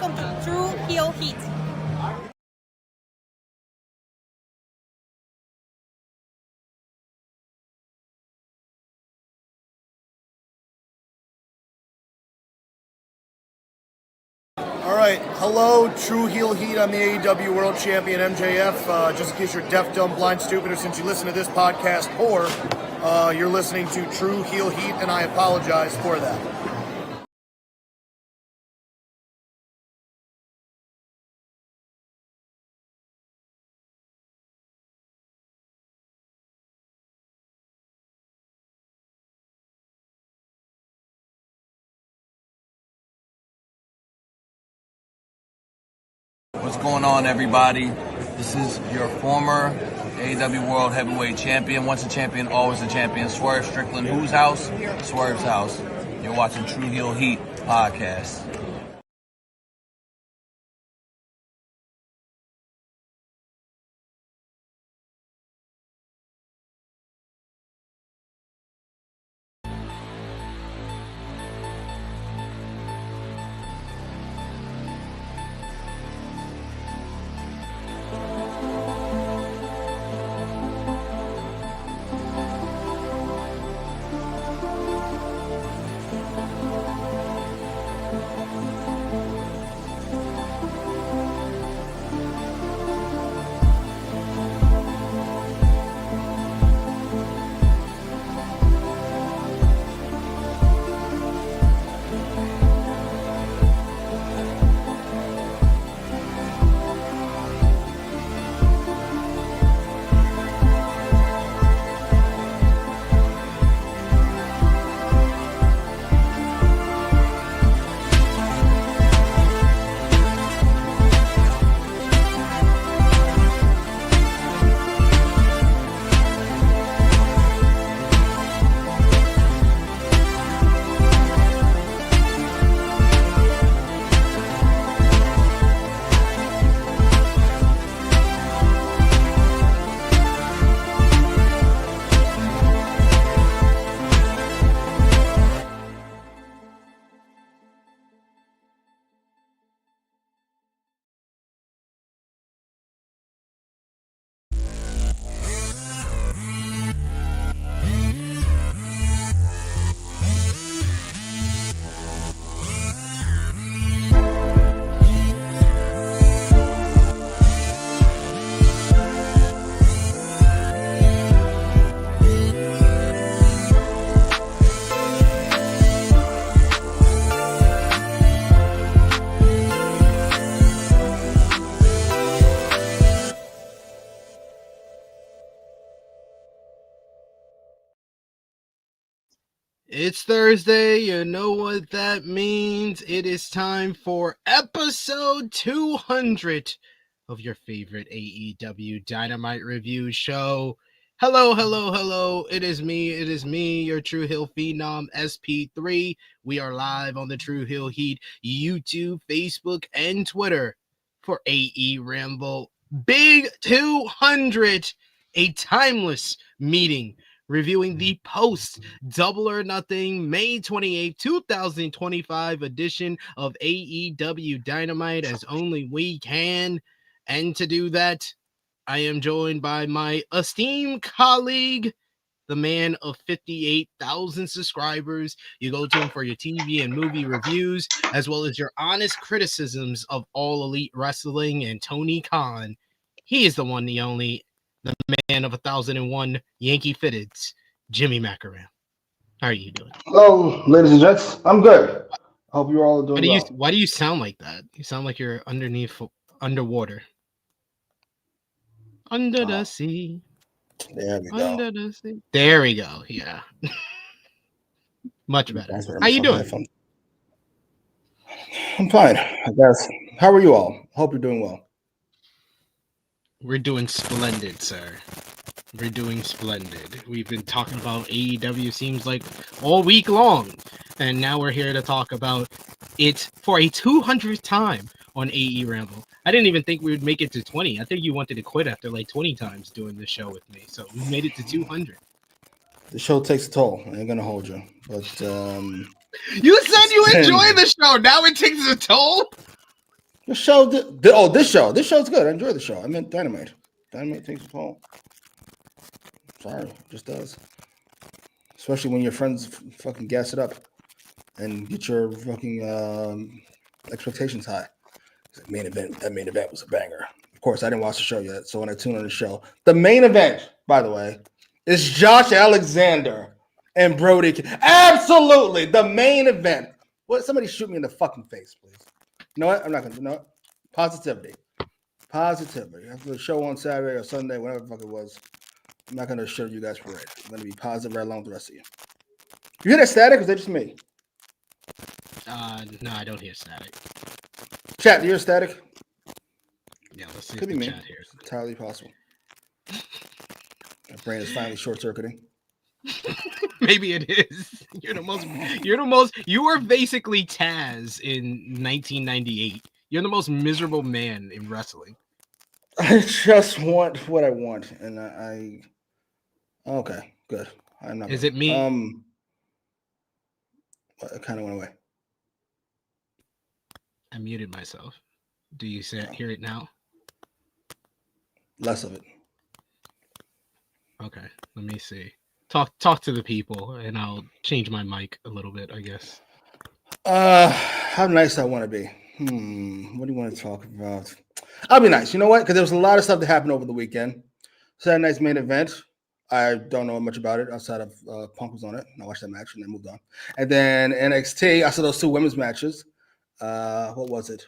welcome to True Heel Heat. All right, hello, True Heel Heat. I'm the AEW World Champion MJF. Just in case you're deaf, dumb, blind, stupid, or since you listen to this podcast, or you're listening to True Heel Heat, and I apologize for that. What's going on, everybody? This is your former AEW World Heavyweight Champion. Once a champion, always a champion. Swerve Strickland. Whose house? Swerve's house. You're watching True Heel Heat podcast. It's Thursday, you know what that means. It is time for episode 200 of your favorite AEW Dynamite review show. Hello. It is me, your True Heel Phenom SP3. We are live on the True Heel Heat YouTube, Facebook, and Twitter for AEWramble Big 200, a timeless meeting reviewing the post Double or Nothing May 28, 2025 edition of AEW Dynamite as only we can. And to do that, I am joined by my esteemed colleague, the man of 58,000 subscribers. You go to him for your TV and movie reviews, as well as your honest criticisms of All Elite Wrestling and Tony Khan. He is the one, the only, the man of 1,001 Yankee Fitteds, Jimmy Macram. How are you doing? Hello, ladies and gents. I'm good. I hope you're all doing well. Why do you sound like that? You sound like you're underwater. Under the sea. There we Under go. the sea. There we go. Yeah. Much better. How you doing? I'm fine, I guess. How are you all? Hope you're doing well. We're doing splendid, sir. We're doing splendid. We've been talking about AEW seems like all week long. And now we're here to talk about it for a 200th time on AEWramble. I didn't even think we would make it to 20. I think you wanted to quit after like 20 times doing the show with me. So we made it to 200. The show takes a toll. I ain't gonna hold you. But you said you enjoy the show. Now it takes a toll? The show. This show. This show's good. I enjoy the show. I meant Dynamite. Dynamite takes a fall. Sorry, it just does. Especially when your friends fucking gas it up and get your fucking expectations high. That main event was a banger. Of course, I didn't watch the show yet, so when I tune on the show, the main event, by the way, is Josh Alexander and Brody. Absolutely, the main event. What? Somebody shoot me in the fucking face, please. You know what? I'm not gonna. You know what? Positivity. After the show on Saturday or Sunday, whatever the fuck it was, I'm not gonna show you guys parade. I'm gonna be positive right along with the rest of you. You hear that static? Or is that just me? No, I don't hear static. Chat, do you hear static? Yeah, let's see Could if be the me. chat here. It's entirely possible. My brain is finally short-circuiting. Maybe it is. You are basically Taz in 1998. You're the most miserable man in wrestling. I just want what I want, and I okay, good. I'm not. Is it me? It kind of went away. I muted myself. Do you hear it now? Less of it. Okay, let me see. Talk to the people, and I'll change my mic a little bit, I guess. How nice I want to be. What do you want to talk about? I'll be nice. You know what? Because there was a lot of stuff that happened over the weekend. Saturday night's main event. I don't know much about it outside of Punk was on it. And I watched that match and then moved on. And then NXT, I saw those two women's matches. What was it?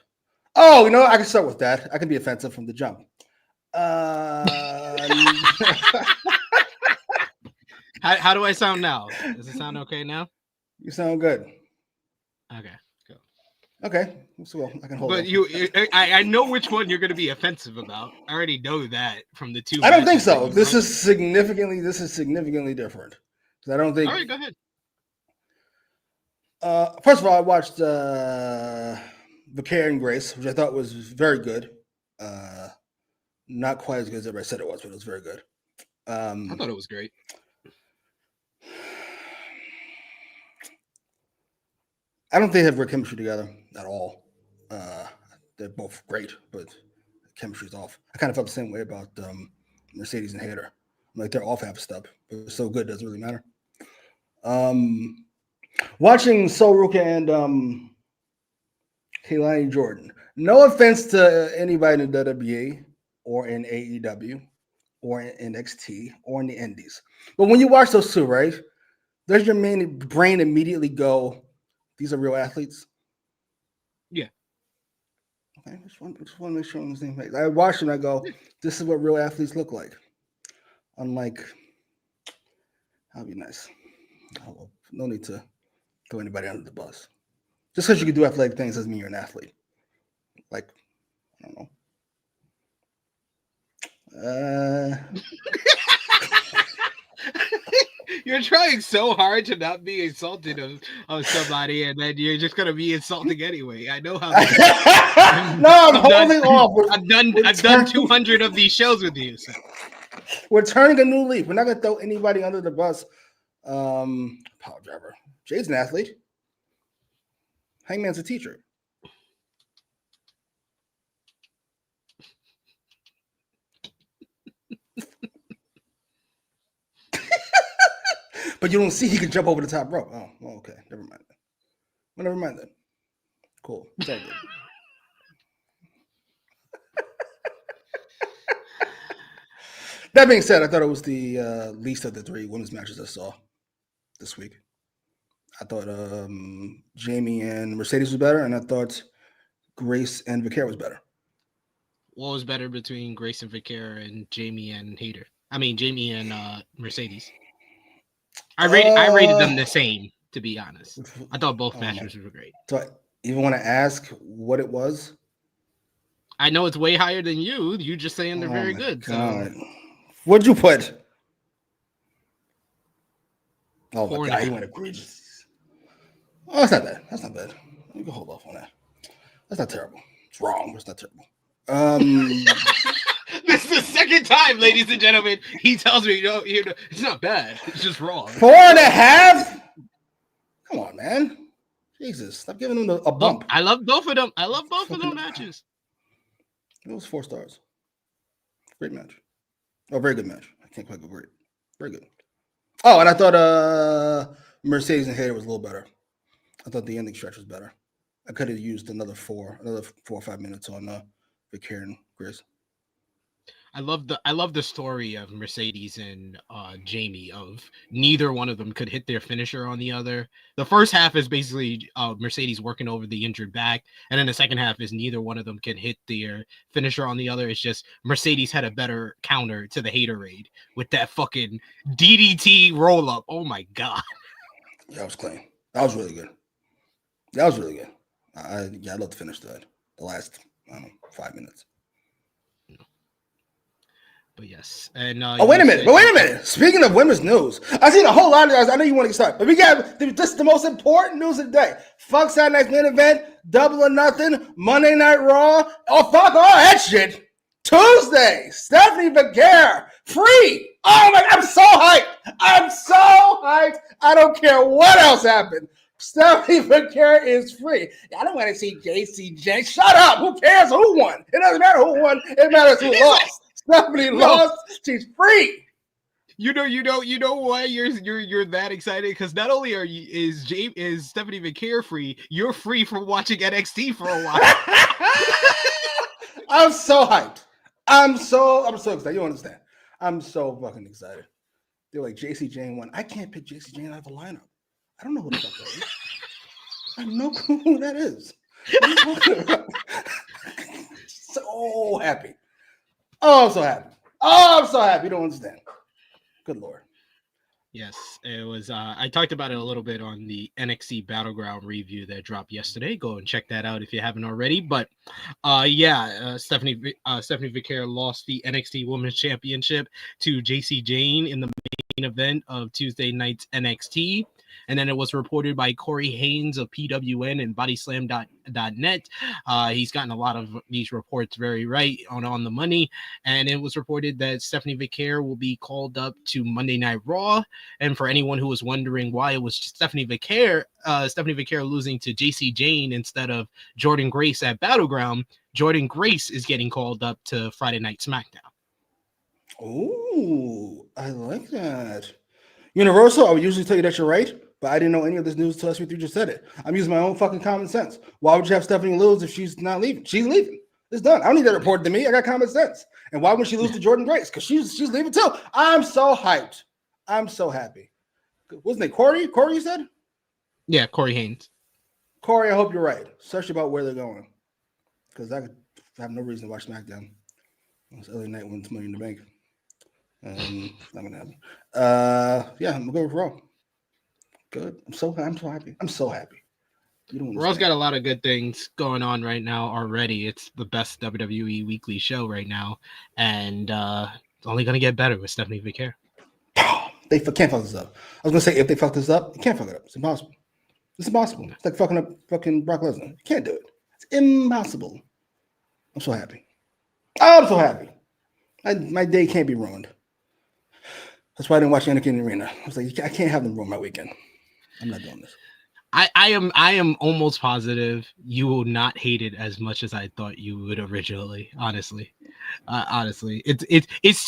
Oh, you know, I can start with that. I can be offensive from the jump. How do I sound now? Does it sound okay now? You sound good. Okay, go. Okay, so well, I can hold. But off. I know which one you're going to be offensive about. I already know that from the two. I don't think so. This is significantly different. I don't think. All right, go ahead. First of all, I watched Vicaire and Grace, which I thought was very good. Not quite as good as everybody said it was, but it was very good. I thought it was great. I don't think they have great chemistry together at all. They're both great, but chemistry's off. I kind of felt the same way about Mercedes and Hayter. Like they're off half a step, but it's so good, it doesn't really matter. Watching Sol Ruka and Keilani Jordan. No offense to anybody in the WWE or in AEW or in NXT or in the Indies, but when you watch those two, right, does your brain immediately go, these are real athletes? Yeah. Okay, I just want to make sure I'm on the same page. I watch them and I go, this is what real athletes look like. Unlike, that'll be nice. No need to throw anybody under the bus. Just because you can do athletic things doesn't mean you're an athlete. Like, I don't know. You're trying so hard to not be insulted of somebody, and then you're just gonna be insulting anyway. I know how. No, I'm holding off. I've done 200 of these shows with you. So. We're turning a new leaf. We're not gonna throw anybody under the bus. Power driver. Jade's an athlete. Hangman's a teacher. But you don't see he can jump over the top rope. Oh, well, okay. Never mind. Well, never mind then. Cool. It's all good. That being said, I thought it was the least of the three women's matches I saw this week. I thought Jamie and Mercedes was better, and I thought Grace and Vicaire was better. What was better between Grace and Vicaire and Jamie and Hayter? I mean, Jamie and Mercedes. I rated them the same, to be honest. I thought both matches were great. So I even want to ask what it was? I know it's way higher than you. You just saying they're very good. God. So. What'd you put? Oh, my God. He went egregious. Oh, that's not bad. That's not bad. You can hold off on that. That's not terrible. It's wrong, but it's not terrible. This is the second time, ladies and gentlemen, he tells me, it's not bad. It's just wrong. 4.5? Come on, man. Jesus, stop giving them a bump. I love both of them. I love both of them matches. It was 4 stars. Great match. Oh, very good match. I can't quite go great. Very good. Oh, and I thought Mercedes and Hayter was a little better. I thought the ending stretch was better. I could have used another 4 or 5 minutes on Vicaire and Grace. I love the story of Mercedes and Jamie. Of neither one of them could hit their finisher on the other. The first half is basically Mercedes working over the injured back, and then the second half is neither one of them can hit their finisher on the other. It's just Mercedes had a better counter to the Haterade with that fucking DDT roll up. Oh my god! Yeah, that was clean. That was really good. That was really good. I'd love to finish the last 5 minutes. But yes, and wait a minute. Speaking of women's news, I seen a whole lot of guys. I know you want to start, but we got this is the most important news of the day. Fuck Saturday Night's main event, Double or Nothing, Monday Night Raw. Oh fuck all that shit. Tuesday, Stephanie Vicaire free. Oh my! I'm so hyped. I don't care what else happened. Stephanie Vicaire is free. I don't want to see JCJ. Shut up. Who cares who won? It doesn't matter who won. It matters who lost. Stephanie lost. She's free. You know why you're that excited? Because not only is Stephanie Vicaire free, you're free from watching NXT for a while. I'm so hyped. I'm so excited. You don't understand. I'm so fucking excited. They're like JC Jane won. I can't pick JC Jane out of the lineup. I don't know who the fuck that is. I have no clue who that is. So happy. Oh, I'm so happy. You don't understand. Good Lord. Yes, it was. I talked about it a little bit on the NXT Battleground review that dropped yesterday. Go and check that out if you haven't already. But Stephanie Vicaire lost the NXT Women's Championship to JC Jane in the main event of Tuesday night's NXT. And then it was reported by Corey Haynes of PWN and Bodyslam.net. He's gotten a lot of these reports very right on the money. And it was reported that Stephanie Vicaire will be called up to Monday Night Raw. And for anyone who was wondering why it was Stephanie Vicaire losing to JC Jane instead of Jordan Grace at Battleground, Jordan Grace is getting called up to Friday Night SmackDown. Oh, I like that. Universal, I would usually tell you that you're right, but I didn't know any of this news until you just said it. I'm using my own fucking common sense. Why would you have Stephanie lose if she's not leaving? She's leaving. It's done. I don't need that reported to me. I got common sense. And why would she lose to Jordan Grace? Because she's leaving too. I'm so hyped. I'm so happy. Wasn't it Corey? Corey, you said? Yeah, Corey Haynes. Corey, I hope you're right, especially about where they're going. Because I have no reason to watch SmackDown. It's LA Night wins Money in the Bank. Not gonna happen. I'm gonna go with Raw. Good. I'm so happy. I'm so happy. Raw's got a lot of good things going on right now already. It's the best WWE weekly show right now, and it's only gonna get better with Stephanie Vicaire. They can't fuck this up. I was gonna say if they fuck this up, you can't fuck it up. It's impossible. It's impossible. It's like fucking up fucking Brock Lesnar. You can't do it. It's impossible. I'm so happy. I'm so happy. My day can't be ruined. That's why I didn't watch Anakin in the Arena. I was like, I can't have them ruin my weekend. I'm not doing this. I am almost positive you will not hate it as much as I thought you would originally. Honestly, it's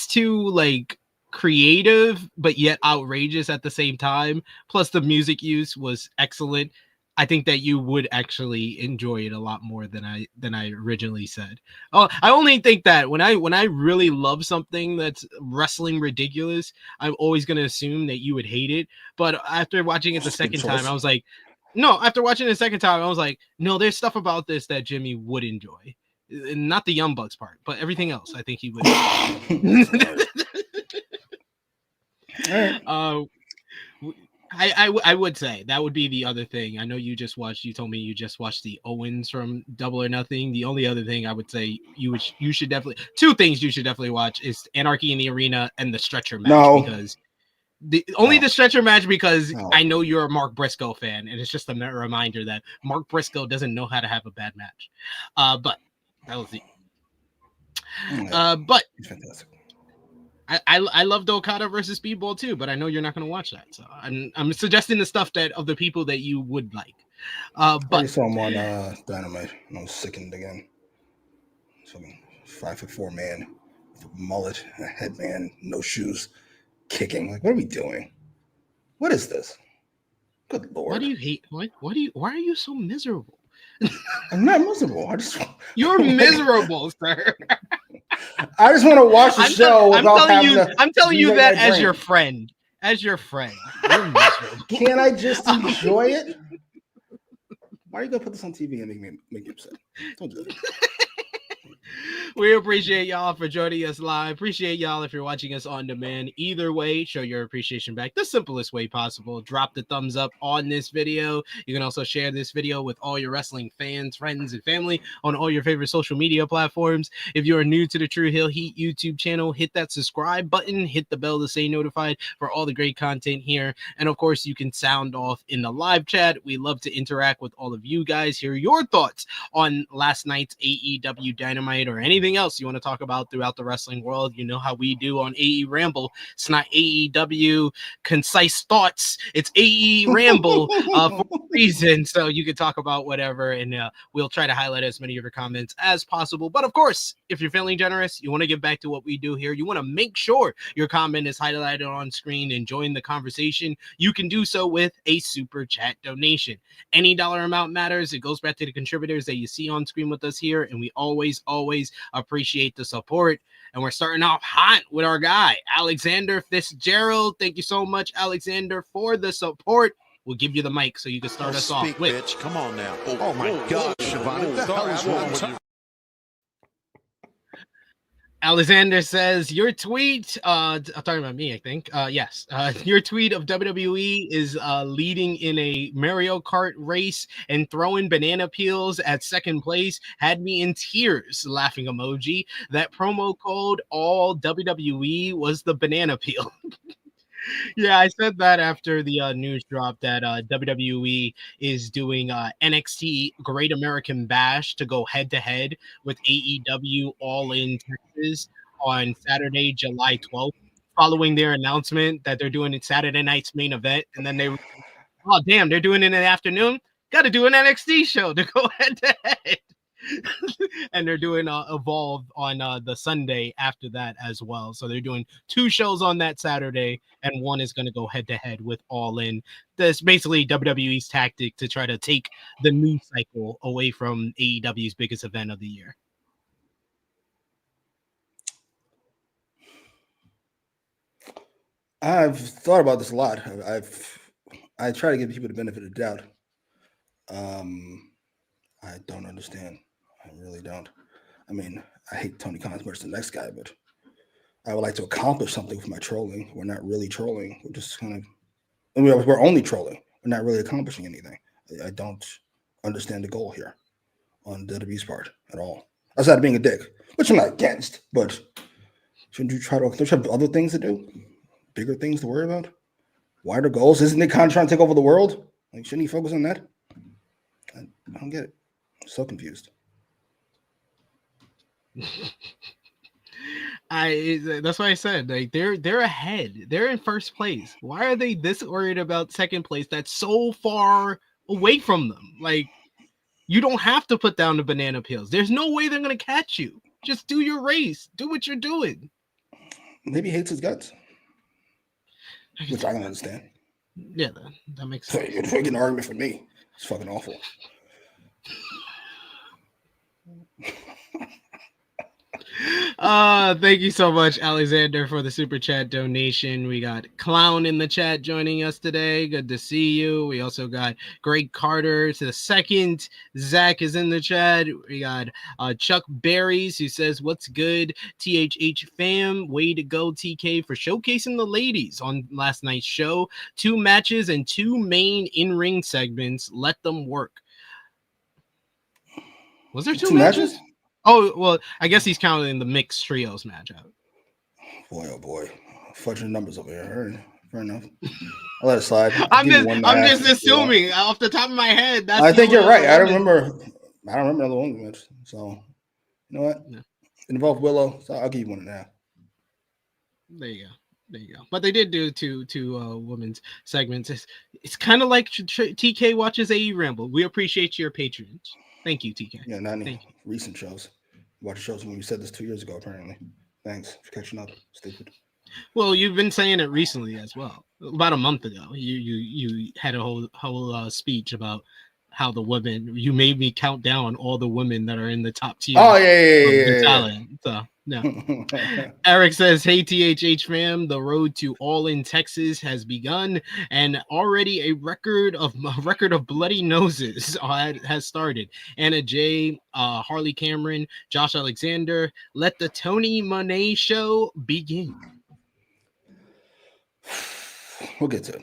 too like creative, but yet outrageous at the same time. Plus, the music use was excellent. I think that you would actually enjoy it a lot more than I originally said. Oh, I only think that when I really love something that's wrestling ridiculous, I'm always gonna assume that you would hate it. But after watching it the second time, I was like, no. After watching it the second time, I was like, no. There's stuff about this that Jimmy would enjoy, not the Young Bucks part, but everything else. I think he would. All right. I would say that would be the other thing. I know you told me you just watched the Owens from Double or Nothing. The only other thing I would say you should definitely, two things you should definitely watch is Anarchy in the Arena and the stretcher match. Because the stretcher match because I know you're a Mark Briscoe fan, and it's just a reminder that Mark Briscoe doesn't know how to have a bad match. But that was it. But fantastic. I love the Okada versus Speedball too, but I know you're not going to watch that. So I'm suggesting the stuff that of the people that you would like. I But saw him on Dynamite, and I was sickened again. Fucking 5'4" man with a mullet, a headband, no shoes, kicking. Like, what are we doing? What is this? Good lord! why do you hate? Why are you so miserable? I'm not miserable. You're miserable, sir. I just want to watch the show without having to. I'm telling you relate that my as brain. your friend. As your friend, you're miserable. Can't I just enjoy it? Why are you gonna put this on TV and make me upset? Don't do that. We appreciate y'all for joining us live. Appreciate y'all if you're watching us on demand. Either way, show your appreciation back the simplest way possible. Drop the thumbs up on this video. You can also share this video with all your wrestling fans, friends, and family on all your favorite social media platforms. If you are new to the True Heel Heat YouTube channel, hit that subscribe button, hit the bell to stay notified for all the great content here. And of course, you can sound off in the live chat. We love to interact with all of you guys, hear your thoughts on last night's AEW Dynamite or anything else you want to talk about throughout the wrestling world. You know how we do on AEWramble. It's not AEW concise thoughts. It's AEWramble for a reason. So you can talk about whatever, and we'll try to highlight as many of your comments as possible. But of course, if you're feeling generous, you want to get back to what we do here, you want to make sure your comment is highlighted on screen and join the conversation, you can do so with a super chat donation. Any dollar amount matters. It goes back to the contributors that you see on screen with us here, and we always appreciate the support. And we're starting off hot with our guy, Alexander Fitzgerald. Thank you so much, Alexander, for the support. We'll give you the mic so you can start us off with. Bitch. Come on now. Oh my God, Siobhan. What the hell is wrong with you? Alexander says your tweet, I'm talking about me, I think. Yes. Your tweet of WWE is leading in a Mario Kart race and throwing banana peels at second place had me in tears. Laughing emoji. That promo code all WWE was the banana peel. Yeah, I said that after the news dropped that WWE is doing NXT Great American Bash to go head to head with AEW All In Texas on Saturday, July 12th, following their announcement that they're doing it Saturday night's main event. And then they, oh, damn, they're doing it in the afternoon. Got to do an NXT show to go head to head. And they're doing Evolve on the Sunday after that as well. So they're doing two shows on that Saturday, and one is going to go head to head with All In. That's basically WWE's tactic to try to take the news cycle away from AEW's biggest event of the year. I've thought about this a lot. I try to give people the benefit of the doubt. I don't understand. I really don't. I mean, I hate Tony Khan as much as the next guy, but I would like to accomplish something with my trolling. We're not really trolling. We're just kind of, and we're only trolling. We're not really accomplishing anything. I don't understand the goal here on WWE's part at all. Outside of being a dick, which I'm not against, but shouldn't you try to have other things to do? Bigger things to worry about? Wider goals? Isn't Nick Khan trying to take over the world? Like, shouldn't he focus on that? I don't get it. I'm so confused. That's why I said, like, they're ahead. They're in first place. Why are they this worried about second place that's so far away from them? Like, you don't have to put down the banana peels. There's no way they're gonna catch you. Just do your race. Do what you're doing. Maybe he hates his guts, which I don't understand. Yeah, that makes sense. You're making an argument for me. It's fucking awful. Thank you so much, Alexander, for the super chat donation. We got Clown in the chat joining us today. Good to see you. We also got Greg Carter to the second. Zach is in the chat. We got Chuck Berries, who says, "What's good, THH fam? Way to go, TK, for showcasing the ladies on last night's show. 2 matches and 2 main in-ring segments. Let them work." Was there 2 matches? Oh, well, I guess he's counting the mixed trios matchup. Boy, oh boy. Fudging numbers over here. Fair enough. I'll let it slide. I'm just assuming off the top of my head. That's I think you're right. I don't remember another one match. So, you know what? Yeah. It involved Willow, so I'll give you 1.5. There you go. There you go. But they did do two women's segments. It's kind of like TK watches AEWramble. We appreciate your patronage. Thank you, TK. Yeah, not any Thank you. recent shows. Watch shows when we said this 2 years ago, apparently. Thanks for catching up. Stupid. Well, you've been saying it recently as well. About a month ago, you had a whole speech about how the women. You made me count down all the women that are in the top tier. Oh yeah. Talent. So no. Eric says, "Hey THH fam, the road to All In Texas has begun, and already a record of bloody noses has started. Anna J, Harley Cameron, Josh Alexander. Let the Toni Mone show begin." We'll get to it.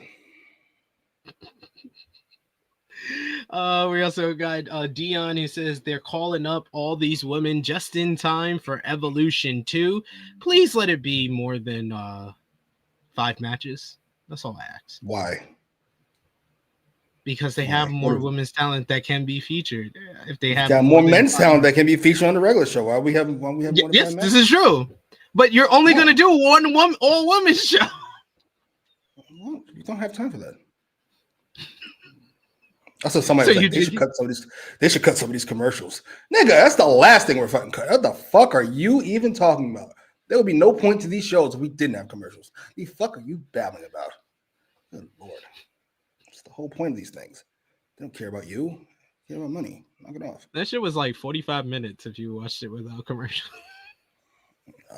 We also got Dion, who says they're calling up all these women just in time for Evolution 2. Please let it be more than 5 matches. That's all I ask. Why? Because they have more women's talent that can be featured. If they have more men's talent that can be featured on the regular show, why we have more than 5 yes, matches? this is true. But you're only going to do one all women's show. Well, you don't have time for that. I saw somebody like, they should cut some of these commercials. Nigga, that's the last thing we're fucking cutting. What the fuck are you even talking about? There would be no point to these shows if we didn't have commercials. The fuck are you babbling about? Good Lord. That's the whole point of these things. They don't care about you. They care about money. Knock it off. That shit was like 45 minutes if you watched it without commercial.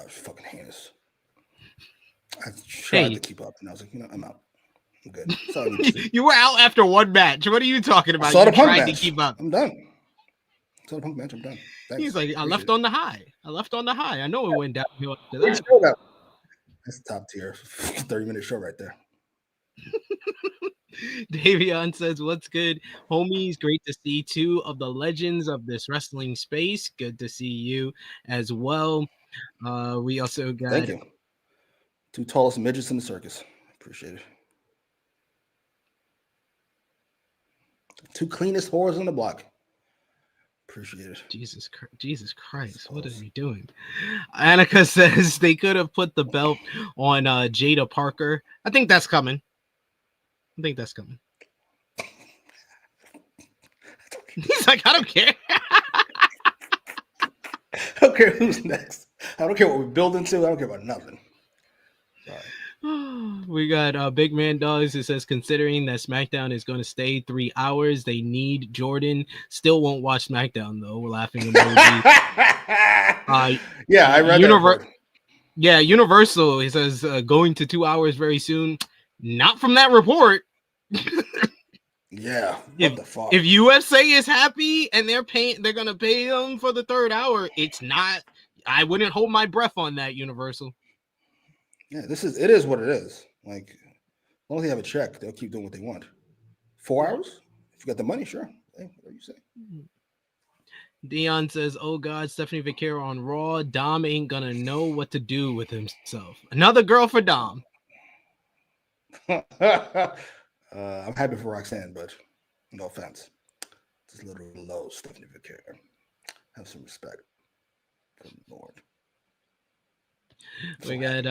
Fucking heinous. I tried to keep up, and I was like, I'm out. I'm good. You were out after one match. What are you talking about? I saw the Punk match. To keep up. I'm done. I saw the Punk match. I'm done. Thanks. He's like, I left on the high. I know it went downhill after that. That's top tier. 30-minute show right there. Davion says, "What's good, homies? Great to see 2 of the legends of this wrestling space. Good to see you as well." We also got. Thank you. 2 tallest midgets in the circus. Appreciate it. 2 cleanest whores on the block. Appreciate it. Jesus Christ. What are you doing? Annika says they could have put the belt on Jada Parker. I think that's coming. He's like, I don't care. I don't care who's next. I don't care what we're building to. I don't care about nothing. Sorry. We got Big Man Dogs who says, considering that SmackDown is going to stay 3 hours, they need Jordan. Still won't watch SmackDown though. We're laughing emoji. Yeah, I read that. Yeah, Universal. He says going to 2 hours very soon. Not from that report. Yeah. What the fuck? If UFC is happy and they're gonna pay them for the 3rd hour, it's not. I wouldn't hold my breath on that, Universal. Yeah, it is what it is. Like, as long as they have a check, they'll keep doing what they want. 4 hours? If you got the money, sure. Hey, whatever you say. Dion says, "Oh God, Stephanie Vaquero on Raw. Dom ain't gonna know what to do with himself. Another girl for Dom." I'm happy for Roxanne, but no offense. It's a little low, Stephanie Vaquero. Have some respect for the Lord. We got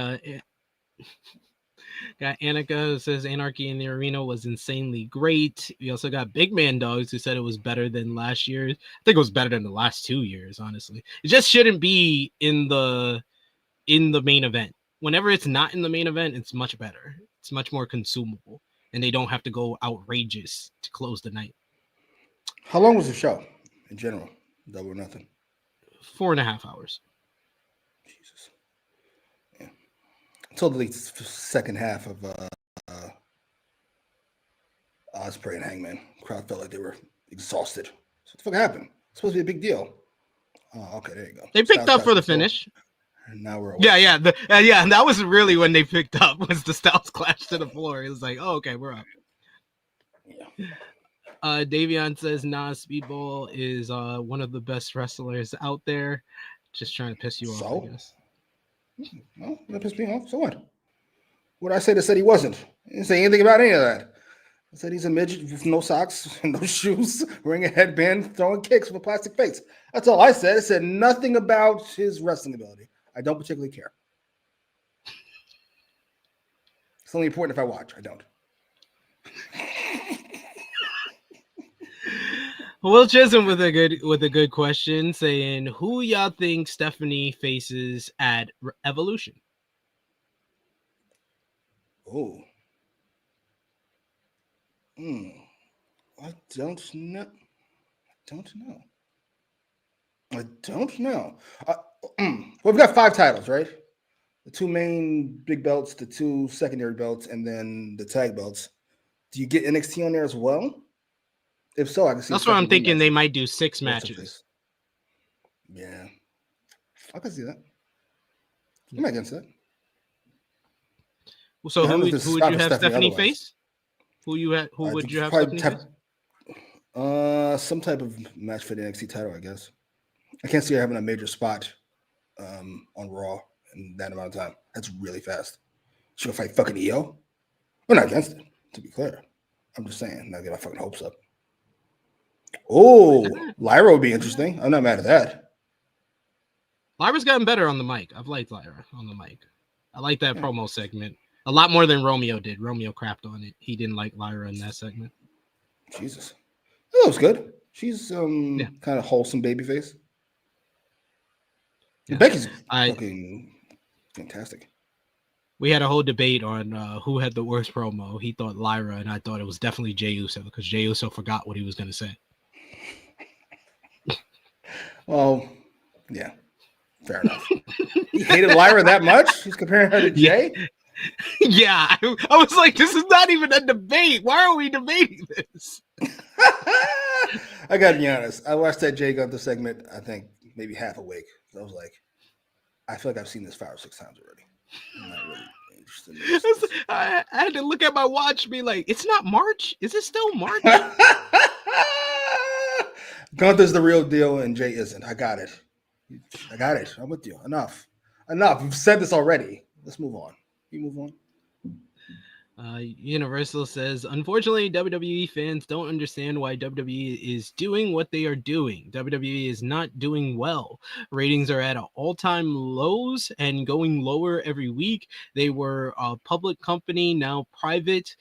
Annika who says Anarchy in the Arena was insanely great. We also got Big Man Dogs who said it was better than last year's. I think it was better than the last 2 years, honestly. It just shouldn't be in the main event. Whenever it's not in the main event, it's much better. It's much more consumable, and they don't have to go outrageous to close the night. How long was the show in general? Double or nothing? 4.5 hours. Jesus. Yeah. Until the second half of Ospreay and Hangman. The crowd felt like they were exhausted. So what the fuck happened? It's supposed to be a big deal. Oh, okay, there you go. They picked up for the finish. And now we're yeah. That was really when they picked up, was the Styles Clash to the floor. It was like, oh, okay, we're up. Yeah. Davion says, nah, Speedball is one of the best wrestlers out there. Just trying to piss you off, I guess. No, that pissed me off. So what? What did I say that said he wasn't? I didn't say anything about any of that. I said he's a midget with no socks and no shoes, wearing a headband, throwing kicks with a plastic face. That's all I said. I said nothing about his wrestling ability. I don't particularly care. It's only important if I watch. I don't. Will Chisholm with a good question, saying, "Who y'all think Stephanie faces at Evolution?" Oh. I don't know. I don't know. Well, we've got 5 titles, right? The 2 main big belts, the 2 secondary belts, and then the tag belts. Do you get NXT on there as well? If so, I can see. That's what I'm thinking. They might do 6 matches. Yeah, I can see that. I'm not against that. So who would you have Stephanie face? Who would you have Stephanie face? Some type of match for the NXT title, I guess. I can't see her having a major spot on Raw in that amount of time. That's really fast. She'll fight fucking EO. We're not against it, to be clear. I'm just saying, not get my fucking hopes up. Oh, Lyra would be interesting. I'm not mad at that. Lyra's gotten better on the mic. I've liked Lyra on the mic. I like that promo segment a lot more than Romeo did. Romeo crapped on it. He didn't like Lyra in that segment. Jesus. That was good. She's kind of wholesome babyface. Yeah. Becky's fucking fantastic. We had a whole debate on who had the worst promo. He thought Lyra, and I thought it was definitely Jey Uso because Jey Uso forgot what he was going to say. Well, yeah, fair enough. He hated Lyra that much? He's comparing her to Jay? Yeah, I was like, this is not even a debate. Why are we debating this? I got to be honest. I watched that Jay Gunther segment, I think, maybe half awake. I was like, I feel like I've seen this 5 or 6 times already. I'm not really interested in this. I had to look at my watch and be like, it's not March? Is it still March? Gunther's the real deal and Jay isn't. I got it. I'm with you. Enough. We've said this already. Let's move on. You move on. Universal says, unfortunately, WWE fans don't understand why WWE is doing what they are doing. WWE is not doing well. Ratings are at all-time lows and going lower every week. They were a public company, now private.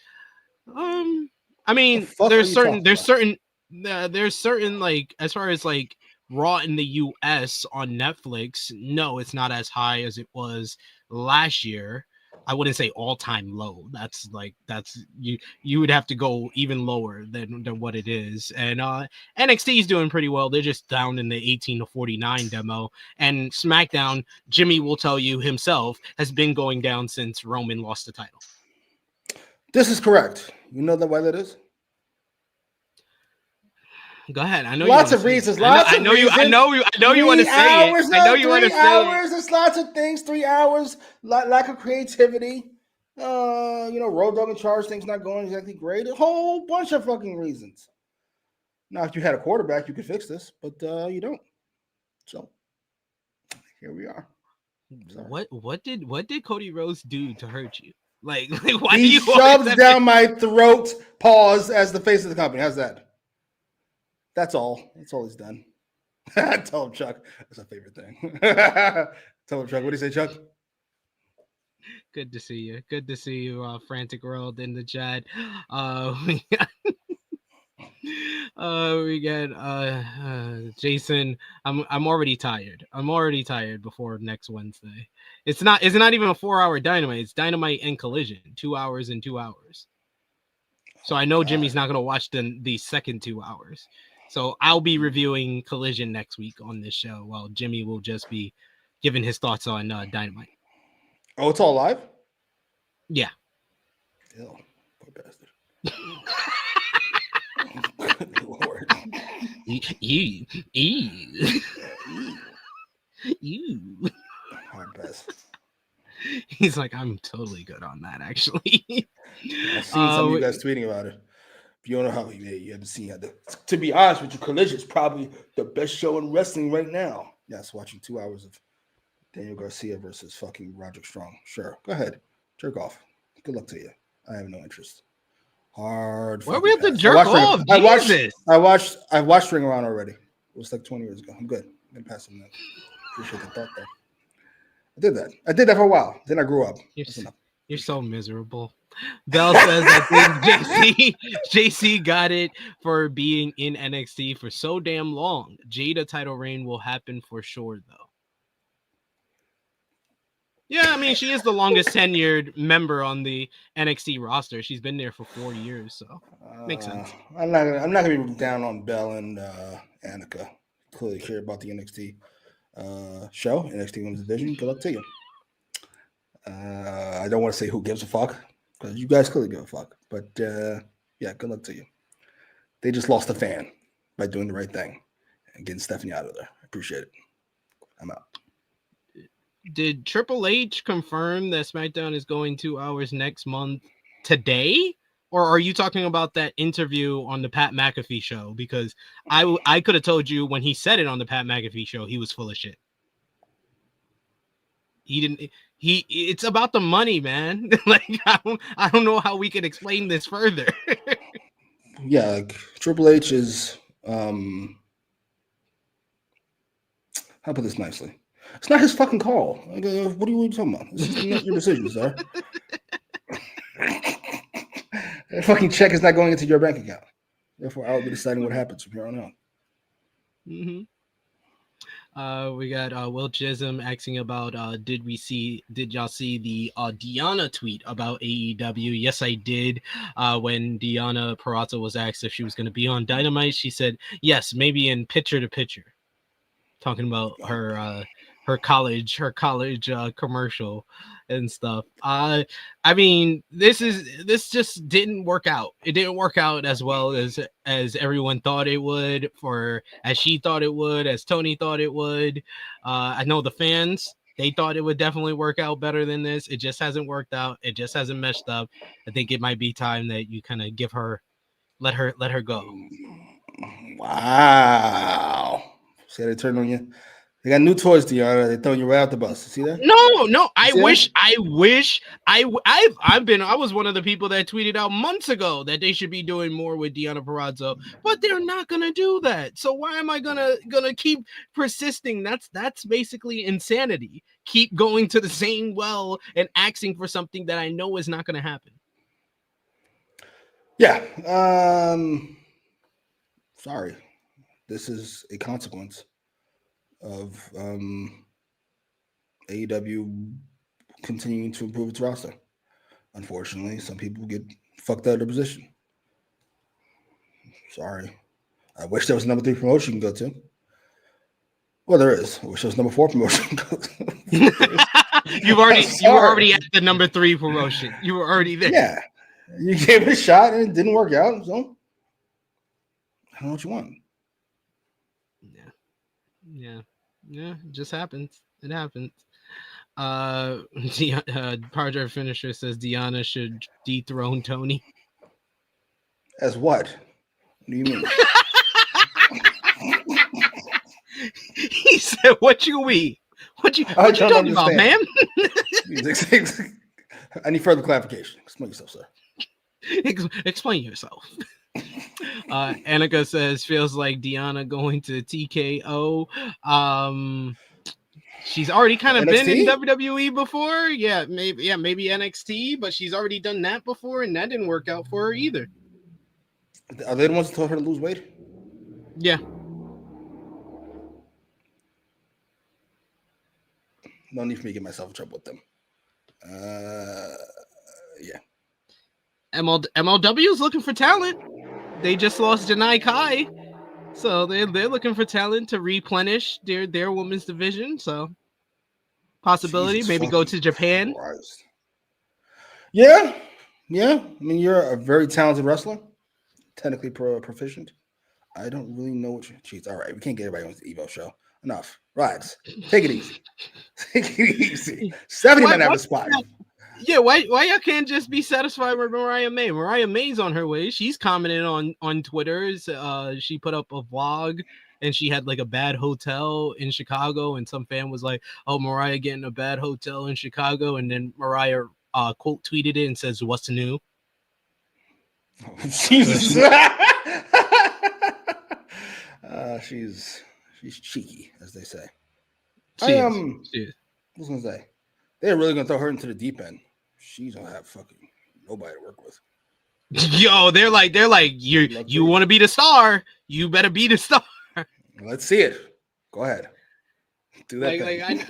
I mean, there's certain like, as far as like Raw in the US on Netflix, no, it's not as high as it was last year. I wouldn't say all-time low. That's you would have to go even lower than what it is. And NXT is doing pretty well. They're just down in the 18-49 demo. And SmackDown, Jimmy will tell you himself, has been going down since Roman lost the title. This is correct. You know why that is? Go ahead. I know lots of reasons. Lots of reasons. I know you want to say it. I know you want to say 3 hours. There's lots of things. 3 hours. Lack of creativity. Road Dogg in charge. Things not going exactly great. A whole bunch of fucking reasons. Now, if you had a quarterback, you could fix this, but you don't. So here we are. Sorry. What did Cody Rhodes do to hurt you? Like why he do you shoves down my throat? Pause as the face of the company. How's that? That's all. That's all he's done. Tell him, Chuck. That's my favorite thing. Tell him, Chuck. What do you say, Chuck? Good to see you. Good to see you, Frantic World in the chat. We got Jason. I'm already tired. I'm already tired before next Wednesday. It's not even a 4-hour Dynamite. It's Dynamite and Collision. 2 hours and 2 hours. So I know Jimmy's not gonna watch the second 2 hours. So I'll be reviewing Collision next week on this show, while Jimmy will just be giving his thoughts on Dynamite. Oh, it's all live? Yeah. Ew, poor bastard. Good Lord. You. Hard pass. He's like, I'm totally good on that, actually. I've seen some of you guys tweeting about it. If you don't know how you haven't seen it. To be honest with you, Collision is probably the best show in wrestling right now. Yes, watching 2 hours of Daniel Garcia versus fucking Roderick Strong. Sure. Go ahead. Jerk off. Good luck to you. I have no interest. Hard. Where we have to jerk off? I watched Ring Around already. It was like 20 years ago. I'm good. I'm gonna pass him that. Appreciate the thought there. I did that for a while. Then I grew up. You're so miserable. Bell says, I think JC got it for being in NXT for so damn long. Jada title reign will happen for sure, though. Yeah, I mean, she is the longest tenured member on the NXT roster. She's been there for 4 years, so makes sense. I'm not gonna be down on Bell and Annika. Clearly care about the NXT show, NXT Women's Division. Good luck to you. I don't want to say who gives a fuck because you guys clearly give a fuck. But yeah, good luck to you. They just lost a fan by doing the right thing and getting Stephanie out of there. I appreciate it. I'm out. Did Triple H confirm that SmackDown is going 2 hours next month today? Or are you talking about that interview on the Pat McAfee show? Because I could have told you when he said it on the Pat McAfee show, he was full of shit. He didn't. It's about the money, man. Like I don't know how we can explain this further. Yeah, like Triple H is. How put this nicely? It's not his fucking call. Like, what are you talking about? This is not your decision, sir. That fucking check is not going into your bank account. Therefore, I'll be deciding what happens from here on out. Mm-hmm. We got Will Chisholm asking about did y'all see the Deanna tweet about AEW? Yes, I did. When Deanna Purrazzo was asked if she was going to be on Dynamite, she said yes, maybe in picture to picture, talking about her college commercial and stuff. I mean, this just didn't work out. It didn't work out as well as everyone thought it would, as she thought it would, as Toni thought it would. I know the fans, they thought it would definitely work out better than this. It just hasn't worked out. It just hasn't meshed up. I think it might be time that you kind of let her go. Wow. See how they turned on you? They got new toys, Deanna. They're throwing you right out the bus. See that? No. I was one of the people that tweeted out months ago that they should be doing more with Deanna Purrazzo, but they're not gonna do that. So why am I gonna keep persisting? That's basically insanity. Keep going to the same well and asking for something that I know is not gonna happen. Yeah. Sorry. This is a consequence of AEW continuing to improve its roster. Unfortunately, some people get fucked out of their position. Sorry. I wish there was a number 3 promotion you can go to. Well, there is. I wish there was number 4 promotion you can go to. You were already at the number 3 promotion. You were already there. Yeah. You gave it a shot and it didn't work out. So I don't know what you want. Yeah. It just happens. It happens. Parger Finisher says Deanna should dethrone Toni. As what? What do you mean? He said, "What you mean? What you talking about, man?" I need further clarification. Explain yourself, sir. Explain yourself. Annika says feels like Deanna going to TKO. She's already kind of been in WWE before. Yeah, maybe NXT, but she's already done that before, and that didn't work out for her either. Are they the ones that told her to lose weight? Yeah. No need for me to get myself in trouble with them. Yeah. MLW is looking for talent. They just lost Janai Kai, so they're looking for talent to replenish their women's division. So possibility, maybe go to Japan. Christ. Yeah. I mean, you're a very talented wrestler, technically proficient. I don't really know what you're. Jeez, all right, we can't get everybody on the Evo show. Enough. Relax. Take it easy. Take it easy. 70 men have a spot. Yeah, why y'all can't just be satisfied with Mariah May? Mariah May's on her way. She's commenting on Twitter. She put up a vlog and she had like a bad hotel in Chicago, and some fan was like, "Oh, Mariah getting a bad hotel in Chicago," and then Mariah quote tweeted it and says, "What's new?" Oh, Jesus. She's cheeky, as they say. She I is. was gonna say they're really gonna throw her into the deep end. She's gonna have fucking nobody to work with. Yo, they're like, you want to be the star, you better be the star. Let's see it. Go ahead. Do that.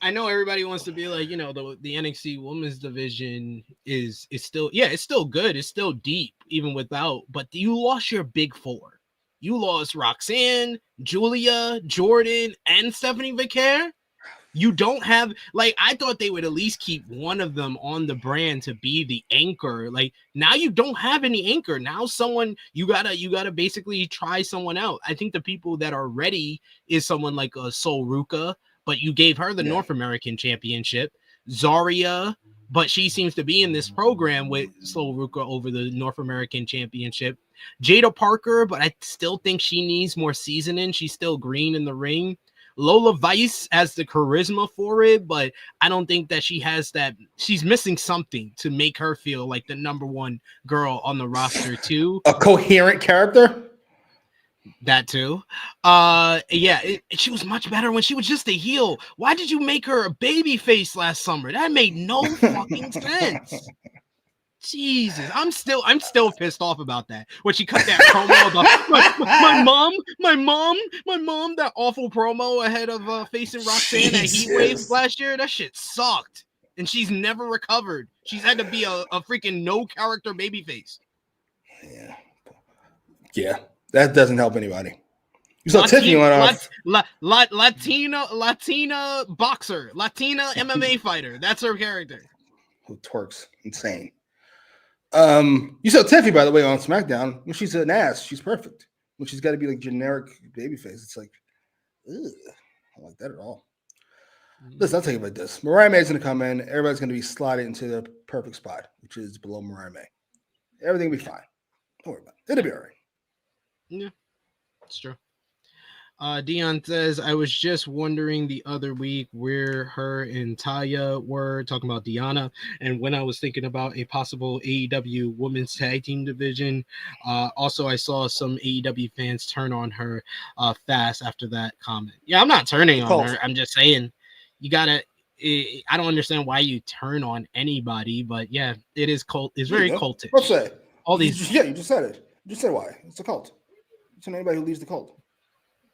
I know everybody wants to be like, the NXT women's division is still, it's still good. It's still deep, even without, but you lost your big four. You lost Roxanne, Julia, Jordan, and Stephanie Vicaire. You don't have, I thought they would at least keep one of them on the brand to be the anchor. Now you don't have any anchor. Now you gotta basically try someone out. I think the people that are ready is someone like Sol Ruka, but you gave her the North American Championship. Zarya, but she seems to be in this program with Sol Ruka over the North American Championship. Jada Parker, but I still think she needs more seasoning. She's still green in the ring. Lola Vice has the charisma for it, but I don't think that she has that. She's missing something to make her feel like the number one girl on the roster too. A coherent character? That too. She was much better when she was just a heel. Why did you make her a baby face last summer? That made no fucking sense. Jesus, I'm still pissed off about that. When she cut that promo about my mom, that awful promo ahead of facing Roxanne at Heat Wave last year, that shit sucked. And she's never recovered. She's had to be a freaking no character babyface. Yeah, that doesn't help anybody. You saw Tiffany went off. Latina boxer, Latina MMA fighter. That's her character. Who twerks insane. You saw Tiffany, by the way, on SmackDown. When she's an ass, she's perfect. When she's got to be like generic babyface, it's like, ugh, I don't like that at all. Listen, I'll tell you about this. Mariah May's going to come in. Everybody's going to be slotted into the perfect spot, which is below Mariah May. Everything will be fine. Don't worry about it. It'll be all right. Yeah, it's true. Dion says, I was just wondering the other week where her and Taya were talking about Deanna, and when I was thinking about a possible AEW women's tag team division. Also, I saw some AEW fans turn on her fast after that comment. Yeah, I'm not turning on her. I'm just saying you gotta. I don't understand why you turn on anybody, but yeah, it is cult. It's very cultish. Let's say all these. You just said it. You just said why. It's a cult. It's on anybody who leaves the cult.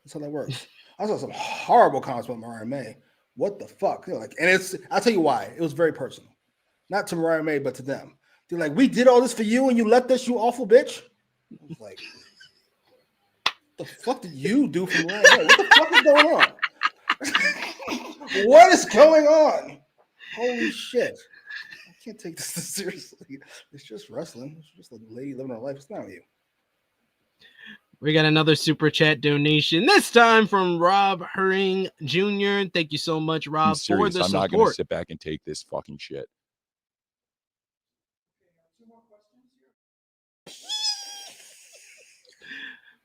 That's how that works. I saw some horrible comments about Mariah May. What the fuck? They're like, and I'll tell you why. It was very personal. Not to Mariah May, but to them. They're like, we did all this for you and you left us, you awful bitch. I was like, the fuck did you do for Mariah May? What the fuck is going on? What is going on? Holy shit. I can't take this seriously. It's just wrestling. It's just a lady living her life. It's not you. We got another super chat donation, this time from Rob Herring Jr. Thank you so much, Rob, for the support. I'm not going to sit back and take this fucking shit.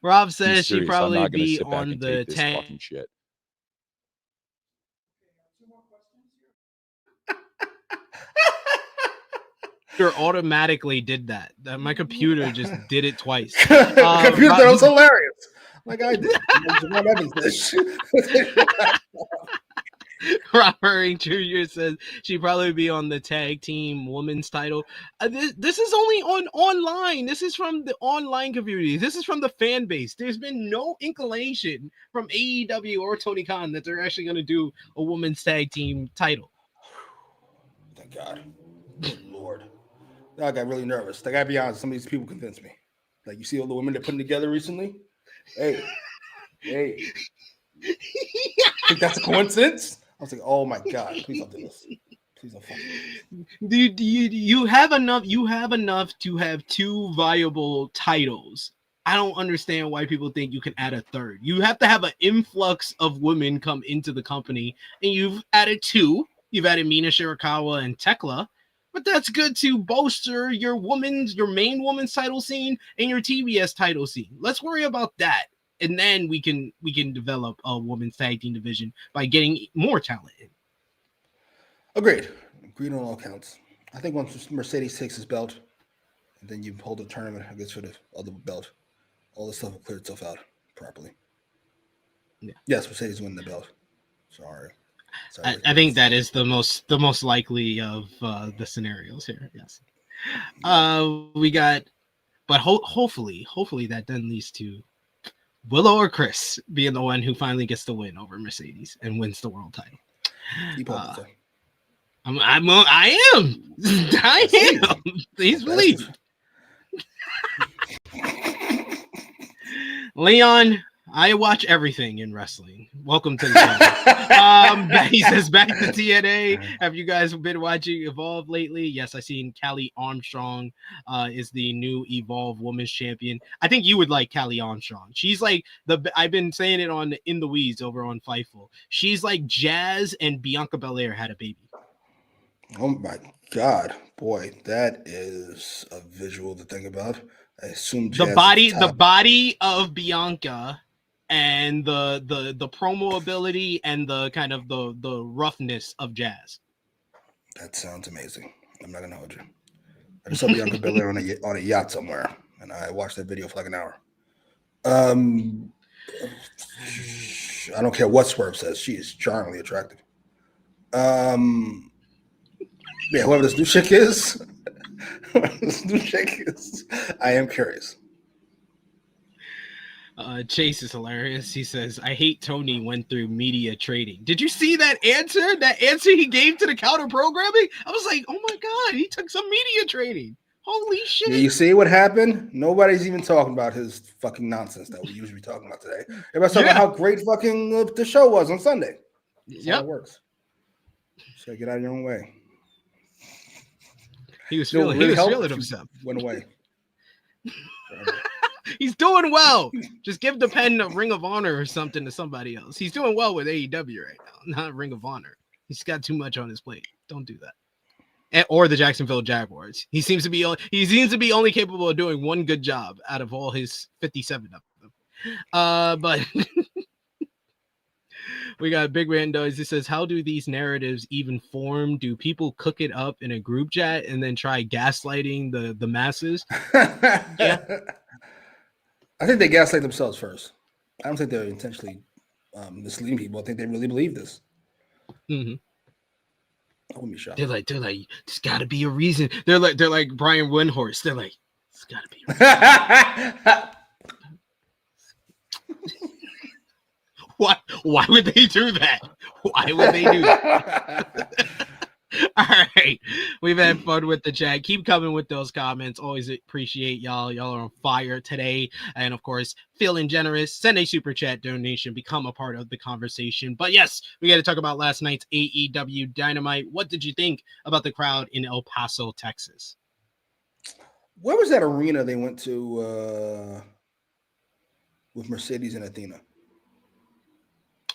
Rob says she'd probably be on the tag. Fucking shit. Automatically did that. My computer just did it twice. The computer thought it was hilarious. Like I did. Robert Herring Jr. says she'd probably be on the tag team women's title. This is only on online. This is from the online community. This is from the fan base. There's been no inclination from AEW or Tony Khan that they're actually going to do a women's tag team title. Thank God. Good Lord. I got really nervous. I gotta be honest, some of these people convinced me. Like, you see all the women they're putting together recently? Hey. Think that's a coincidence? I was like, oh my God, please don't do this. Please don't fucking do this. You have enough to have two viable titles. I don't understand why people think you can add a third. You have to have an influx of women come into the company, and you've added two. You've added Mina Shirakawa and Tekla. But that's good to bolster your main women's title scene and your TBS title scene. Let's worry about that, and then we can develop a women's tag team division by getting more talent in. Agreed on all counts. I think once Mercedes takes his belt, and then you hold a tournament against for the other belt, all this stuff will clear itself out properly. Yeah. Yes, Mercedes win the belt. Sorry. I think that is the most likely of the scenarios here. Yes. We got, but hopefully that then leads to Willow or Chris being the one who finally gets the win over Mercedes and wins the world title. Keep hoping, sir. I am. Please believe. Leon, I watch everything in wrestling. Welcome to the channel. He says, back to TNA. Have you guys been watching Evolve lately? Yes, I seen Callie Armstrong is the new Evolve Women's Champion. I think you would like Callie Armstrong. She's like I've been saying it on In the Weeds over on Fightful. She's like Jazz and Bianca Belair had a baby. Oh my God, boy, that is a visual to think about. I assume the body of Bianca and the promo ability and the kind of the roughness of Jazz. That sounds amazing. I'm not gonna hold you. I just saw Bianca Belair on a yacht somewhere, and I watched that video for like an hour. I don't care what Swerve says. She is charmingly attractive. Yeah, whoever this new chick is, I am curious. Chase is hilarious. He says, I hate Toni went through media trading. Did you see that answer? That answer he gave to the counter programming? I was like, oh my God, he took some media trading. Holy shit. Yeah, you see what happened? Nobody's even talking about his fucking nonsense that we usually be talking about today. Everybody's talking about how great fucking the show was on Sunday. That's how it works. Just gotta get out of your own way. He was feeling himself. Went away. He's doing well. Just give the pen a Ring of Honor or something to somebody else. He's doing well with AEW right now, not Ring of Honor. He's got too much on his plate. Don't do that. Or the Jacksonville Jaguars. He seems to be only capable of doing one good job out of all his 57 of them. But we got Big Rando's. He says, how do these narratives even form? Do people cook it up in a group chat and then try gaslighting the masses? Yeah. I think they gaslight themselves first. I don't think they're intentionally misleading people. I think they really believe this. Mm-hmm. I wouldn't be shocked. They're like, there's got to be a reason. They're like Brian Windhorst. They're like, it's got to be a reason. Why would they do that? Why would they do that? All right. We've had fun with the chat. Keep coming with those comments. Always appreciate y'all. Y'all are on fire today. And of course, feeling generous. Send a super chat donation. Become a part of the conversation. But yes, we got to talk about last night's AEW Dynamite. What did you think about the crowd in El Paso, Texas? Where was that arena they went to with Mercedes and Athena?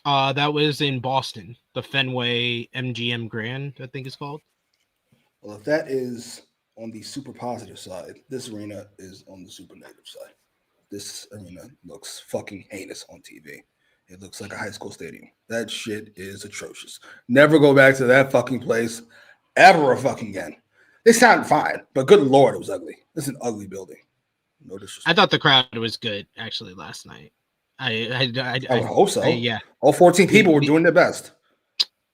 That was in Boston, the Fenway MGM Grand, I think it's called. Well, if that is on the super positive side, this arena is on the super negative side. This arena looks fucking heinous on TV. It looks like a high school stadium. That shit is atrocious. Never go back to that fucking place ever fucking again. They sound fine, but good Lord, it was ugly. This is an ugly building. No disrespect. I thought the crowd was good, actually, last night. I hope so. Yeah. All 14 people were doing their best.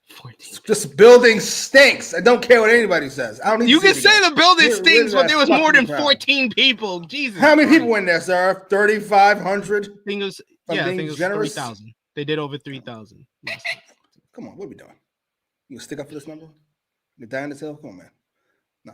14. This building stinks. I don't care what anybody says. I don't need You to can say the building stinks, but there was more than 14 people. Jesus. How many people in there, sir? 3,500? I think it was 3,000. They did over 3,000. Come on, what are we doing? You gonna stick up for this number? You dying to tell? Come on, man. No.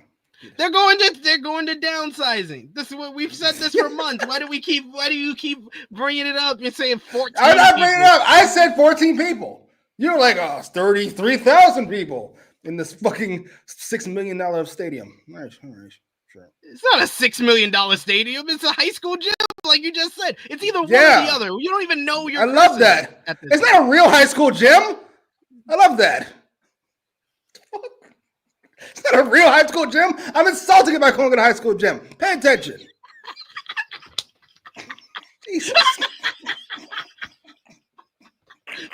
They're going to downsizing. This is what we've said this for months. Why do you keep bringing it up? You're saying 14. I'm not bringing it up. I said 14 people. You're like, oh, it's 33,000 people in this fucking $6 million stadium. All right, sure. It's not a $6 million stadium. It's a high school gym, like you just said. It's either one or the other. You don't even know your. I love that. It's not a real high school gym. I love that. It's not a real high school gym. I'm insulting it by calling it a high school gym. Pay attention. Jesus.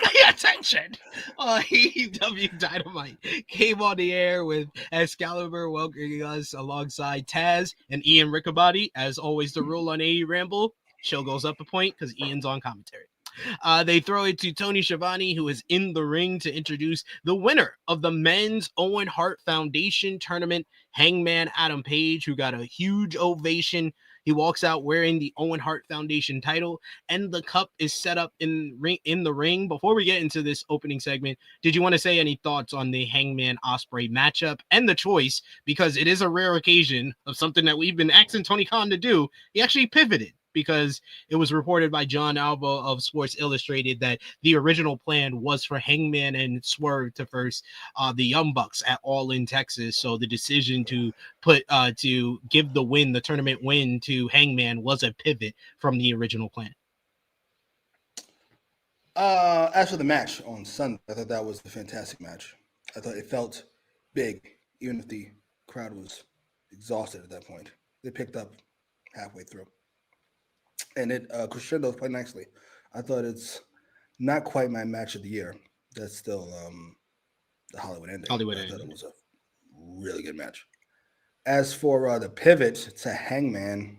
Pay attention. AEW Dynamite came on the air with Excalibur welcoming us alongside Taz and Ian Riccaboni. As always, the rule on AEWramble, show goes up a point because Ian's on commentary. They throw it to Tony Schiavone, who is in the ring to introduce the winner of the men's Owen Hart Foundation tournament, Hangman Adam Page, who got a huge ovation. He walks out wearing the Owen Hart Foundation title, and the cup is set up in the ring. Before we get into this opening segment, did you want to say any thoughts on the Hangman Ospreay matchup and the choice? Because it is a rare occasion of something that we've been asking Tony Khan to do. He actually pivoted, because it was reported by John Alba of Sports Illustrated that the original plan was for Hangman and Swerve to first the Young Bucks at All In Texas. So the decision to give the tournament win to Hangman was a pivot from the original plan. As for the match on Sunday, I thought that was a fantastic match. I thought it felt big, even if the crowd was exhausted at that point. They picked up halfway through. And it crescendoed quite nicely. I thought it's not quite my match of the year. That's still the Hollywood ending. I thought it was a really good match. As for the pivot to Hangman,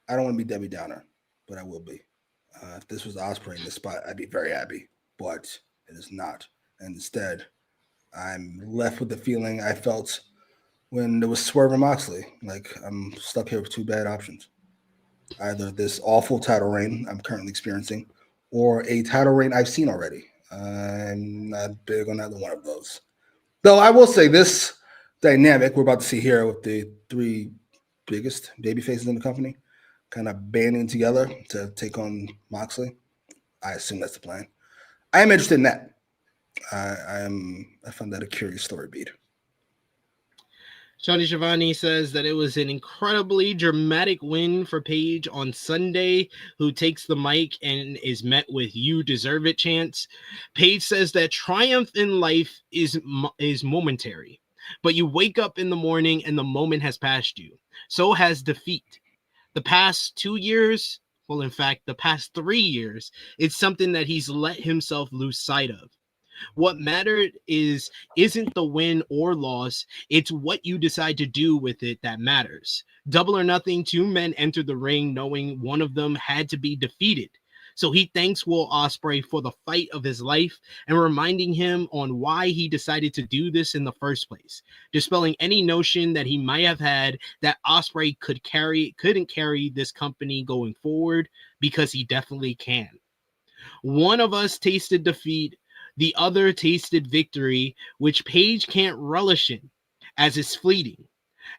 I don't want to be Debbie Downer, but I will be. If this was Ospreay in this spot, I'd be very happy. But it is not. And instead, I'm left with the feeling I felt when there was Swerve and Moxley. Like, I'm stuck here with two bad options. Either this awful title reign I'm currently experiencing or a title reign I've seen already. I'm not big on either one of those. Though I will say this dynamic we're about to see here with the three biggest baby faces in the company kind of banding together to take on Moxley. I assume that's the plan. I am interested in that. I found that a curious story beat. Tony Schiavone says that it was an incredibly dramatic win for Page on Sunday, who takes the mic and is met with "You deserve it" chants. Page says that triumph in life is momentary, but you wake up in the morning and the moment has passed you. So has defeat. The past 2 years, well, in fact, the past 3 years, it's something that he's let himself lose sight of. What mattered isn't the win or loss. It's what you decide to do with it that matters. Double or Nothing, two men entered the ring knowing one of them had to be defeated. So he thanks Will Ospreay for the fight of his life and reminding him on why he decided to do this in the first place, dispelling any notion that he might have had that Ospreay couldn't carry this company going forward, because he definitely can. One of us tasted defeat, the other tasted victory, which Page can't relish in, as it's fleeting.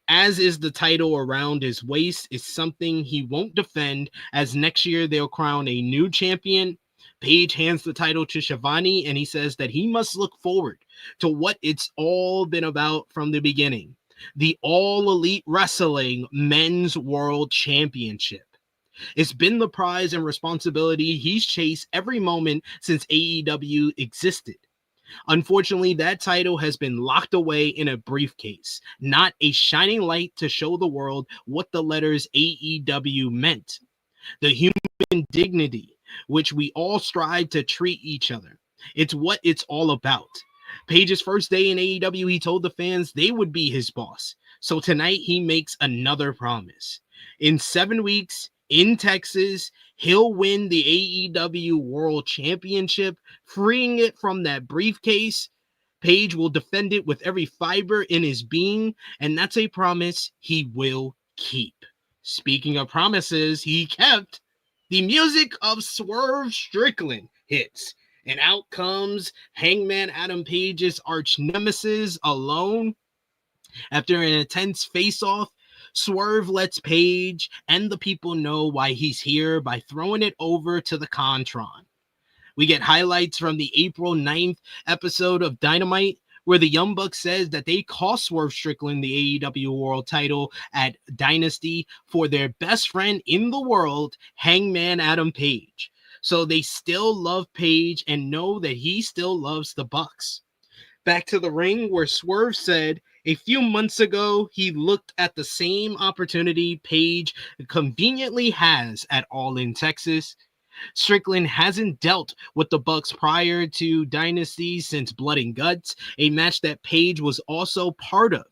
As is the title around his waist is something he won't defend, as next year they'll crown a new champion. Page hands the title to Schiavone, and he says that he must look forward to what it's all been about from the beginning: the All Elite Wrestling Men's World Championship. It's been the prize and responsibility he's chased every moment since AEW existed. Unfortunately, that title has been locked away in a briefcase, not a shining light to show the world what the letters AEW meant. The human dignity, which we all strive to treat each other. It's what it's all about. Page's first day in AEW, he told the fans they would be his boss. So tonight he makes another promise. In 7 weeks, in Texas, he'll win the AEW World Championship, freeing it from that briefcase. Page will defend it with every fiber in his being, and that's a promise he will keep. Speaking of promises he kept, the music of Swerve Strickland hits, and out comes Hangman Adam Page's arch nemesis alone. After an intense face-off, Swerve lets Page and the people know why he's here by throwing it over to the Contron. We get highlights from the April 9th episode of Dynamite, where the Young Bucks says that they cost Swerve Strickland the AEW World title at Dynasty for their best friend in the world, Hangman Adam Page. So they still love Page and know that he still loves the Bucks. Back to the ring, where Swerve said a few months ago he looked at the same opportunity Page conveniently has at All In Texas. Strickland hasn't dealt with the Bucks prior to Dynasty since Blood and Guts, a match that Page was also part of.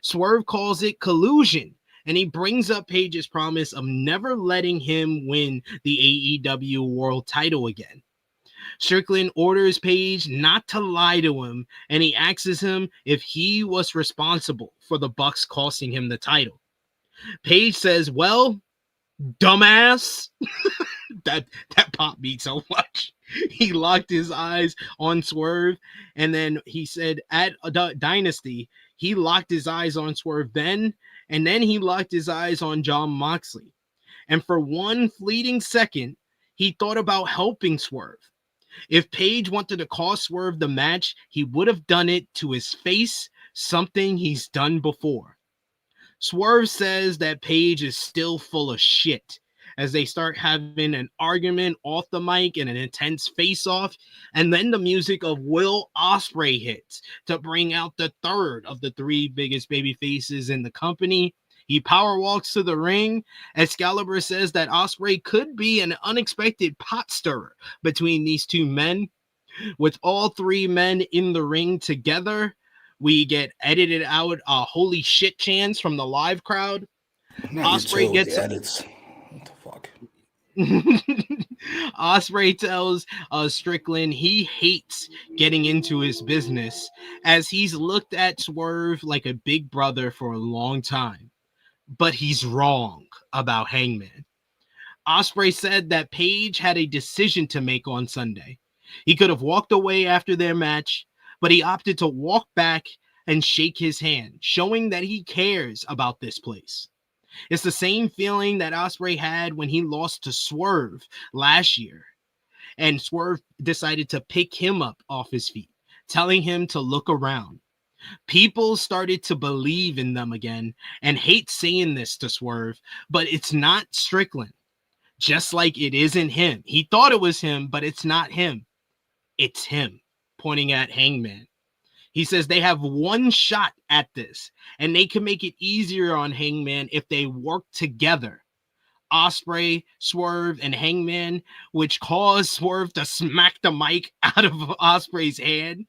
Swerve calls it collusion and he brings up Page's promise of never letting him win the AEW World title again. Strickland orders Page not to lie to him, and he asks him if he was responsible for the Bucks costing him the title. Page says, well, dumbass. that popped me so much. He locked his eyes on Swerve, and then he said at Dynasty, he locked his eyes on Swerve then, and then he locked his eyes on Jon Moxley. And for one fleeting second, he thought about helping Swerve. If Page wanted to cost Swerve the match, he would have done it to his face, something he's done before. Swerve says that Page is still full of shit as they start having an argument off the mic and an intense face-off, and then the music of Will Ospreay hits to bring out the third of the three biggest baby faces in the company. He power walks to the ring. Excalibur says that Ospreay could be an unexpected pot stirrer between these two men. With all three men in the ring together, we get edited out holy shit chants from the live crowd. Ospreay gets edits. What the fuck? Ospreay tells Strickland he hates getting into his business as he's looked at Swerve like a big brother for a long time. But he's wrong about Hangman. Ospreay said that Page had a decision to make on Sunday. He could have walked away after their match, but he opted to walk back and shake his hand, showing that he cares about this place. It's the same feeling that Ospreay had when he lost to Swerve last year, and Swerve decided to pick him up off his feet, telling him to look around. People started to believe in them again and hate saying this to Swerve, but it's not Strickland. Just like it isn't him. He thought it was him, but it's not him. It's him, pointing at Hangman. He says they have one shot at this, and they can make it easier on Hangman if they work together. Ospreay, Swerve, and Hangman, which caused Swerve to smack the mic out of Ospreay's hand.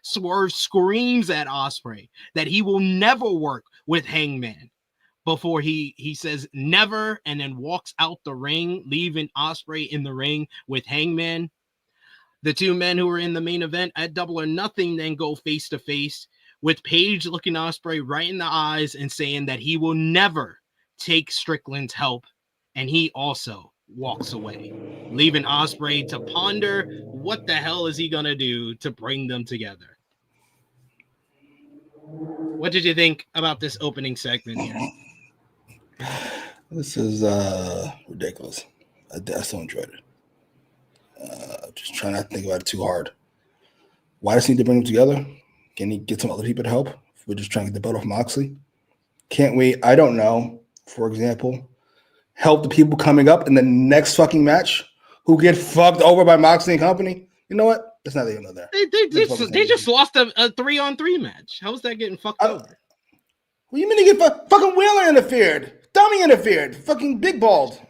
Swerve screams at Ospreay that he will never work with Hangman before he says never, and then walks out the ring, leaving Ospreay in the ring with Hangman. The two men who were in the main event at Double or Nothing then go face to face, with Page looking Ospreay right in the eyes and saying that he will never take Strickland's help, and he also walks away, leaving Ospreay to ponder what the hell is he gonna do to bring them together. What did you think about this opening segment here? This is ridiculous. I still enjoyed it. Just trying not to think about it too hard. Why does he need to bring them together? Can he get some other people to help? We're just trying to get the belt off Moxley. Can't we? I don't know. For example, help the people coming up in the next fucking match who get fucked over by Moxley and company. You know what? It's not even there. They just lost a 3-on-3 match. How was that getting fucked over? What do you mean they get fucking Wheeler interfered? Dummy interfered. Fucking big bald.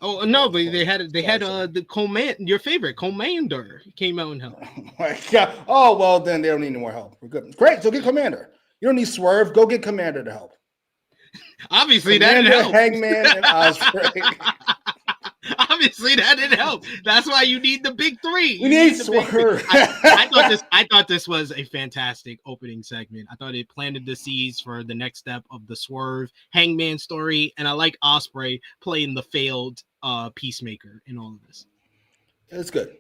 Oh no, but they had the command. Your favorite Commander came out and helped. Oh my God. Oh well, then they don't need any more help. We're good. Great. So get Commander. You don't need Swerve. Go get Commander to help. Obviously, Commander, that didn't help. Hangman, and Ospreay. Obviously, that didn't help. That's why you need the big three. We need Swerve. I thought this was a fantastic opening segment. I thought it planted the seeds for the next step of the Swerve Hangman story, and I like Ospreay playing the failed peacemaker in all of this. It's good.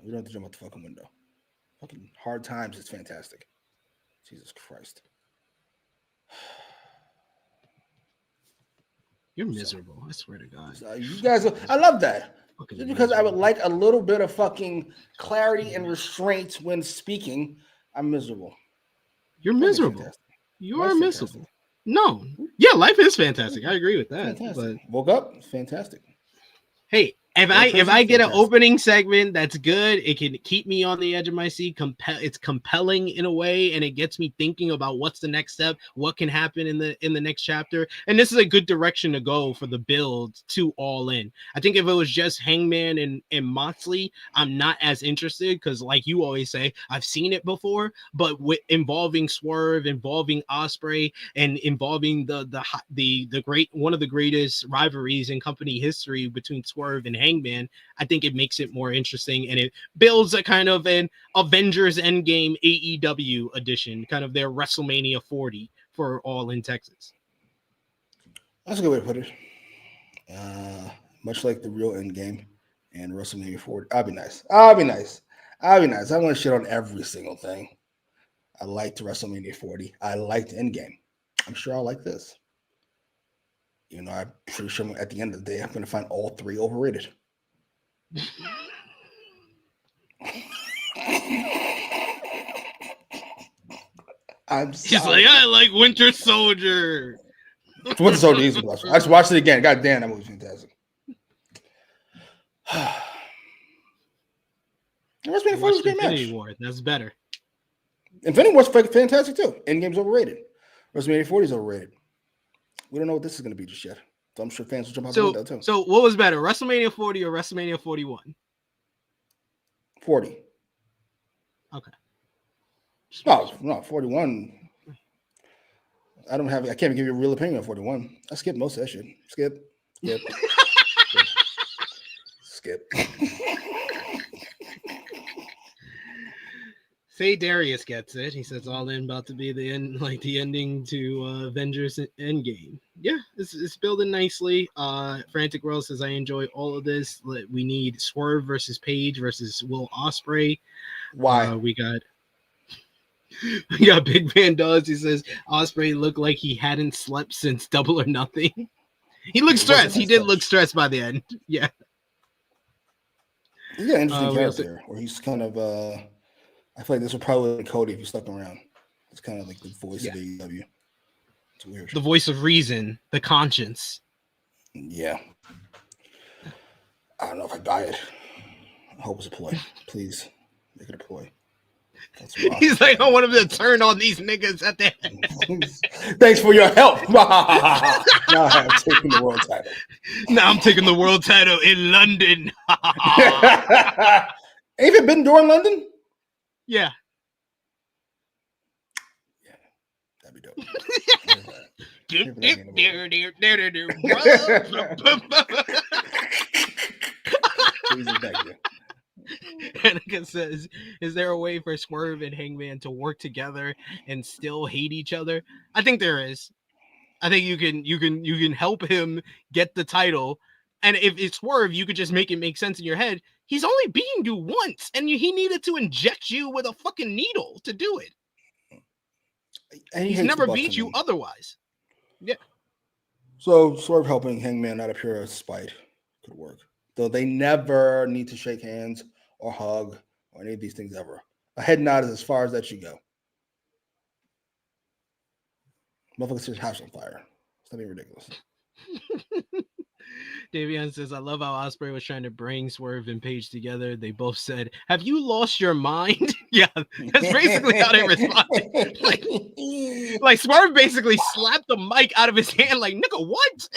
We don't have to jump out the fucking window. Fucking hard times is fantastic. Jesus Christ. You're miserable. I swear to God. You guys, I love that. Just because I would like a little bit of fucking clarity and restraint when speaking, I'm miserable. You're miserable. You are miserable. No. Yeah, life is fantastic. I agree with that. Fantastic. But woke up. It's fantastic. hey, If I get an opening segment that's good, it can keep me on the edge of my seat. It's compelling in a way, and it gets me thinking about what's the next step, what can happen in the next chapter. And this is a good direction to go for the build to All In. I think if it was just Hangman and Moxley, I'm not as interested because, like you always say, I've seen it before. But with involving Swerve, involving Ospreay, and involving the great one of the greatest rivalries in company history between Swerve and Hangman, I think it makes it more interesting, and it builds a kind of an Avengers Endgame AEW edition, kind of their WrestleMania 40 for All In Texas. That's a good way to put it. Much like the real Endgame and WrestleMania 40. I'll be nice. I want to shit on every single thing. I liked WrestleMania 40. I liked Endgame. I'm sure I'll like this. You know, I'm pretty sure at the end of the day, I'm going to find all three overrated. He's like, I like Winter Soldier. Winter Soldier is I just watched it again. God damn, that movie's fantastic. WrestleMania 40 was a great match. War. That's better. Infinity War's fantastic too. Endgame's overrated. WrestleMania 40 is overrated. We don't know what this is going to be just yet. So I'm sure fans will jump out the window too. So what was better, WrestleMania 40 or WrestleMania 41? 40. Okay. No, 41. I can't even give you a real opinion on 41. I skipped most of that shit. Skip. Say Darius gets it. He says All In about to be the end, like the ending to Avengers Endgame. Yeah, it's building nicely. Frantic World says I enjoy all of this. We need Swerve versus Paige versus Will Ospreay. Why? We got Big Van Dawes. He says Ospreay looked like he hadn't slept since Double or Nothing. He looked stressed. He did look stressed by the end. Yeah. He's got an interesting character where he's kind of I feel like this would probably be Cody if he stuck around. It's kind of like the voice of AEW. It's weird. The voice of reason, the conscience. Yeah. I don't know if I buy it. I hope it's a ploy. Please make it a ploy. He's like, I want him to turn on these niggas at the end. Thanks for your help. Now I'm taking the world title. Now I'm taking the world title in London. Ain't it been during London? Yeah. That'd be dope. Anakin says, is there a way for Swerve and Hangman to work together and still hate each other? I think there is. I think you can help him get the title. And if it's Swerve, you could just make it make sense in your head. He's only beaten you once, and he needed to inject you with a fucking needle to do it. And he's never beat you otherwise. Yeah. So Swerve helping Hangman out of pure spite could work. Though they never need to shake hands or hug or any of these things ever. A head nod is as far as that should go. Motherfucker says house on fire. It's not being ridiculous. Davian says, I love how Ospreay was trying to bring Swerve and Paige together. They both said, have you lost your mind? Yeah, that's basically how they responded. Like Swerve basically slapped the mic out of his hand like, nigga, what?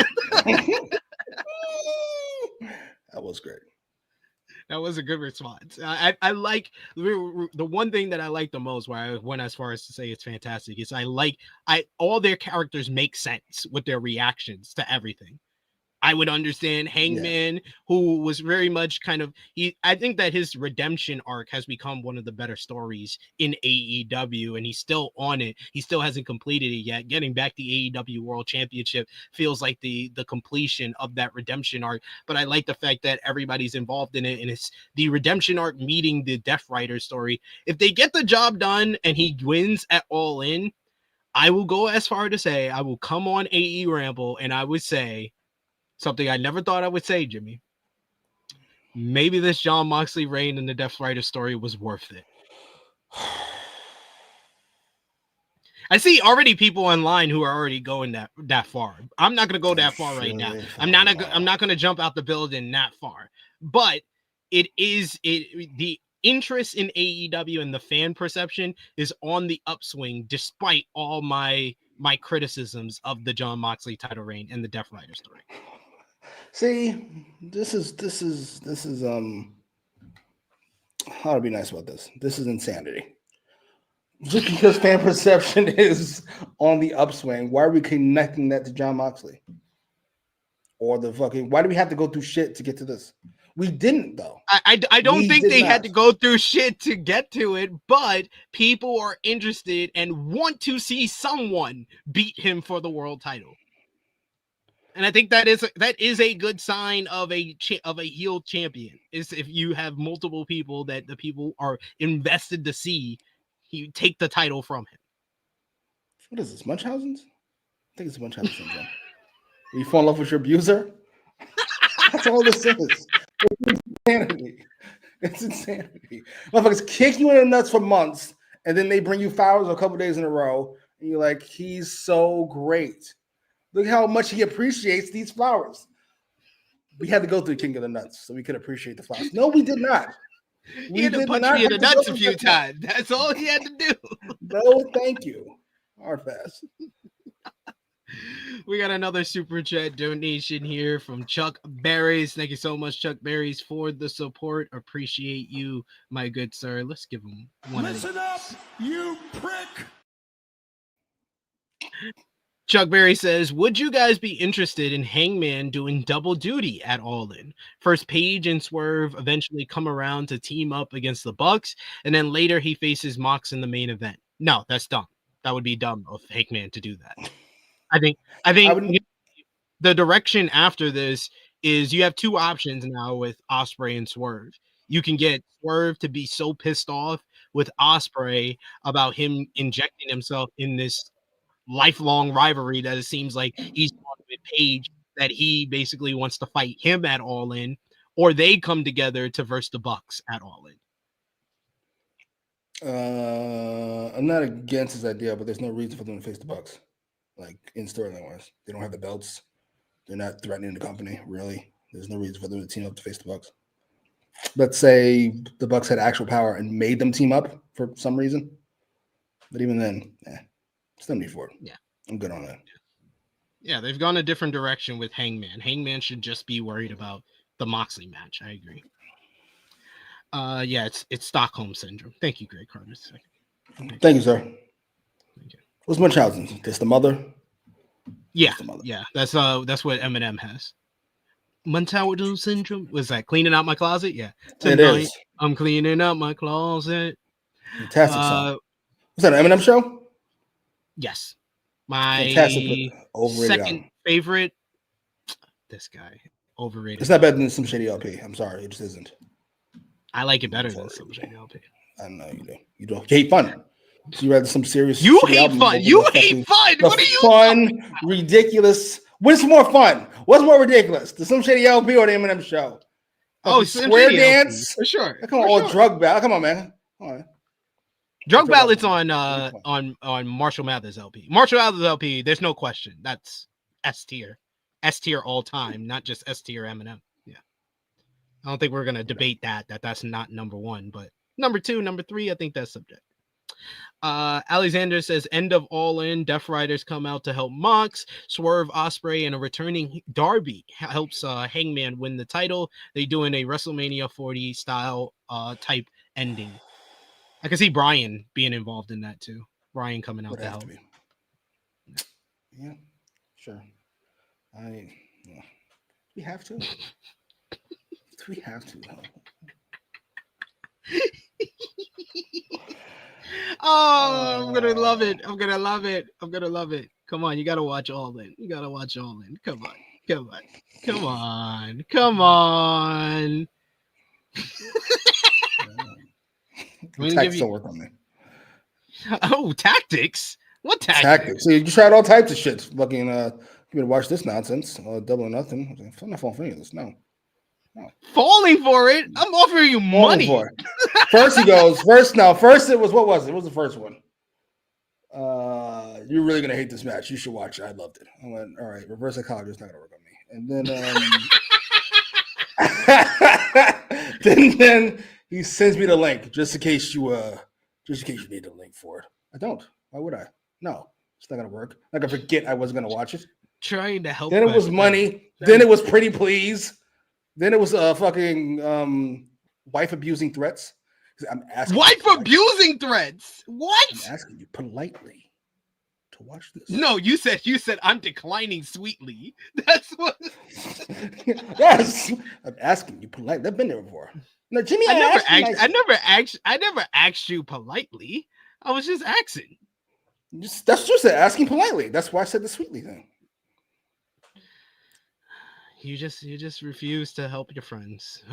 That was great. That was a good response. I like the one thing that I like the most, where I went as far as to say it's fantastic, is all their characters make sense with their reactions to everything. I would understand Hangman, who was very much kind of I think that his redemption arc has become one of the better stories in AEW, and he's still on it. He still hasn't completed it yet. Getting back the AEW World Championship feels like the completion of that redemption arc. But I like the fact that everybody's involved in it, and it's the redemption arc meeting the Death Rider story. If they get the job done and he wins at All In, I will go as far to say I will come on AEWramble and I would say something I never thought I would say, Jimmy. Maybe this Jon Moxley reign and the Death Rider story was worth it. I see already people online who are already going that far. I'm not going to go that far right now. I'm not going to jump out the building that far. but the interest in AEW and the fan perception is on the upswing, despite all my criticisms of the Jon Moxley title reign and the Death Rider story. See, this is how to be nice about this. This is insanity. Just because fan perception is on the upswing, why are we connecting that to Jon Moxley? Or why do we have to go through shit to get to this? We didn't, though. I don't think they had to go through shit to get to it, but people are interested and want to see someone beat him for the world title. And I think that is a good sign of a heel champion, is if you have multiple people that the people are invested to see you take the title from him. What is this, Munchausen's? I think it's Munchausen syndrome. You fall in love with your abuser? That's all this is. It's insanity. It's insanity. Motherfuckers kick you in the nuts for months, and then they bring you flowers a couple days in a row, and you're like, he's so great. Look how much he appreciates these flowers. We had to go through King of the Nuts so we could appreciate the flowers. No, we did not. He had to punch me in the nuts a few times. That's all he had to do. No, thank you. Hard pass. We got another super chat donation here from Chuck Berries. Thank you so much, Chuck Berries, for the support. Appreciate you, my good sir. Let's give him one. Listen up, you prick. Chuck Berry says, would you guys be interested in Hangman doing double duty at All In? First, Paige and Swerve eventually come around to team up against the Bucks, and then later he faces Mox in the main event. No, that's dumb. That would be dumb of Hangman to do that. I think the direction after this is you have two options now with Ospreay and Swerve. You can get Swerve to be so pissed off with Ospreay about him injecting himself in this lifelong rivalry that it seems like he's on with Paige, that he basically wants to fight him at All In, or they come together to verse the Bucks at All In. I'm not against his idea, but there's no reason for them to face the Bucks. Like in storyline wise, they don't have the belts. They're not threatening the company, really. There's no reason for them to team up to face the Bucks. Let's say the Bucks had actual power and made them team up for some reason. But even then, it's no need for it. Yeah. I'm good on that. Yeah, they've gone a different direction with Hangman. Hangman should just be worried about the Moxley match. I agree. Yeah, it's Stockholm syndrome. Thank you, Greg Carter. Thank you, sir. Thank you. What's Munchausen? That's the mother? Yeah, yeah. That's what Eminem has. Munchausen syndrome? Was that cleaning out my closet? Yeah. Tonight, it is. I'm cleaning out my closet. Fantastic song. Was that an Eminem show? Yes. My second favorite. This guy. Overrated. It's not better than Some Shady LP. I'm sorry. It just isn't. I like it better than Some Shady LP. I know you do. You don't hate fun. So you rather some serious. You hate fun. You hate fun. What are you? Fun, ridiculous. What's more fun? What's more ridiculous? The Some Shady LP or the Eminem show? Oh, Square Dance for sure. Come on, Drug Ballad. Come on, man. Come on. Drug Ballad's on Marshall Mathers LP. Marshall Mathers LP. There's no question. That's S tier all time, not just S tier Eminem. Yeah, I don't think we're gonna debate that's not number one, but number two, number three, I think that's subject. Alexander says, end of All In, Death Riders come out to help Mox, Swerve, Ospreay, and a returning Darby helps Hangman win the title. They doing a WrestleMania 40 style type ending. I can see Brian being involved in that too. Brian coming out to help. Yeah, sure. We have to. We have to. Oh, I'm gonna love it. I'm gonna love it. I'm gonna love it. Come on, you gotta watch All In. You gotta watch All In. Come on. Come on. Come on. Come on. Tactics don't work on me. Oh, tactics? What tactics? Tactics. So you tried all types of shit. Fucking you better watch this nonsense. Double or nothing. I'm not falling for any of this. No. Falling for it? I'm offering you money. For it. First he goes. First it was, what was it? What was the first one? You're really gonna hate this match. You should watch it. I loved it. I went, all right, reverse psychology is not gonna work on me. And then then he sends me the link just in case you need the link for it. I don't. Why would I? No, it's not gonna work. I'm not gonna forget I was gonna watch it. Trying to help. Then it was money. Then it was pretty please. Then it was fucking wife abusing threats. I'm asking. Wife abusing threats. What? I'm asking you politely to watch this. No, you said I'm declining sweetly. That's what. Yes, I'm asking you politely. I've been there before. No, Jimmy, I never asked you politely. I was just asking. That's just asking politely. That's why I said the sweetly thing. You just refuse to help your friends.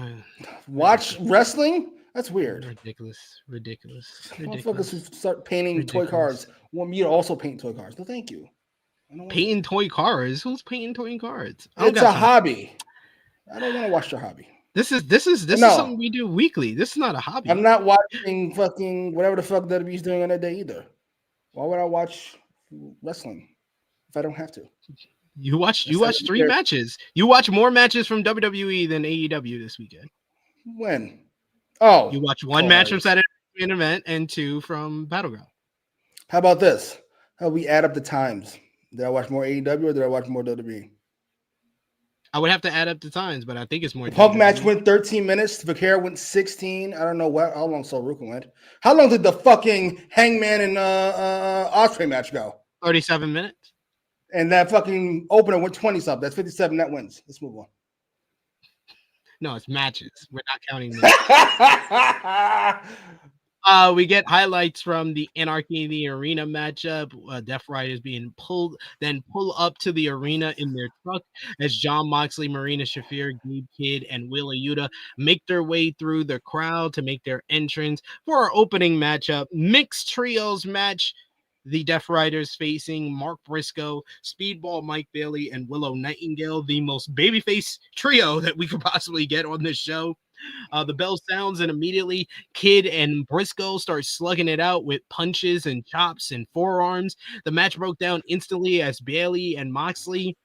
Watch wrestling? That's weird. Ridiculous. Motherfuckers who start painting toy cars want me to also paint toy cars. No, thank you. Painting toy cars? Who's painting toy cars? It's a hobby. I don't want to watch your hobby. This is something we do weekly. This is not a hobby. I'm not watching fucking whatever the fuck WWE's doing on that day either. Why would I watch wrestling if I don't have to? You watch 3 matches. You watch more matches from WWE than AEW this weekend. When? Oh, you watch 1 match from Saturday Main Event and 2 from Battleground. How about this? How we add up the times? Did I watch more AEW or did I watch more WWE? I would have to add up the times, but I think it's more. The Punk match went 13 minutes. Vaquero went 16. I don't know how long Soruka went. How long did the fucking Hangman and Ospreay match go? 37 minutes. And that fucking opener went 20 something. That's 57 net wins. Let's move on. No, it's matches. We're not counting we get highlights from the Anarchy in the Arena matchup. Death Riders being pull up to the arena in their truck as Jon Moxley, Marina Shafir, Gabe Kidd, and Wheeler Yuta make their way through the crowd to make their entrance for our opening matchup. Mixed trios match. The Death Riders facing Mark Briscoe, Speedball Mike Bailey, and Willow Nightingale, the most babyface trio that we could possibly get on this show. The bell sounds and immediately Kidd and Briscoe start slugging it out with punches and chops and forearms. The match broke down instantly as Bailey and Moxley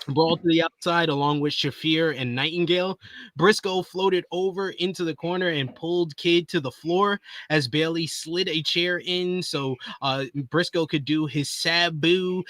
brawled to the outside along with Shafir and Nightingale. Briscoe floated over into the corner and pulled Kidd to the floor as Bailey slid a chair in so Briscoe could do his Sabu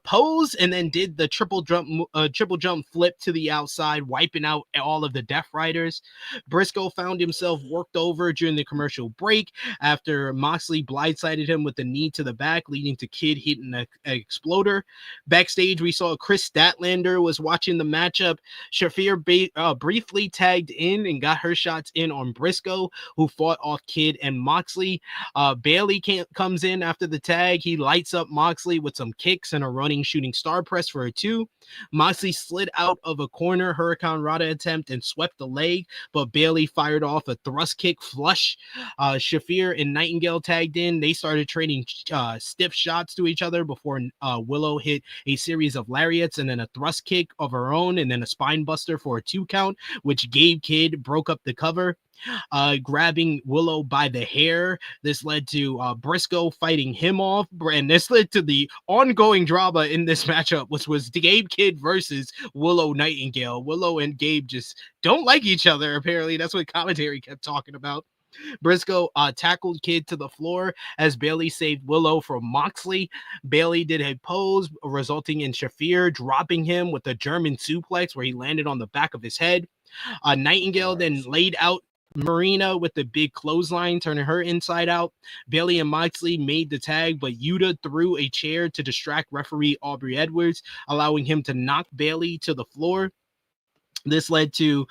pose and then did the triple jump flip to the outside, wiping out all of the Death Riders. Briscoe found himself worked over during the commercial break after Moxley blindsided him with the knee to the back, leading to Kidd hitting an exploder. Backstage, we saw Chris Statlander was watching the matchup. Shafir briefly tagged in and got her shots in on Briscoe, who fought off Kidd and Moxley. Bailey comes in after the tag. He lights up Moxley with some kicks and a running shooting star press for a 2. Moxley slid out of a corner Hurricane Rana attempt and swept the leg, but Bailey fired off a thrust kick flush. Shafir and Nightingale tagged in. They started trading stiff shots to each other before Willow hit a series of lariats and then a thrust kick of her own and then a spine buster for a 2 count, which Gabe Kidd broke up the cover. Grabbing Willow by the hair. This led to Briscoe fighting him off, and this led to the ongoing drama in this matchup, which was Gabe Kidd versus Willow Nightingale. Willow and Gabe just don't like each other, apparently. That's what commentary kept talking about. Briscoe tackled Kidd to the floor as Bailey saved Willow from Moxley. Bailey did a pose, resulting in Shafir dropping him with a German suplex where he landed on the back of his head. Nightingale then laid out Marina with the big clothesline, turning her inside out. Bailey and Moxley made the tag, but Yuta threw a chair to distract referee Aubrey Edwards, allowing him to knock Bailey to the floor. This led to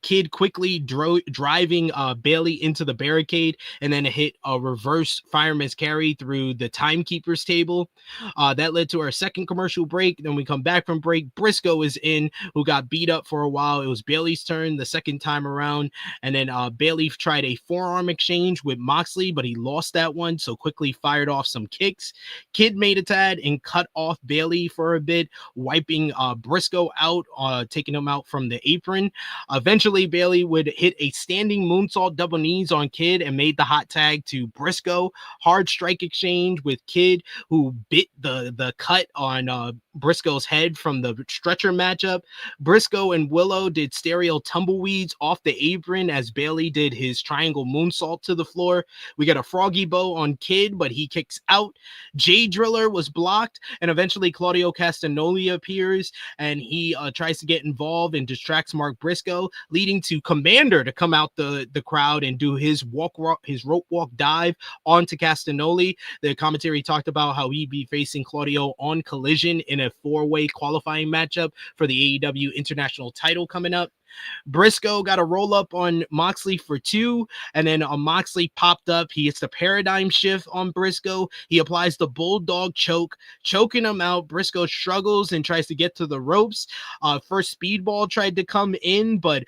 Kidd quickly driving Bailey into the barricade and then hit a reverse fireman's carry through the timekeeper's table. That led to our second commercial break. Then we come back from break. Briscoe is in, who got beat up for a while. It was Bailey's turn the second time around. And then Bailey tried a forearm exchange with Moxley, but he lost that one, so quickly fired off some kicks. Kidd made a tag and cut off Bailey for a bit, wiping Briscoe out, taking him out from the apron. Eventually, Bailey would hit a standing moonsault double knees on Kidd and made the hot tag to Briscoe. Hard strike exchange with Kidd, who bit the cut on Briscoe's head from the stretcher matchup. Briscoe and Willow did stereo tumbleweeds off the apron as Bailey did his triangle moonsault to the floor. We got a froggy bow on Kid, but he kicks out. Jay Driller was blocked, and eventually Claudio Castagnoli appears, and he tries to get involved and distracts Mark Briscoe, leading to Commander to come out the crowd and do his rope walk dive onto Castagnoli. The commentary talked about how he'd be facing Claudio on Collision in a 4-way qualifying matchup for the AEW International title coming up. Briscoe got a roll up on Moxley for 2, and then Moxley popped up. He hits the paradigm shift on Briscoe. He applies the bulldog choke, choking him out. Briscoe struggles and tries to get to the ropes. First Speedball tried to come in, but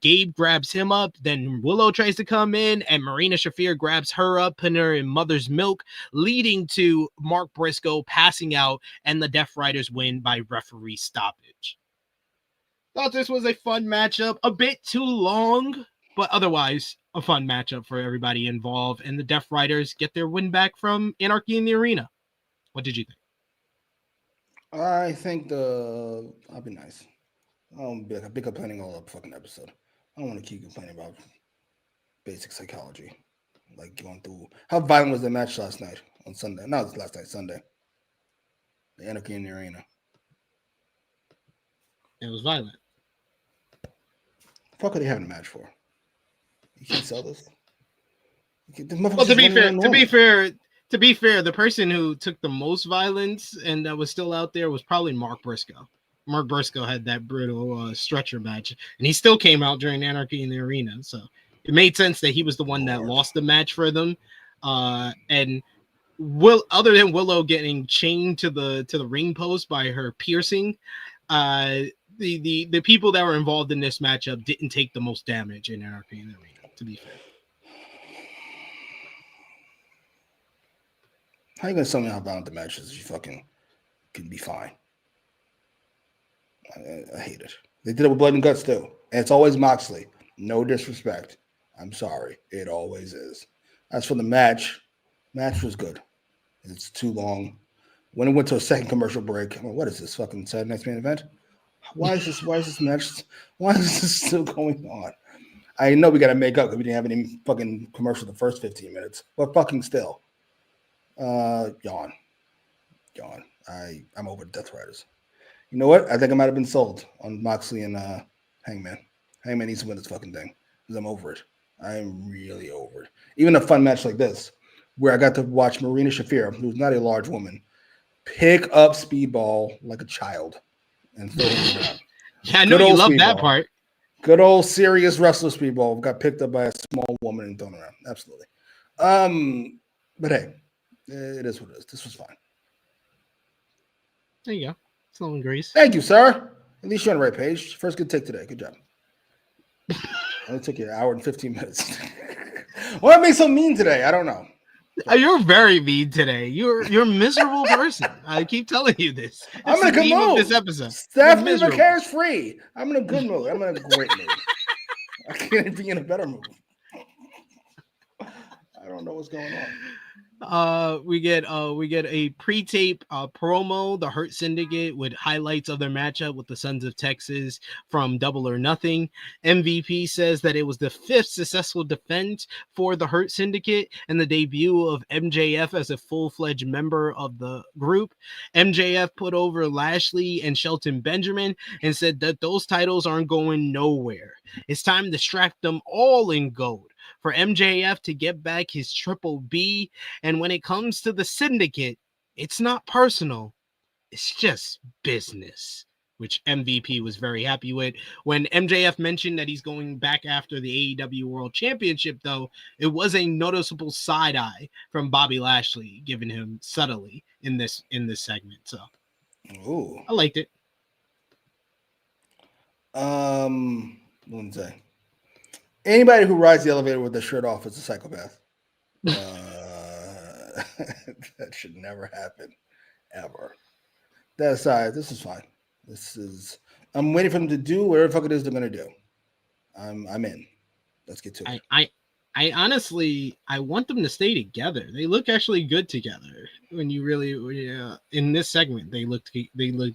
Gabe grabs him up. Then Willow tries to come in, and Marina Shafir grabs her up, putting her in mother's milk, leading to Mark Briscoe passing out, and the Death Riders win by referee stoppage. Thought this was a fun matchup, a bit too long, but otherwise a fun matchup for everybody involved. And the Death Riders get their win back from Anarchy in the Arena. What did you think? I think I'll be nice. I'll be complaining all the fucking episode. I don't want to keep complaining about basic psychology. Like going through how violent was the match last night on Sunday? No, it was last night, Sunday. The Anarchy in the Arena. It was violent. What could they have a match for? You can't sell this. Well, to be fair, the person who took the most violence and that was still out there was probably Mark Briscoe. Mark Briscoe had that brutal stretcher match, and he still came out during Anarchy in the Arena. So it made sense that he was the one that lost the match for them. And other than Willow getting chained to the ring post by her piercing, the people that were involved in this matchup didn't take the most damage in Anarchy in the Arena, to be fair. How you gonna tell me how violent the match is? You fucking can be fine. I hate it. They did it with Blood and Guts too. And it's always Moxley. No disrespect. I'm sorry. It always is. As for the match was good. It's too long. When it went to a second commercial break, what is this fucking Saturday Night's Main Event? Why is this match? Why is this still going on? I know we got to make up because we didn't have any fucking commercial the first 15 minutes, but fucking still. Yawn. I'm over Death Riders. You know what? I think I might have been sold on Moxley and Hangman. Hangman needs to win this fucking thing because I'm over it. I'm really over it. Even a fun match like this, where I got to watch Marina Shafir, who's not a large woman, pick up Speedball like a child and throw him around. Yeah, I know you love that part. Good old serious wrestler Speedball got picked up by a small woman and thrown around. Absolutely. But hey, it is what it is. This was fine. There you go. Slow and grease. Thank you, sir. At least you're on the right page. First good take today. Good job. Only took you an hour and 15 minutes. Why am I so mean today? I don't know. You're very mean today. You're a miserable person. I keep telling you this. I'm in a good mood. This episode. Stephanie McCare is free. I'm in a good mood. I'm in a great mood. I can't be in a better mood. I don't know what's going on. We get a pre-tape promo, the Hurt Syndicate, with highlights of their matchup with the Sons of Texas from Double or Nothing. MVP says that it was the 5th successful defense for the Hurt Syndicate and the debut of MJF as a full-fledged member of the group. MJF put over Lashley and Shelton Benjamin and said that those titles aren't going nowhere. It's time to strap them all in gold for MJF to get back his Triple B. And when it comes to the Syndicate, it's not personal. It's just business, which MVP was very happy with. When MJF mentioned that he's going back after the AEW World Championship, though, it was a noticeable side eye from Bobby Lashley, given him subtly in this segment. So, ooh, I liked it. What did I say? Anybody who rides the elevator with their shirt off is a psychopath. That should never happen, ever. That aside, this is fine. I'm waiting for them to do whatever the fuck it is they're gonna do. I'm in. Let's get to it. I honestly, I want them to stay together. They look actually good together. when you really in this segment they looked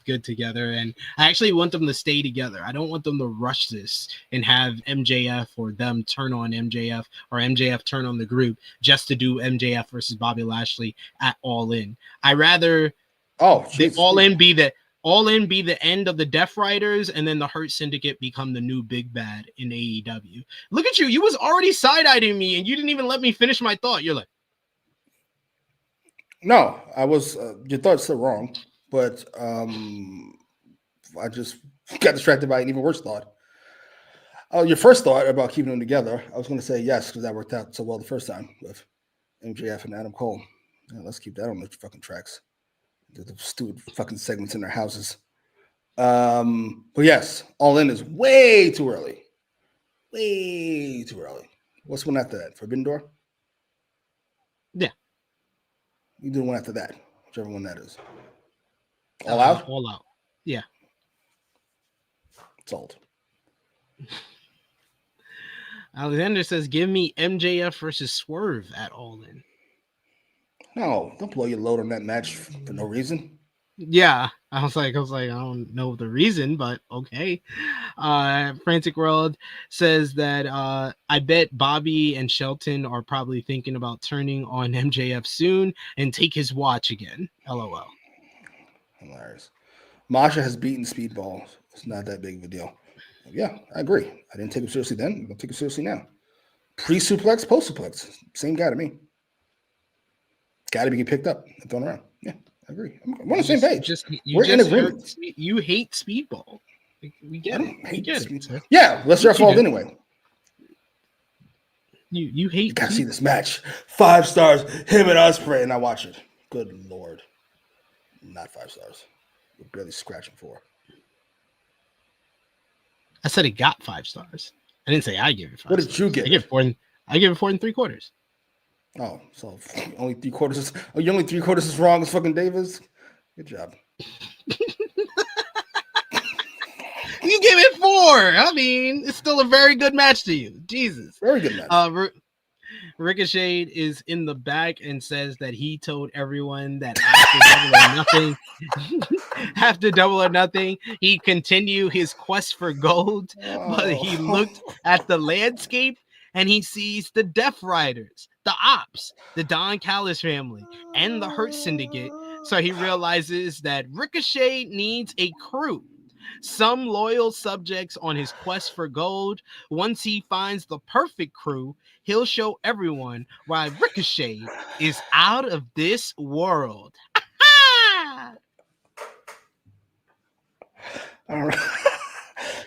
good together, and I actually want them to stay together. I don't want them to rush this and have MJF or them turn on MJF or MJF turn on the group just to do MJF versus Bobby Lashley at All In. I rather the All In be the end of the Death Riders, and then the Hurt Syndicate become the new big bad in AEW. Look at you. You was already side-eyeing me, and you didn't even let me finish my thought. You're like, no, I was, your thought's still wrong, but I just got distracted by an even worse thought. Oh, your first thought about keeping them together, I was going to say yes, because that worked out so well the first time with MJF and Adam Cole. Yeah, let's keep that on the fucking tracks. The stupid fucking segments in their houses. But yes, All In is way too early. Way too early. What's one after that? Forbidden Door? Yeah. You do one after that, whichever one that is. All Out? All Out. Yeah. It's old. Alexander says, give me MJF versus Swerve at All In. No, don't blow your load on that match for no reason. Yeah, I was like, I don't know the reason, but okay. Frantic World says that I bet Bobby and Shelton are probably thinking about turning on MJF soon and take his watch again. LOL. Hilarious. Masha has beaten Speedball. It's not that big of a deal. Yeah, I agree. I didn't take him seriously then. I'm going to take him seriously now. Pre-suplex, post-suplex. Same guy to me. Got to be picked up and thrown around. Yeah, I agree. I'm on the same page. We're in agreement. You hate Speedball. We get it. We get it. Yeah, let's your fault anyway. You hate. You gotta see this match. 5 stars. Him and Ospreay, and I watch it. Good Lord. Not 5 stars. We're barely scratching 4. I said it got 5 stars. I didn't say I give it 5. What did you give? I give it 4 3/4. Oh, so only 3/4 is you're only 3/4 as wrong as fucking Davis? Good job. You give it 4. I mean, it's still a very good match to you. Jesus. Very good match. Ricochet is in the back and says that he told everyone that after Double or Nothing, he'd continue his quest for gold. But he looked at the landscape and he sees the Death Riders, the Ops, the Don Callis family, and the Hurt Syndicate. So he realizes that Ricochet needs a crew. Some loyal subjects on his quest for gold. Once he finds the perfect crew, he'll show everyone why Ricochet is out of this world. All right.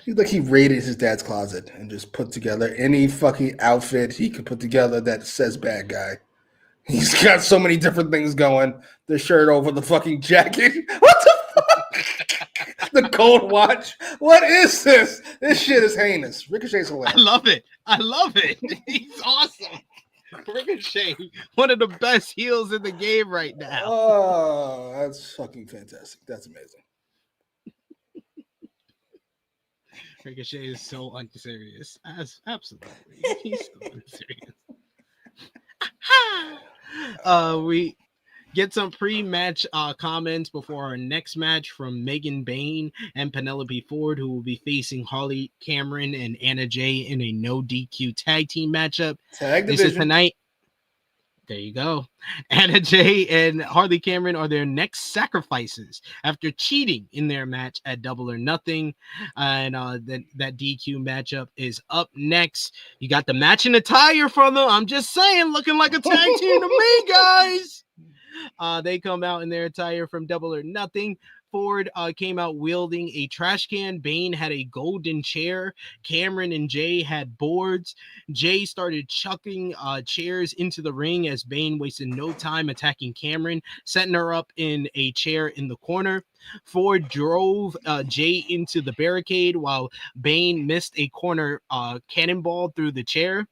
He's like he raided his dad's closet and just put together any fucking outfit he could put together that says bad guy. He's got so many different things going. The shirt over the fucking jacket. What the fuck? The gold watch. What is this? This shit is heinous. Ricochet's hilarious. I love it. He's awesome. Ricochet, one of the best heels in the game right now. Oh, that's fucking fantastic. That's amazing. Ricochet is so unserious. Absolutely. He's so unserious. We get some pre-match comments before our next match from Megan Bayne and Penelope Ford, who will be facing Holly Cameron and Anna Jay in a no DQ tag team matchup. Tag division. This is tonight. There you go. Anna Jay and Harley Cameron are their next sacrifices after cheating in their match at Double or Nothing. And that DQ matchup is up next. You got the matching attire from them. I'm just saying, looking like a tag team to me, guys. They come out in their attire from Double or Nothing. Ford came out wielding a trash can. Bayne had a golden chair. Cameron and Jay had boards. Jay started chucking chairs into the ring as Bayne wasted no time attacking Cameron, setting her up in a chair in the corner. Ford drove Jay into the barricade while Bayne missed a corner cannonball through the chair.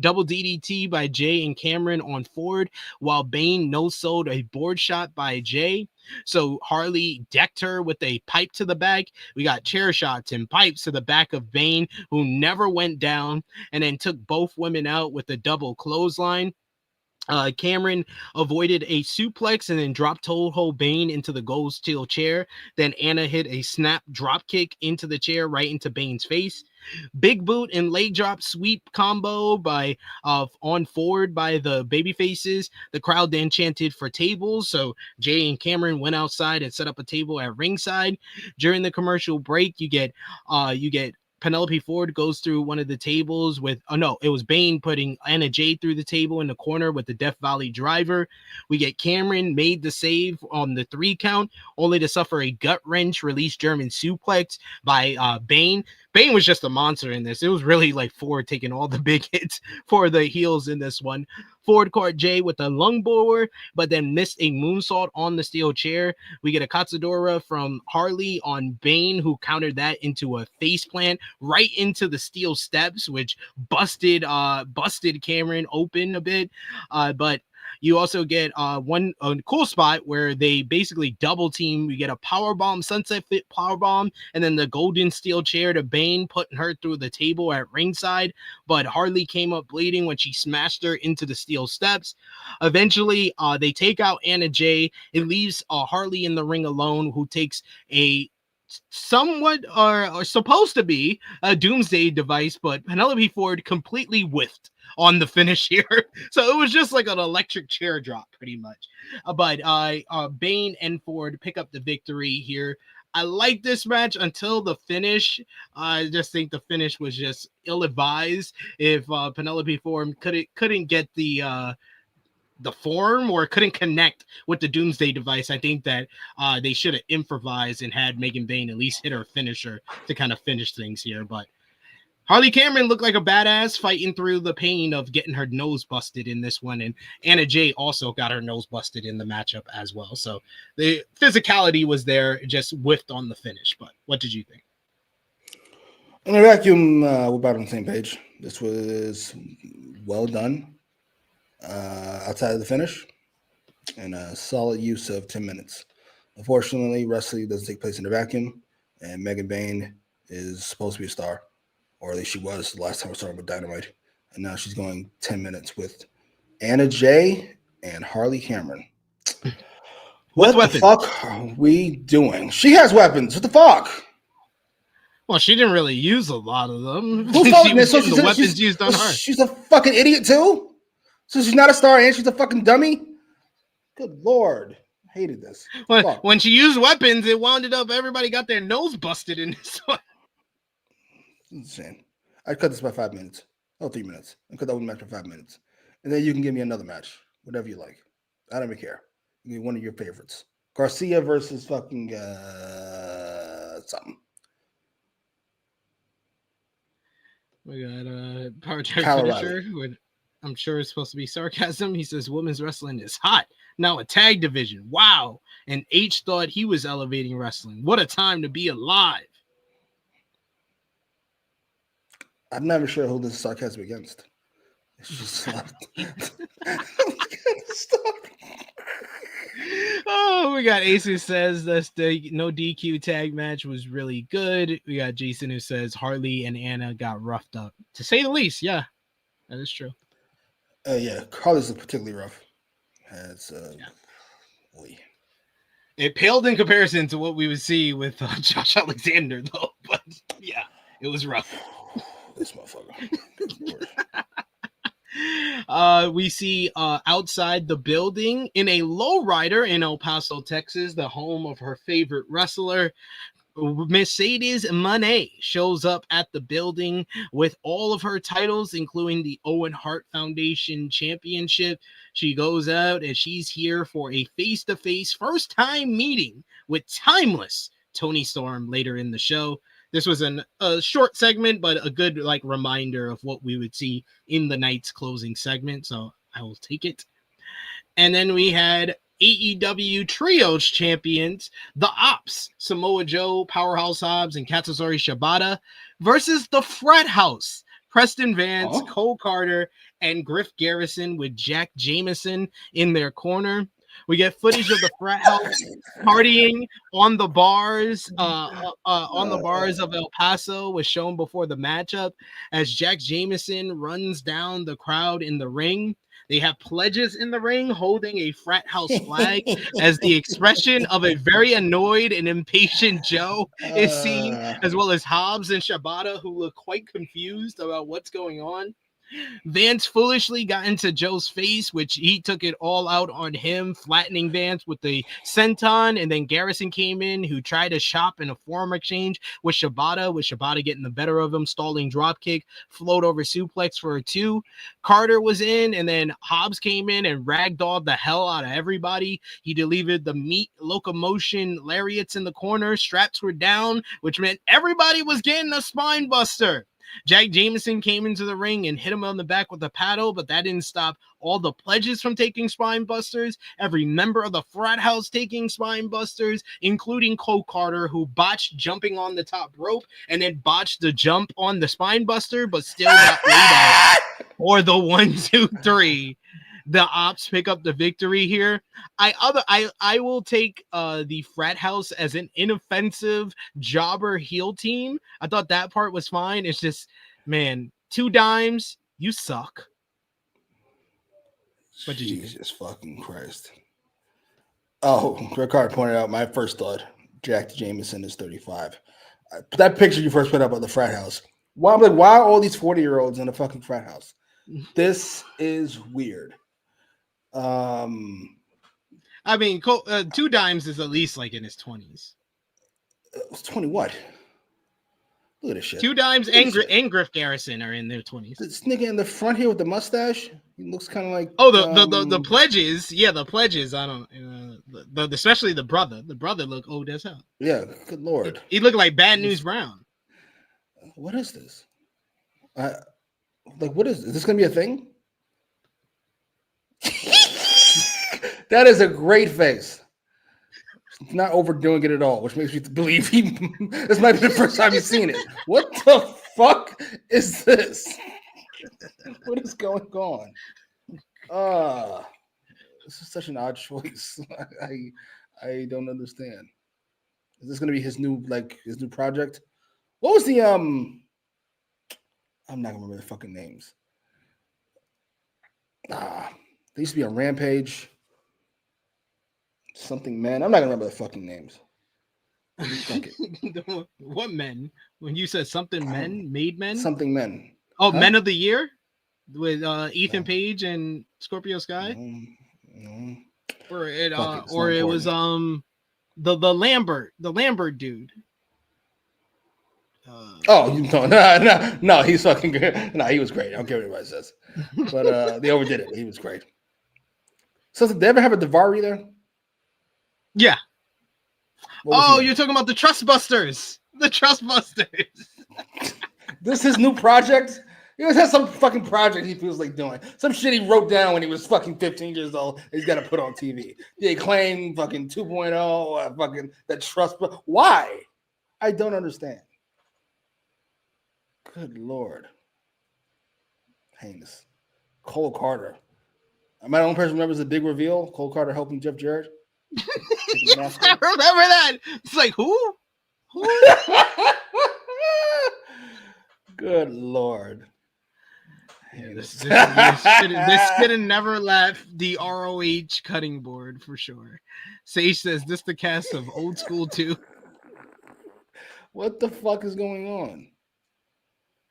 Double DDT by Jay and Cameron on Ford, while Bayne no-sold a board shot by Jay. So Harley decked her with a pipe to the back. We got chair shots and pipes to the back of Bayne, who never went down, and then took both women out with a double clothesline. Cameron avoided a suplex and then dropped Toho Bane into the gold steel chair. Then Anna hit a snap drop kick into the chair right into Bane's face. Big boot and leg drop sweep combo by on forward by the baby faces. The crowd then chanted for tables, so Jay and Cameron went outside and set up a table at ringside. During the commercial break, you get Penelope Ford goes through one of the tables with, it was Bane putting Anna Jay through the table in the corner with the Death Valley driver. We get Cameron made the save on the 3 count, only to suffer a gut wrench release German suplex by Bane. Bane was just a monster in this. It was really like Ford taking all the big hits for the heels in this one. Ford caught Jay with a lung blower, but then missed a moonsault on the steel chair. We get a Katsadora from Harley on Bane, who countered that into a face plant right into the steel steps, which busted Cameron open a bit. But you also get a cool spot where they basically double team. We get a powerbomb, sunset fit powerbomb, and then the golden steel chair to Bane, putting her through the table at ringside. But Harley came up bleeding when she smashed her into the steel steps. Eventually, they take out Anna Jay. It leaves Harley in the ring alone, who takes a somewhat or supposed to be a doomsday device, but Penelope Ford completely whiffed on the finish here. So it was just like an electric chair drop pretty much. But Bane and Ford pick up the victory here. I like this match until the finish. I just think the finish was just ill-advised. If Penelope Ford couldn't get the form or couldn't connect with the Doomsday device, I think that they should have improvised and had Megan Bane at least hit her finisher to kind of finish things here. But Harley Cameron looked like a badass fighting through the pain of getting her nose busted in this one. And Anna Jay also got her nose busted in the matchup as well. So the physicality was there, just whiffed on the finish. But what did you think? In a vacuum, we're about on the same page. This was well done outside of the finish and a solid use of 10 minutes. Unfortunately, wrestling doesn't take place in a vacuum, and Megan Bane is supposed to be a star. Or at least she was the last time I saw her with Dynamite. And now she's going 10 minutes with Anna Jay and Harley Cameron. What the fuck are we doing? She has weapons. What the fuck? Well, she didn't really use a lot of them. The weapons used on her. She's a fucking idiot too? So she's not a star and she's a fucking dummy? Good Lord. I hated this. When she used weapons, it wound up everybody got their nose busted in this one. Insane. I'd cut this by 5 minutes. 3 minutes. I'd cut that one match for 5 minutes. And then you can give me another match. Whatever you like. I don't even care. Give me one of your favorites. Garcia versus fucking something. We got Power Check finisher. I'm sure it's supposed to be sarcasm. He says women's wrestling is hot. Now a tag division. Wow. And H thought he was elevating wrestling. What a time to be alive. I'm never sure who this is sarcasm against. It's just stop. Oh, we got Ace who says the no DQ tag match was really good. We got Jason who says Harley and Anna got roughed up, to say the least. Yeah, that is true. Yeah, Harley's particularly rough. It paled in comparison to what we would see with Josh Alexander, though. But yeah, it was rough. This motherfucker. We see outside the building in a lowrider in El Paso, Texas, the home of her favorite wrestler, Mercedes Mone shows up at the building with all of her titles, including the Owen Hart Foundation Championship. She goes out and she's here for a face-to-face first-time meeting with timeless Toni Storm later in the show. This was a short segment, but a good reminder of what we would see in the night's closing segment. So I will take it. And then we had AEW Trios champions, the Ops, Samoa Joe, Powerhouse Hobbs, and Katsuyori Shibata versus the Frat House, Preston Vance, Cole Carter, and Griff Garrison with Jack Jameson in their corner. We get footage of the Frat House partying on the bars of El Paso was shown before the matchup as Jack Jameson runs down the crowd in the ring. They have pledges in the ring holding a frat house flag as the expression of a very annoyed and impatient Joe is seen, as well as Hobbs and Shibata, who look quite confused about what's going on. Vance foolishly got into Joe's face, which he took it all out on him, flattening Vance with the senton. And then Garrison came in, who tried to shop in a forearm exchange with Shibata getting the better of him, stalling dropkick, float over suplex for a 2. Carter was in, and then Hobbs came in and ragdolled the hell out of everybody. He delivered the meat locomotion lariats in the corner. Straps were down, which meant everybody was getting a spine buster. Jack Jameson came into the ring and hit him on the back with a paddle, but that didn't stop all the pledges from taking spine busters. Every member of the frat house taking spine busters, including Cole Carter, who botched jumping on the top rope and then botched the jump on the spine buster, but still got laid out. Or the 1, 2, 3. The Ops pick up the victory here. I will take the frat house as an inoffensive jobber heel team. I thought that part was fine. It's just, man, 2 dimes, you suck. What did you think? Jesus fucking Christ. Oh, Ricard pointed out my first thought. Jack Jameson is 35. That picture you first put up of the frat house. Why are all these 40-year-olds in a fucking frat house? This is weird. I mean, 2 dimes is at least like in his 20s. 20 what? Look at this shit. 2 dimes and Griff Garrison are in their 20s. This nigga in the front here with the mustache, he looks kind of like. Oh, the pledges, yeah, the pledges. I don't, especially the brother. The brother looked old as hell. Yeah, good lord. He looked like Bad News Brown. What is this? What is this? Is this gonna be a thing? That is a great face. It's not overdoing it at all, which makes me believe this might be the first time you've seen it. What the fuck is this? What is going on? This is such an odd choice. I don't understand. Is this gonna be his new project? What was the I'm not gonna remember the fucking names. They used to be on Rampage. Something men. I'm not gonna remember the fucking names. What men? When you said something men, made men? Something men. Oh, huh? Men of the Year? With Ethan Page and Scorpio Sky? No. Or it was the Lambert dude. No, he's fucking good. No, he was great. I don't care what anybody says. But they overdid it. He was great. So did they ever have a Davari there? Yeah. Oh, you're talking about the Trust Busters. The Trust Busters. This is his new project? He always has some fucking project he feels like doing. Some shit he wrote down when he was fucking 15 years old. He's got to put on TV. The Acclaim fucking 2.0, fucking the Trust. Why? I don't understand. Good Lord. Heinous. Cole Carter. Am I the only person who remembers the big reveal? Cole Carter helping Jeff Jarrett? I remember that. It's like, who? Good Lord. Yeah, this should have never left the ROH cutting board for sure. Sage says, this the cast of Old School 2. What the fuck is going on?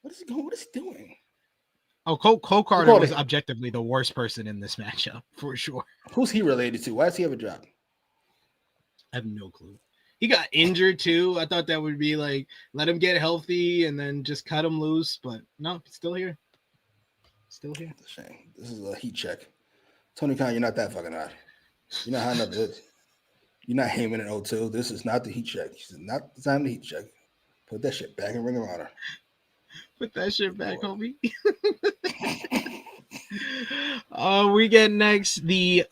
What is he doing? Oh, Cole Carter was objectively the worst person in this matchup for sure. Who's he related to? Why does he have a job? I have no clue. He got injured too. I thought that would be like, let him get healthy and then just cut him loose. But no, he's still here. Still here. It's a shame. This is a heat check. Tony Khan, you're not that fucking hot. You're not hot enough. You're not Hangman in 02. This is not the heat check. This is not the time to heat check. Put that shit back in Ring of Honor. Put that shit back, homie. We get next the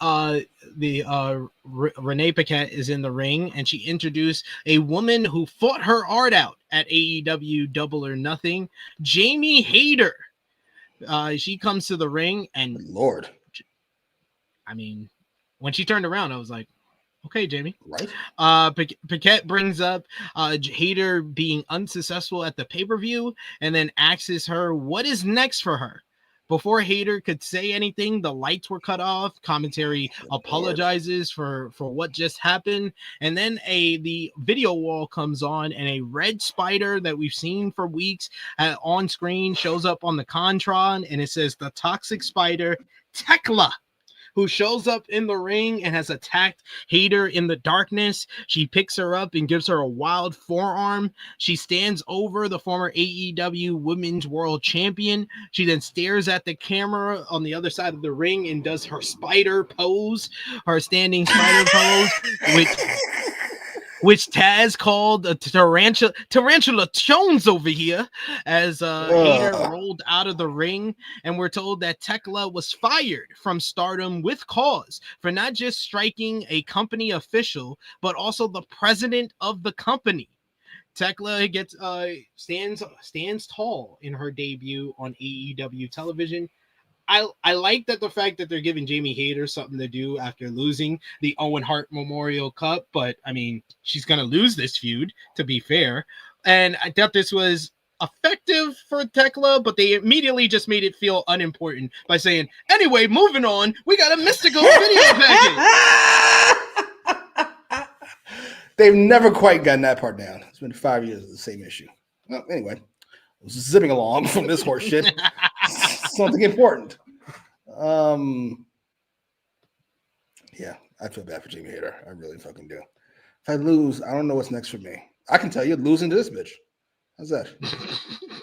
Renee Paquette is in the ring, and she introduced a woman who fought her heart out at AEW Double or Nothing, Jamie Hayter. She comes to the ring, and Lord, I mean, when she turned around, I was like, okay, Jamie. Right. Paquette brings up Hayter being unsuccessful at the pay-per-view and then asks her what is next for her. Before Hayter could say anything, the lights were cut off. Commentary apologizes for what just happened. And then the video wall comes on, and a red spider that we've seen for weeks on screen shows up on the Contron, and it says the toxic spider, Tekla, who shows up in the ring and has attacked Hayter in the darkness. She picks her up and gives her a wild forearm. She stands over the former AEW Women's World Champion. She then stares at the camera on the other side of the ring and does her spider pose, her standing spider pose, which Taz called a tarantula Jones over here, as Hayter rolled out of the ring. And we're told that Tekla was fired from Stardom with cause for not just striking a company official, but also the president of the company. Tekla gets stands tall in her debut on AEW television. I like that the fact that they're giving Jamie Hayter something to do after losing the Owen Hart Memorial Cup, but I mean, she's going to lose this feud, to be fair. And I thought this was effective for Tekla, but they immediately just made it feel unimportant by saying, anyway, moving on, we got a Mystical video package. They've never quite gotten that part down. It's been 5 years of the same issue. Well, anyway, zipping along from this horse shit. Something important. Yeah, I feel bad for Jamie Hayter. I really fucking do. If I lose, I don't know what's next for me. I can tell you, losing to this bitch. How's that?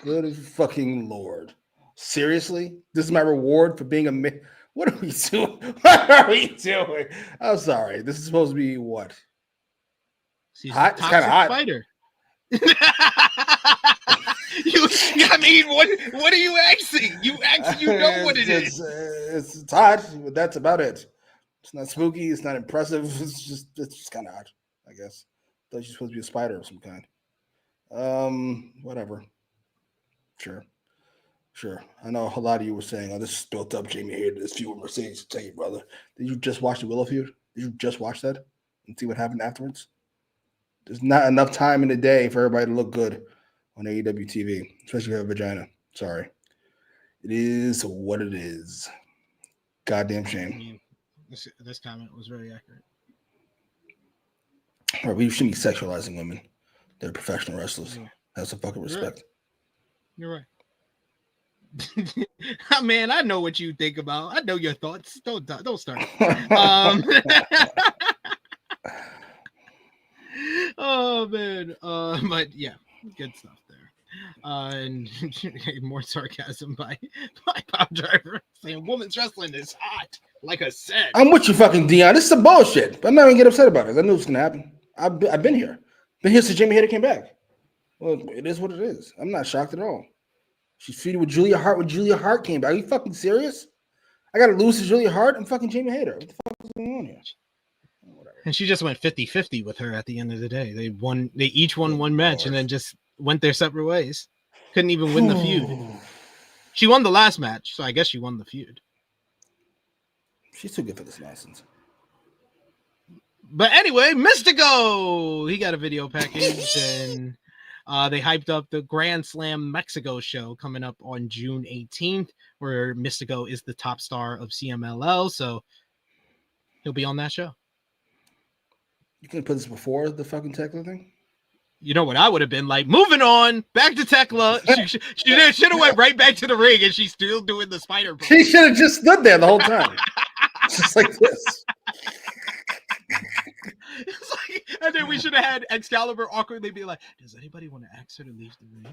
Good fucking Lord. Seriously? This is my reward for being a What are we doing? What are we doing? I'm sorry. This is supposed to be what? She's hot? It's kind of hot. Fighter. I mean, what are you asking? You know what it is. It's hot, but that's about it. It's not spooky. It's not impressive. It's just kind of hot, I guess. Thought you're supposed to be a spider of some kind. Whatever. Sure. I know a lot of you were saying, "Oh, this is built up Jamie Hayter, this feud with Mercedes." Tell you, brother, did you just watch the Willow feud? Did you just watch that and see what happened afterwards? There's not enough time in the day for everybody to look good on AEW TV, especially if you have a vagina. Sorry. It is what it is. Goddamn shame. I mean, this comment was very accurate. Right, we shouldn't be sexualizing women. They're professional wrestlers. Have some fucking respect. You're right. Man, I know what you think about. I know your thoughts. Don't start. Oh man. But yeah, good stuff there. And more sarcasm by Pop Driver saying women's wrestling is hot. Like I said, I'm with you, fucking Dion. This is some bullshit. I'm not gonna get upset about it. I knew it was gonna happen. I've been here. Been here since Jamie Hayter came back. Well, it is what it is. I'm not shocked at all. She's feuded with Julia Hart when Julia Hart came back. Are you fucking serious? I gotta lose to Julia Hart? I'm fucking Jamie Hayter. What the fuck is going on here? Whatever. And she just went 50-50 with her at the end of the day. They each won one match and then just went their separate ways. Couldn't even win the feud. She won the last match, so I guess she won the feud. She's too good for this nonsense. But anyway, Mystico! He got a video package, and they hyped up the Grand Slam Mexico show coming up on June 18th, where Mystico is the top star of CMLL, so he'll be on that show. You can put this before the fucking Tekla thing? You know what I would have been like? Moving on, back to Tekla. She should have went right back to the ring, and she's still doing the spider pose. She should have just stood there the whole time. Just like this. It's like, and then we should have had Excalibur awkwardly be like, does anybody want to ask her to leave the ring? Man,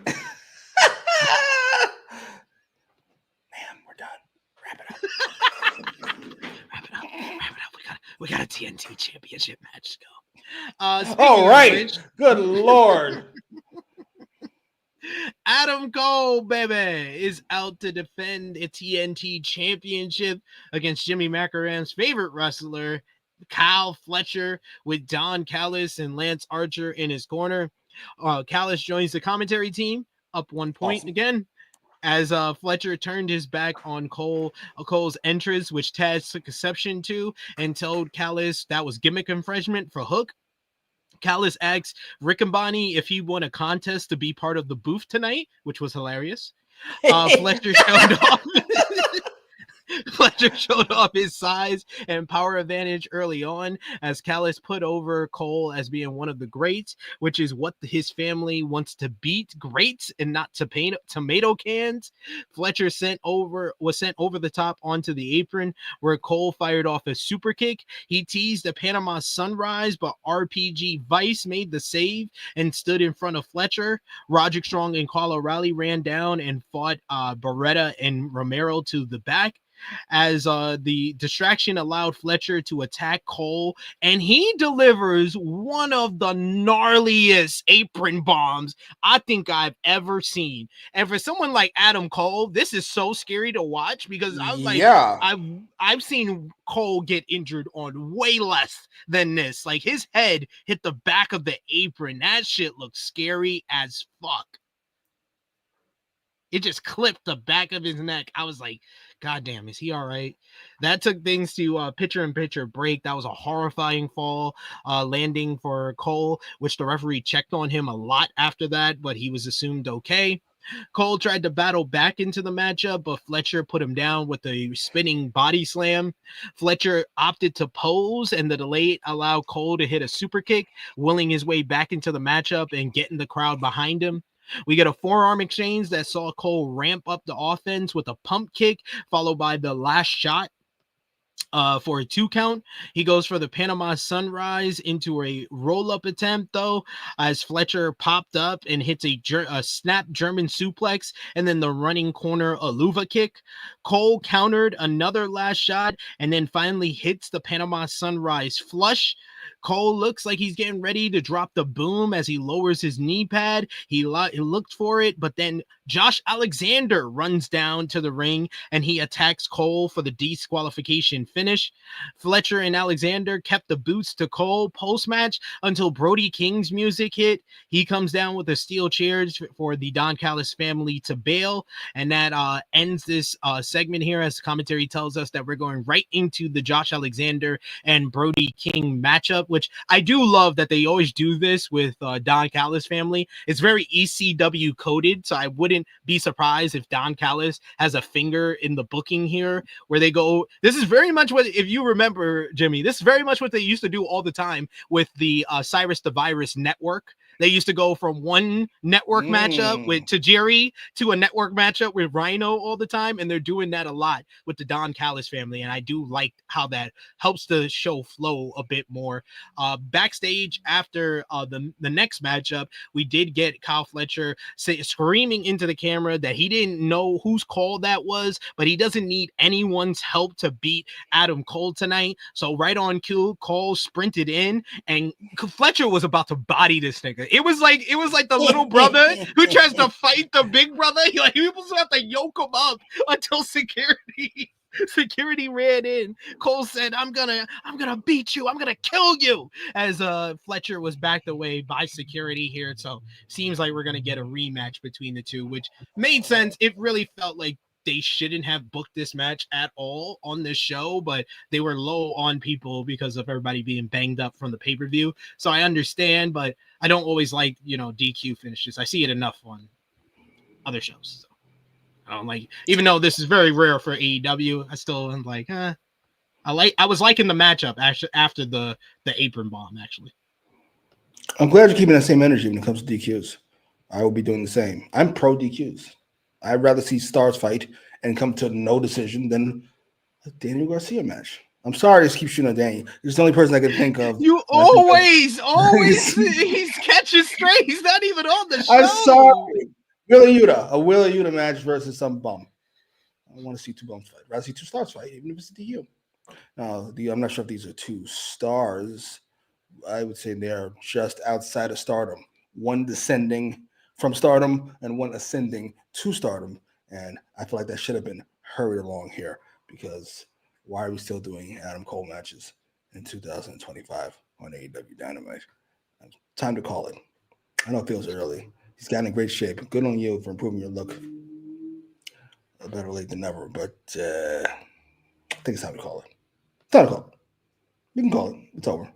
we're done. Wrap it up. We got a TNT Championship match to go. All right. Which, good Lord. Adam Cole, baby, is out to defend a TNT Championship against Jimmy Macram's favorite wrestler, Kyle Fletcher, with Don Callis and Lance Archer in his corner. Callis joins the commentary team, up 1 point again, as Fletcher turned his back on Cole's entrance, which Taz took exception to and told Callis that was gimmick infringement for Hook. Callis asked Rickenbonney if he won a contest to be part of the booth tonight, which was hilarious. Fletcher showed off. Fletcher showed off his size and power advantage early on as Callis put over Cole as being one of the greats, which is what his family wants to beat, greats and not to paint tomato cans. Fletcher was sent over the top onto the apron where Cole fired off a super kick. He teased the Panama Sunrise, but RPG Vice made the save and stood in front of Fletcher. Roderick Strong and Kyle O'Reilly ran down and fought Beretta and Romero to the back as the distraction allowed Fletcher to attack Cole, and he delivers one of the gnarliest apron bombs I think I've ever seen. And for someone like Adam Cole, this is so scary to watch because I was like, I've seen Cole get injured on way less than this. Like his head hit the back of the apron. That shit looks scary as fuck. It just clipped the back of his neck. I was like, God damn, is he all right? That took things to picture-in-picture break. That was a horrifying fall, landing for Cole, which the referee checked on him a lot after that, but he was assumed okay. Cole tried to battle back into the matchup, but Fletcher put him down with a spinning body slam. Fletcher opted to pose, and the delay allowed Cole to hit a super kick, willing his way back into the matchup and getting the crowd behind him. We get a forearm exchange that saw Cole ramp up the offense with a pump kick, followed by the last shot for a 2 count. He goes for the Panama Sunrise into a roll-up attempt, though, as Fletcher popped up and hits a snap German suplex and then the running corner Aluva kick. Cole countered another last shot and then finally hits the Panama Sunrise flush. Cole looks like he's getting ready to drop the boom as he lowers his knee pad. He looked for it, but then Josh Alexander runs down to the ring and he attacks Cole for the disqualification finish. Fletcher and Alexander kept the boots to Cole post-match until Brody King's music hit. He comes down with a steel chair for the Don Callis family to bail, and that ends this segment here as commentary tells us that we're going right into the Josh Alexander and Brody King matchup, which I do love that they always do this with Don Callis family. It's very ECW coded, so I wouldn't be surprised if Don Callis has a finger in the booking here where they go, this is very much what, if you remember, Jimmy, this is very much what they used to do all the time with the Cyrus the Virus network. They used to go from one network matchup with Tajiri to a network matchup with Rhino all the time, and they're doing that a lot with the Don Callis family, and I do like how that helps the show flow a bit more. Backstage after the next matchup, we did get Kyle Fletcher screaming into the camera that he didn't know whose call that was, but he doesn't need anyone's help to beat Adam Cole tonight. So right on cue, Cole sprinted in, and Fletcher was about to body this nigga. It was like the little brother who tries to fight the big brother. He was about to yoke him up until security ran in. Cole said, I'm gonna beat you, I'm gonna kill you, as Fletcher was backed away by security here. So seems like we're gonna get a rematch between the two, which made sense. It really felt like they shouldn't have booked this match at all on this show, but they were low on people because of everybody being banged up from the pay-per-view. So I understand, but I don't always like, DQ finishes. I see it enough on other shows. So I don't like, even though this is very rare for AEW, I still am like, I was liking the matchup after the apron bomb, actually. I'm glad you're keeping that same energy when it comes to DQs. I will be doing the same. I'm pro DQs. I'd rather see stars fight and come to no decision than a Daniel Garcia match. I'm sorry to keep shooting at Daniel. He's the only person I can think of. You always he's catching straight. He's not even on the show. I'm sorry. A Willa Yuta match versus some bum. I don't want to see two bums fight. I'd rather see two stars fight, even if it's a DQ. Now, I'm not sure if these are two stars. I would say they're just outside of stardom. One descending from stardom and one ascending to stardom. And I feel like that should have been hurried along here, because why are we still doing Adam Cole matches in 2025 on AEW Dynamite? Time to call it. I know it feels early. He's gotten in great shape. Good on you for improving your look. Better late than never, but I think it's time to call it. Time to call it. We can call it. It's over.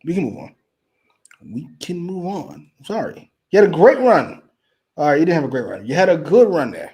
We can move on. I'm sorry. You had a great run. All right, you didn't have a great run. You had a good run there.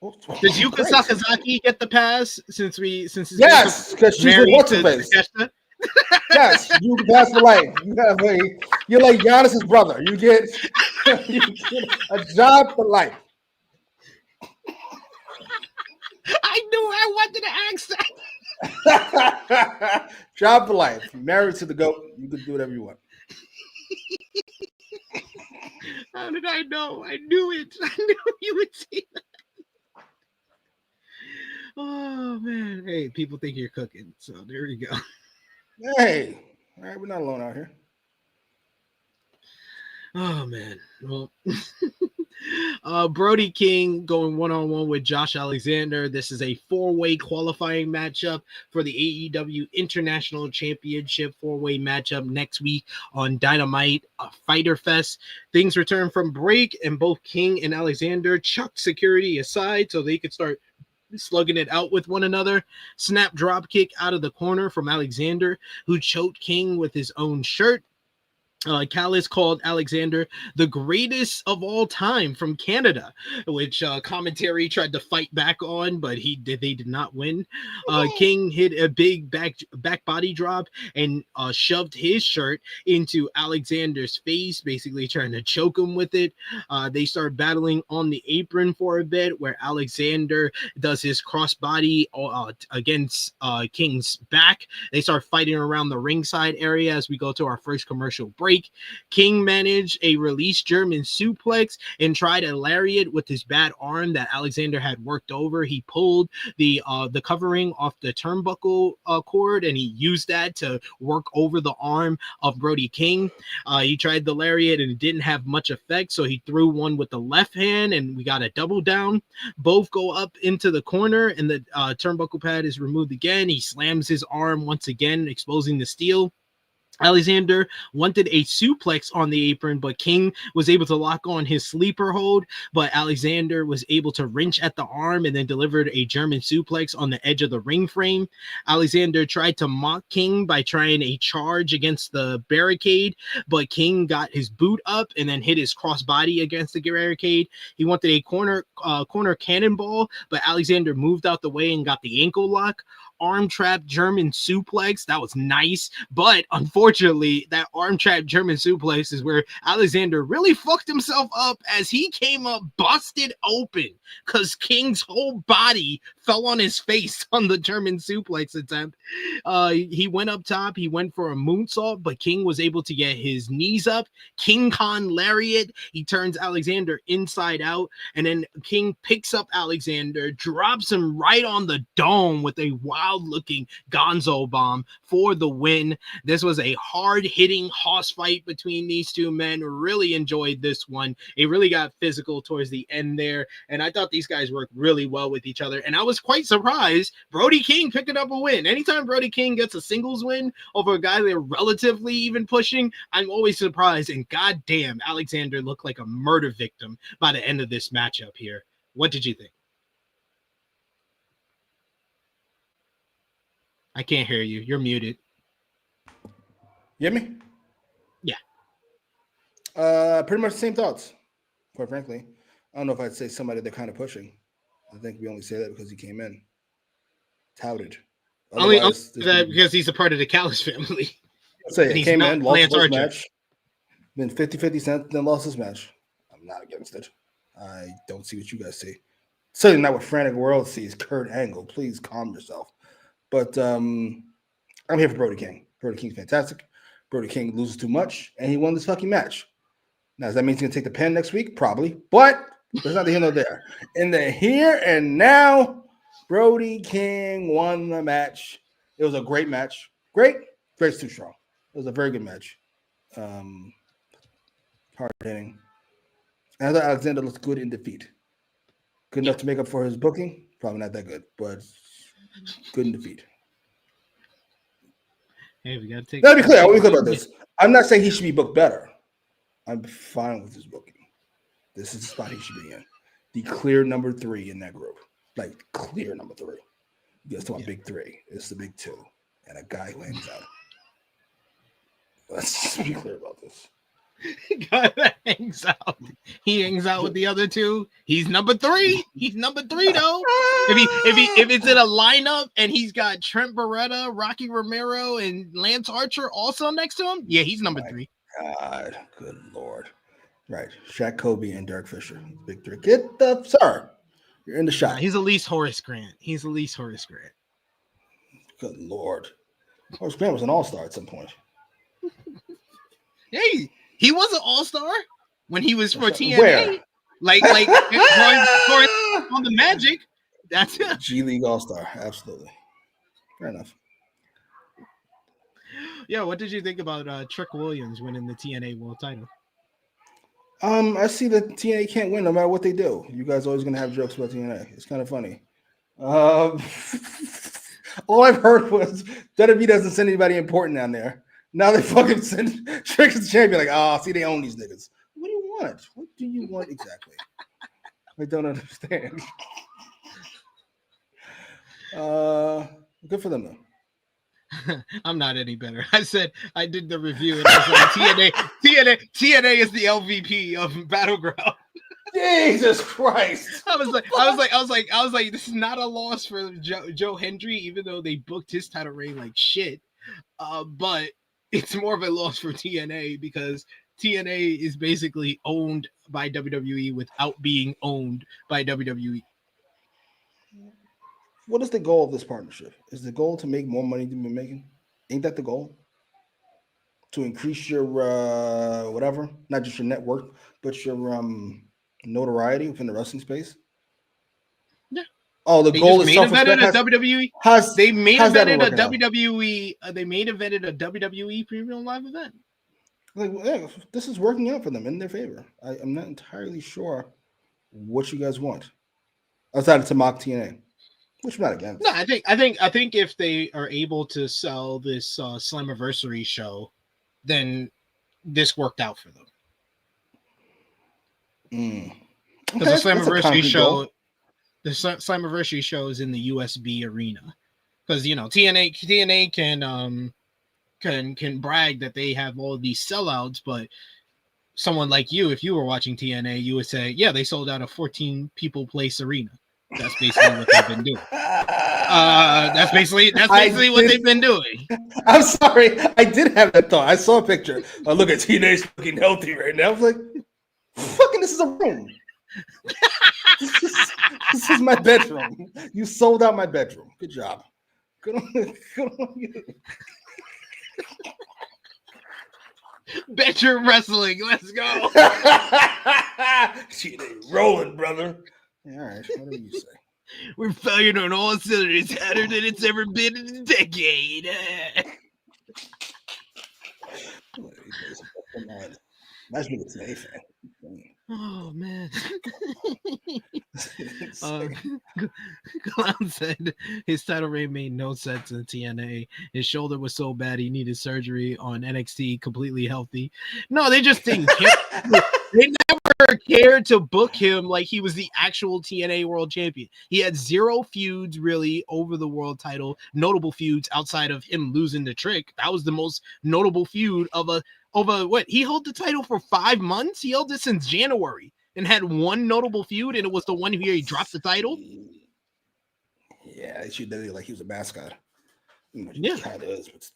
Does Yuka Great. Sakazaki get the pass since his Yes, because she's with what's her face. Yes, you pass for life. You're like Giannis's brother. You get a job for life. I knew I wanted to ask that. Job for life. You're married to the GOAT. You can do whatever you want. How did I know? I knew it. I knew you would say that. Oh man. Hey, people think you're cooking. So there you go. Hey, all right, we're not alone out here. Oh man. Well, Brody King going one-on-one with Josh Alexander. This is a four-way qualifying matchup for the AEW International Championship four-way matchup next week on Dynamite Fighter Fest. Things return from break, and both King and Alexander chucked security aside so they could start slugging it out with one another. Snap drop kick out of the corner from Alexander, who choked King with his own shirt. Callis called Alexander the greatest of all time from Canada, which commentary tried to fight back on, but they did not win. King hit a big back body drop and shoved his shirt into Alexander's face, basically trying to choke him with it. They start battling on the apron for a bit, where Alexander does his crossbody against King's back. They start fighting around the ringside area as we go to our first commercial break. King managed a release German suplex and tried a lariat with his bad arm that Alexander had worked over. He pulled the covering off the turnbuckle cord, and he used that to work over the arm of Brody King. He tried the lariat and it didn't have much effect, so he threw one with the left hand, and we got a double down. Both go up into the corner, and the turnbuckle pad is removed again. He slams his arm once again, exposing the steel. Alexander wanted a suplex on the apron, but King was able to lock on his sleeper hold, but Alexander was able to wrench at the arm and then delivered a German suplex on the edge of the ring frame. Alexander tried to mock King by trying a charge against the barricade, but King got his boot up and then hit his crossbody against the barricade. He wanted a corner cannonball, but Alexander moved out the way and got the ankle lock. Arm trap German suplex. That was nice, but unfortunately, that arm trap German suplex is where Alexander really fucked himself up as he came up busted open because King's whole body fell on his face on the German suplex attempt. He went up top. He went for a moonsault, but King was able to get his knees up. King Khan lariat. He turns Alexander inside out, and then King picks up Alexander, drops him right on the dome with a wild-looking Gonzo bomb for the win. This was a hard-hitting hoss fight between these two men. Really enjoyed this one. It really got physical towards the end there, and I thought these guys worked really well with each other, and I was quite surprised Brody King picking up a win. Anytime Brody King gets a singles win over a guy they're relatively even pushing, I'm always surprised, and goddamn, Alexander looked like a murder victim by the end of this matchup here. What did you think? I can't hear you. You're muted. You hear me? Yeah. Pretty much the same thoughts, quite frankly. I don't know if I'd say somebody they're kind of pushing. I think we only say that because he came in. Touted. Only that because he's a part of the Callis family. Say he came in, lost his Archer. match, been 50-50 cents, then lost his match. I'm not against it. I don't see what you guys see. Certainly not what Frantic World sees. Kurt Angle, please calm yourself. But I'm here for Brody King. Brody King's fantastic. Brody King loses too much, and he won this fucking match. Now, does that mean he's going to take the pen next week? Probably. But there's nothing here nor there. In the here and now, Brody King won the match. It was a great match. Great's too strong. It was a very good match. Hard hitting. I thought Alexander looked good in defeat. Good enough to make up for his booking? Probably not that good, but good in defeat. Hey, we gotta take. Gotta be clear. I want to be clear about this. I'm not saying he should be booked better. I'm fine with his booking. This is the spot he should be in. The clear number 3 in that group. Like, clear number 3. You guys talk about big 3. It's the big 2. And a guy who hangs out. Let's just be clear about this. hangs out. He hangs out with the other two. He's number 3. He's number 3 though. If it's in a lineup and he's got Trent Beretta, Rocky Romero, and Lance Archer also next to him, yeah, he's number 3. God, good Lord. Right. Shaq Kobe and Derek Fisher. Big 3. Get the sir. You're in the shot. He's at least Horace Grant. Good Lord. Horace Grant was an all-star at some point. Hey, he was an all-star when he was for TNA. Where? Like on the Magic. That's it. G League all-star. Absolutely. Fair enough. Yeah, what did you think about Trick Williams winning the TNA World Title? I see that TNA can't win no matter what they do. You guys always gonna have jokes about TNA. It's kind of funny. All I've heard was WWE doesn't send anybody important down there. Now they fucking send Trick as the champion. Like, oh, see, they own these niggas. What do you want? What do you want exactly? I don't understand. Good for them though. I'm not any better. I said I did the review and I was like, TNA is the LVP of Battleground. Jesus Christ. I was like, this is not a loss for Joe Hendry, even though they booked his title reign like shit. But it's more of a loss for TNA because TNA is basically owned by WWE without being owned by WWE. What is the goal of this partnership? Is the goal to make more money than you're making? Ain't that the goal? To increase your whatever, not just your net worth, but your notoriety within the wrestling space? Yeah. Oh, the goal is self-respect. WWE. They main evented a WWE. They main evented a WWE premium live event. Like, yeah, this is working out for them in their favor. I'm not entirely sure what you guys want outside of to mock TNA. Which I'm not against. No, I think if they are able to sell this Slammiversary show, then this worked out for them. Because the Slammiversary show is in the USB arena. Because TNA can brag that they have all of these sellouts, but someone like you, if you were watching TNA, you would say, yeah, they sold out a 14 people place arena. That's basically what they've been doing. That's basically what they've been doing. I'm sorry, I did have that thought. I saw a picture. Oh, look at TNA's looking healthy right now. I was like, fucking, this is a room. This is my bedroom. You sold out my bedroom. Good job. Good on you. Bedroom wrestling. Let's go. TNA rolling, brother. All right, whatever you say. We're firing on all cylinders harder than it's ever been in a decade. Imagine it's an A fan. Oh man. Clown said his title reign made no sense in TNA. His shoulder was so bad he needed surgery. On NXT, completely healthy. No, they just didn't care. They never cared to book him like he was the actual TNA world champion. He had 0 feuds really over the world title, notable feuds outside of him losing the Trick. That was the most notable feud over what? He held the title for 5 months. He held it since January and had one notable feud, and it was the one where he dropped the title. Yeah, she did it like he was a mascot. Yeah, kind of is, but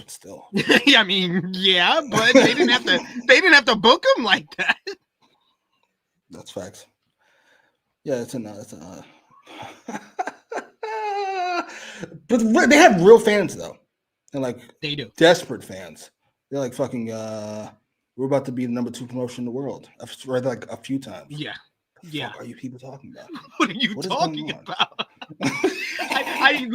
still. I mean, yeah, but they didn't have to. They didn't have to book him like that. That's facts. Yeah, it's but they have real fans though, and like they do desperate fans. They're like fucking. We're about to be the number 2 promotion in the world. I've read like a few times. Yeah. What Yeah. are you people talking about? What are you talking about? I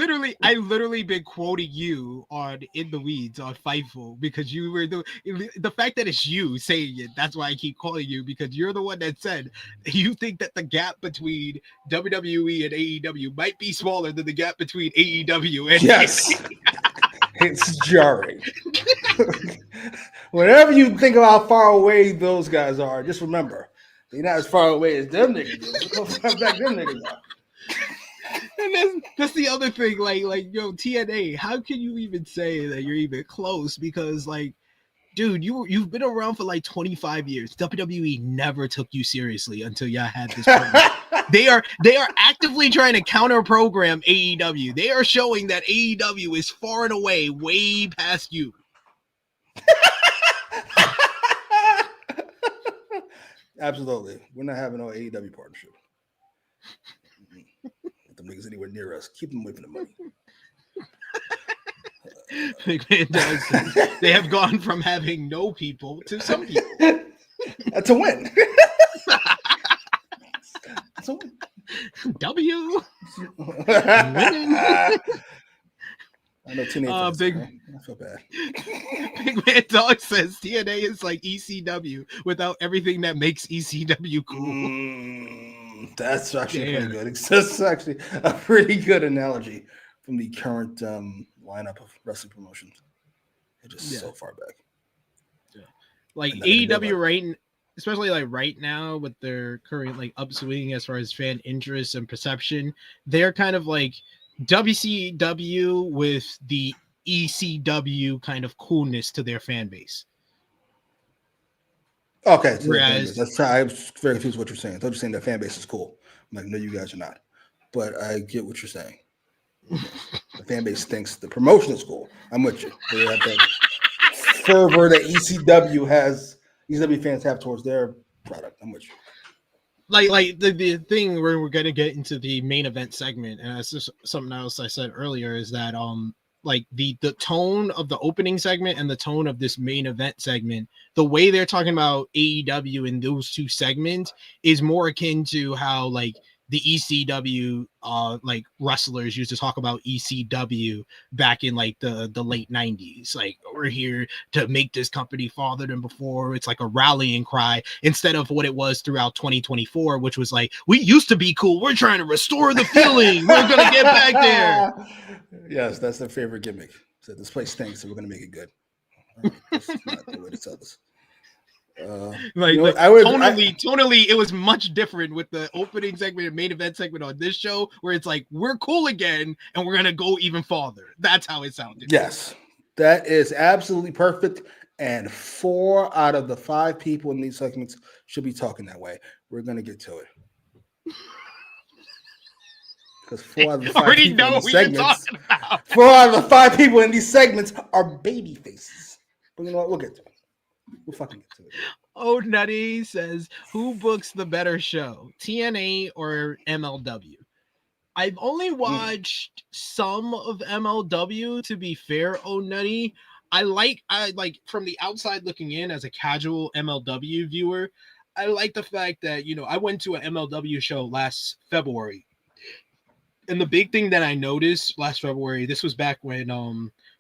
literally been quoting you on In the Weeds on Fightful because you were the fact that it's you saying it. That's why I keep calling you, because you're the one that said you think that the gap between WWE and AEW might be smaller than the gap between AEW and yes. It's jarring. Whenever you think about how far away those guys are, just remember they're not as far away as them niggas. Look how far back them niggas are. And that's the other thing, like TNA, how can you even say that you're even close? Because like dude, you've been around for like 25 years. WWE never took you seriously until y'all had this program. They are actively trying to counter program AEW. They are showing that AEW is far and away way past you. Absolutely. We're not having no AEW partnership. Let them niggas anywhere near us. Keep them away from the money. McMahon does. They have gone from having no people to some people. That's a win. That's a win. W. Winning. I know teenagers. Big, I feel bad. Big Man Dog says TNA is like ECW without everything that makes ECW cool. That's actually pretty good. That's actually a pretty good analogy from the current lineup of wrestling promotions. They're just so far back. Yeah. Like AEW right, especially like right now with their current like upswing as far as fan interest and perception, they're kind of like WCW with the ECW kind of coolness to their fan base. Okay, so that's I was very confused what you're saying. I thought you were saying that fan base is cool. I'm like, no, you guys are not. But I get what you're saying. The fan base thinks the promotion is cool. I'm with you. They have that fervor that ECW fans have towards their product. I'm with you. Like the thing where we're gonna get into the main event segment, and that's just something else I said earlier, is that like the tone of the opening segment and the tone of this main event segment, the way they're talking about AEW in those two segments is more akin to how like the ECW like wrestlers used to talk about ECW back in like the late 90s. Like, we're here to make this company farther than before. It's like a rallying cry instead of what it was throughout 2024, which was like, we used to be cool. We're trying to restore the feeling. We're gonna get back there. Yes, that's their favorite gimmick. So this place stinks, so we're gonna make it good. Right, that's not the way to sell this. Tonally, it was much different with the opening segment and main event segment on this show, where it's like, we're cool again and we're gonna go even farther. That's how it sounded. Yes, that is absolutely perfect. And 4 out of the 5 people in these segments should be talking that way. We're gonna get to it. Because 4 out of the 5 people in these segments, 4 out of the 5 people in these segments are baby faces. But you know what? We'll get to it. We'll fucking get to it. Oh, Nutty says, who books the better show, TNA or MLW? I've only watched some of MLW, to be fair. Oh, Nutty, I like from the outside looking in as a casual MLW viewer, I like the fact that, you know, I went to an MLW show last February. And the big thing that I noticed last February, this was back when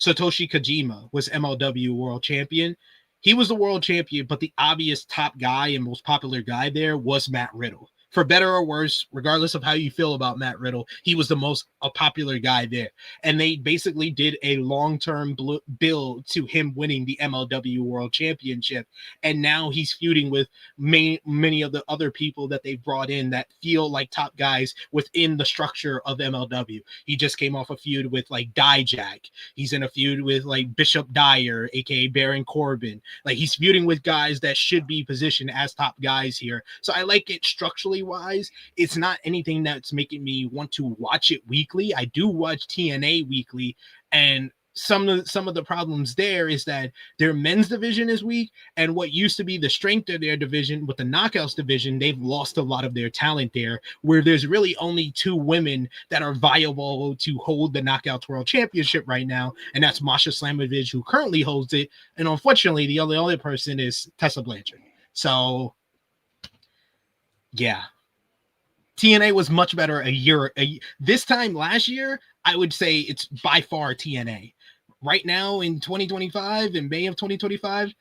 Satoshi Kojima was MLW world champion. He was the world champion, but the obvious top guy and most popular guy there was Matt Riddle. For better or worse, regardless of how you feel about Matt Riddle, he was the most popular guy there. And they basically did a long-term build to him winning the MLW World Championship. And now he's feuding with many of the other people that they brought in that feel like top guys within the structure of MLW. He just came off a feud with like Dijak. He's in a feud with like Bishop Dyer, aka Baron Corbin. Like, he's feuding with guys that should be positioned as top guys here. So I like it structurally wise. It's not anything that's making me want to watch it weekly. I do watch TNA weekly, and some of the problems there is that their men's division is weak, and what used to be the strength of their division with the Knockouts division, they've lost a lot of their talent there, where there's really only 2 women that are viable to hold the Knockouts World Championship right now, and that's Masha Slamovich, who currently holds it, and unfortunately the only person is Tessa Blanchard. So yeah, TNA was much better this time last year. I would say it's by far TNA. Right now in 2025, in May of 2025,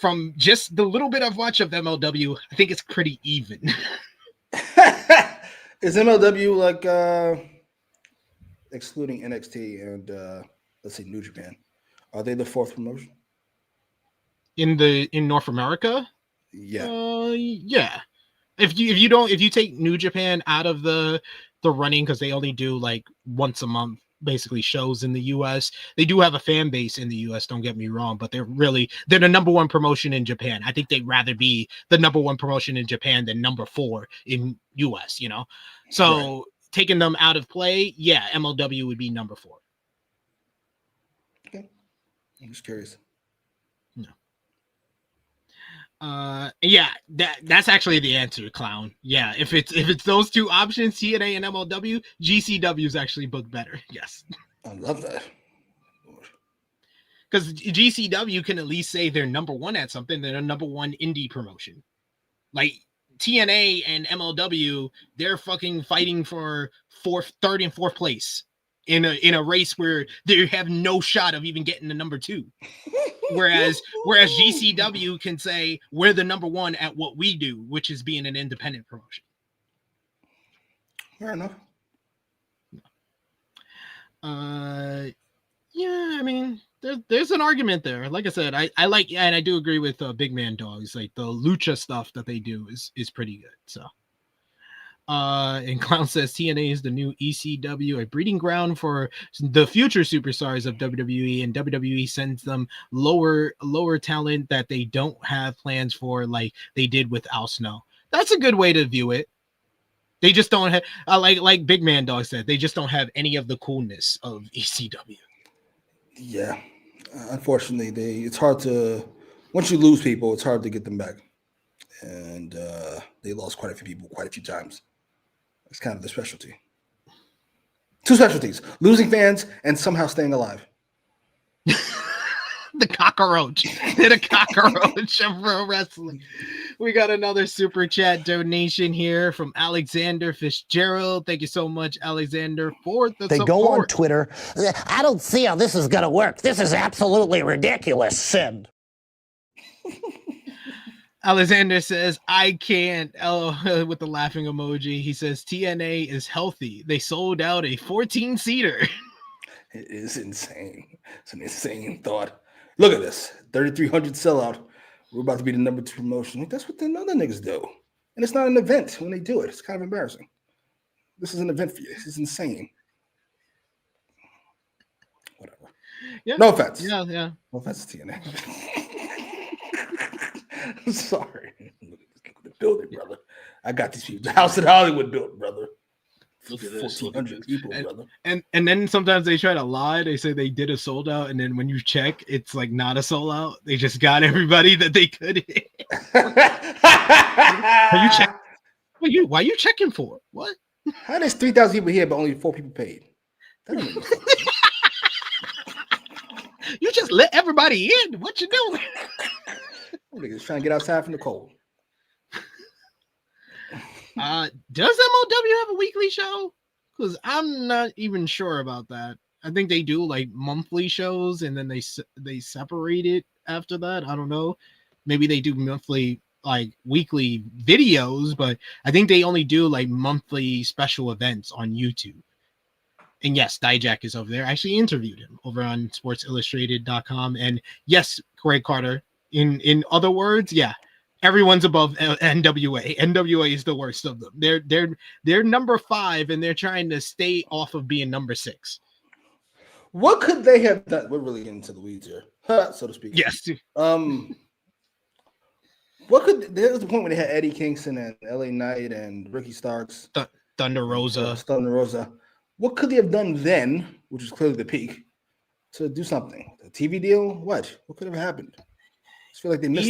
from just the little bit I've watched of MLW, I think it's pretty even. Is MLW like excluding NXT and let's say New Japan? Are they the 4th promotion in North America? Yeah. Yeah. If you take New Japan out of the running, because they only do like once a month, basically shows in the US. They do have a fan base in the US, don't get me wrong, but they're the number one promotion in Japan. I think they'd rather be the number one promotion in Japan than number 4 in US, you know? So taking them out of play, yeah, MLW would be number 4. Okay. I'm just curious. Yeah, that's actually the answer, Clown. Yeah, if it's those two options, TNA and MLW, GCW is actually booked better. Yes, I love that. Because GCW can at least say they're number 1 at something. They're a number 1 indie promotion. Like TNA and MLW, they're fucking fighting for 3rd and 4th place in a race where they have no shot of even getting the number 2. Whereas GCW can say we're the number 1 at what we do, which is being an independent promotion. Fair enough. Yeah, I mean, there's an argument there. Like I said, I like, and I do agree with Big Man Dogs. Like the lucha stuff that they do is pretty good. So, and Clown says TNA is the new ECW, a breeding ground for the future superstars of WWE, and WWE sends them lower talent that they don't have plans for, like they did with Al Snow. That's a good way to view it. They just don't have, like Big Man Dog said, they just don't have any of the coolness of ECW. Yeah, unfortunately, it's hard to, once you lose people, it's hard to get them back, and they lost quite a few people quite a few times. It's kind of the specialty. 2 specialties: losing fans and somehow staying alive. The cockroach. They're the cockroach of pro wrestling. We got another super chat donation here from Alexander Fitzgerald. Thank you so much, Alexander, for the support. They go on Twitter. I don't see how this is going to work. This is absolutely ridiculous, Sid. Alexander says, I can't, with the laughing emoji. He says, TNA is healthy. They sold out a 14-seater. It is insane. It's an insane thought. Look at this. 3,300 sellout. We're about to be the number 2 promotion. That's what the other niggas do. And it's not an event when they do it. It's kind of embarrassing. This is an event for you. This is insane. Whatever. Yeah. No offense. Yeah. No offense to TNA. I'm sorry. Look at the building, brother. I got these people. The house in Hollywood built, brother. Look at this. 1,400 people, brother. And then sometimes they try to lie. They say they did a sold out, and then when you check, it's like not a sold out. They just got everybody that they could hit. Why are you checking for? What? How there's 3,000 people here, but only 4 people paid? That don't make no sense. You just let everybody in. What you doing? Niggas trying to get outside from the cold. Does MLW have a weekly show? Because I'm not even sure about that. I think they do like monthly shows, and then they separate it after that. I don't know. Maybe they do monthly, like weekly videos, but I think they only do like monthly special events on YouTube. And yes, Dijak is over there. I actually interviewed him over on sportsillustrated.com. And yes, Greg Carter, in other words, yeah, everyone's above NWA. NWA is the worst of them. They're number 5, and they're trying to stay off of being number 6. What could they have done? We're really getting into the weeds here, so to speak. Yes. What could there was the point when they had Eddie Kingston and LA Knight and Ricky Starks, Thunder Rosa. What could they have done then, which is clearly the peak, to do something? A TV deal? What could have happened? I just feel like they missed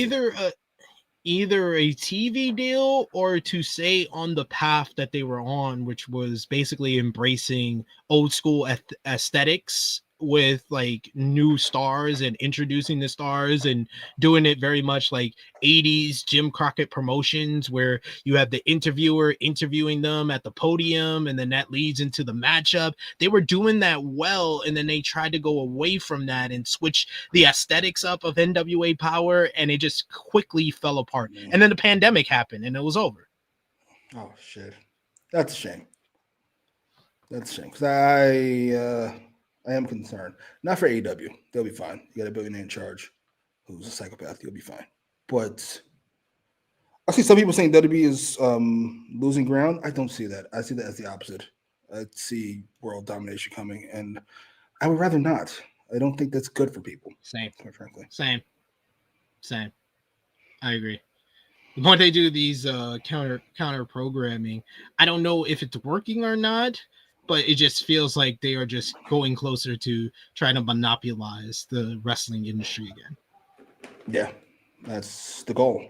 either a TV deal or to stay on the path that they were on, which was basically embracing old school aesthetics with like new stars and introducing the stars and doing it very much like 80s Jim Crockett promotions, where you have the interviewer interviewing them at the podium and then that leads into the matchup. They were doing that well, and then they tried to go away from that and switch the aesthetics up of NWA Power, and it just quickly fell apart. And then the pandemic happened and it was over. Oh shit, that's a shame. Because I am concerned. Not for AEW. They'll be fine. You got a billionaire in charge who's a psychopath. You'll be fine. But I see some people saying WWE is losing ground. I don't see that. I see that as the opposite. see world domination coming, and I would rather not. I don't think that's good for people. Same. Quite frankly. Same. I agree. The point they do these counter programming, I don't know if it's working or not, but it just feels like they are just going closer to trying to monopolize the wrestling industry again. Yeah, that's the goal.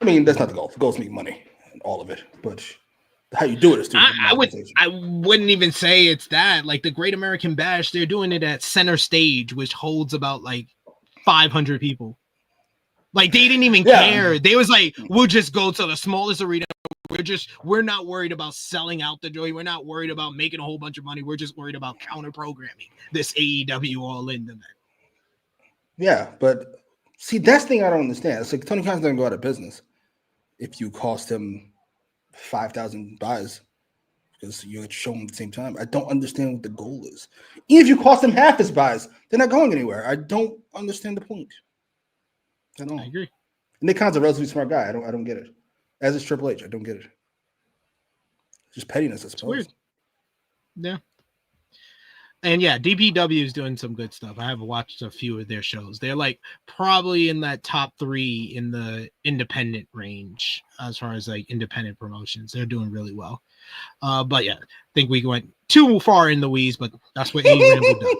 I mean, that's not the goal. The goal is to make money and all of it, but how you do it is through I wouldn't even say it's that. Like the Great American Bash, they're doing it at Center Stage, which holds about like 500 people. Like they didn't even care. They was like, we'll just go to the smallest arena. We're not worried about selling out the joint. We're not worried about making a whole bunch of money. We're just worried about counter programming this AEW All In event. Yeah, but see, that's the thing I don't understand. It's like Tony Khan's gonna go out of business if you cost him 5,000 buys because you're showing at the same time. I don't understand what the goal is. Even if you cost him half his buys, they're not going anywhere. I don't understand the point. I agree. Nick Khan's a relatively smart guy. I don't get it. As is Triple H, I don't get it. Just pettiness, I suppose. It's weird. Yeah. And yeah, DPW is doing some good stuff. I have watched a few of their shows. They're like probably in that top 3 in the independent range as far as like independent promotions. They're doing really well. But yeah, I think we went too far in the weeds, but that's what AEWramble does.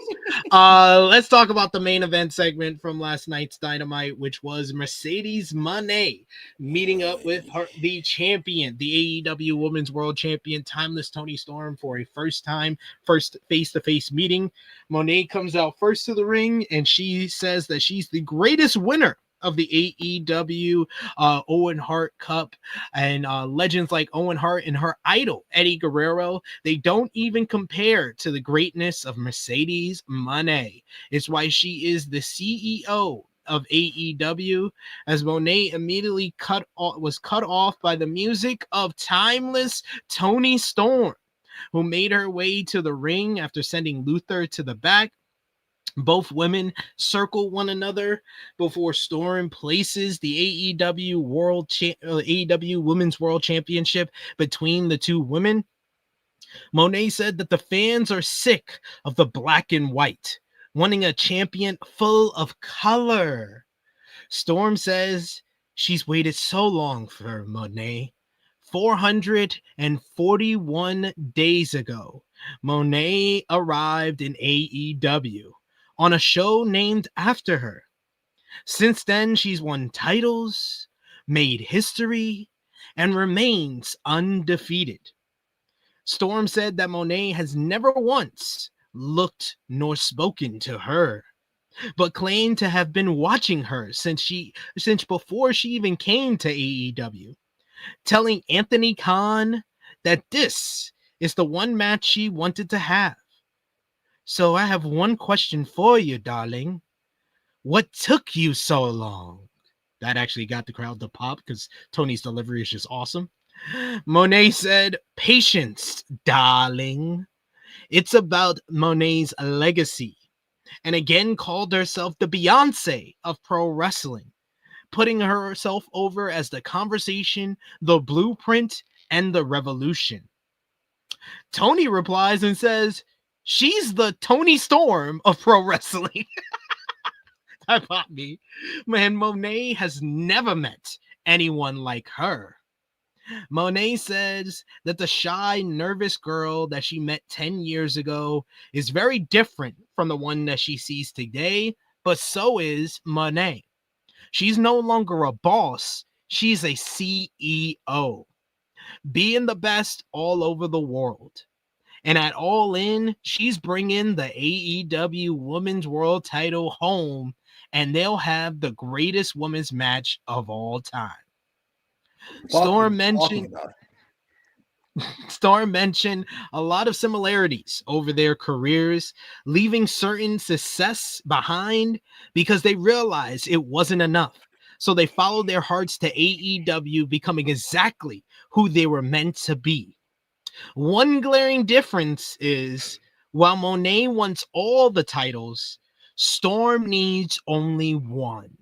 Let's talk about the main event segment from last night's Dynamite, which was Mercedes Mone meeting up with the champion, the AEW Women's World Champion, Timeless Toni Storm, for a first face-to-face meeting. Mone comes out first to the ring, and she says that she's the greatest winner of the AEW Owen Hart Cup, and legends like Owen Hart and her idol Eddie Guerrero, they don't even compare to the greatness of Mercedes Mone. It's why she is the CEO of AEW, as Mone immediately was cut off by the music of Timeless Toni Storm, who made her way to the ring after sending Luther to the back. Both women circle one another before Storm places the AEW Women's World Championship between the two women. Mone said that the fans are sick of the black and white, wanting a champion full of color. Storm says she's waited so long for Mone. 441 days ago, Mone arrived in AEW on a show named after her. Since then, she's won titles, made history, and remains undefeated. Storm said that Mone has never once looked nor spoken to her, but claimed to have been watching her since before she even came to AEW, telling Anthony Khan that this is the one match she wanted to have. So I have one question for you, darling. What took you so long? That actually got the crowd to pop because Tony's delivery is just awesome. Mone said, patience, darling. It's about Mone's legacy, and again called herself the Beyonce of pro wrestling, putting herself over as the conversation, the blueprint, and the revolution. Tony replies and says, she's the Toni Storm of pro wrestling. That popped me. Man, Mone has never met anyone like her. Mone says that the shy, nervous girl that she met 10 years ago is very different from the one that she sees today, but so is Mone. She's no longer a boss. She's a CEO, being the best all over the world. And at All In, she's bringing the AEW Women's World title home, and they'll have the greatest women's match of all time. Storm mentioned a lot of similarities over their careers, leaving certain success behind because they realized it wasn't enough. So they followed their hearts to AEW, becoming exactly who they were meant to be. One glaring difference is, while Mone wants all the titles, Storm needs only one.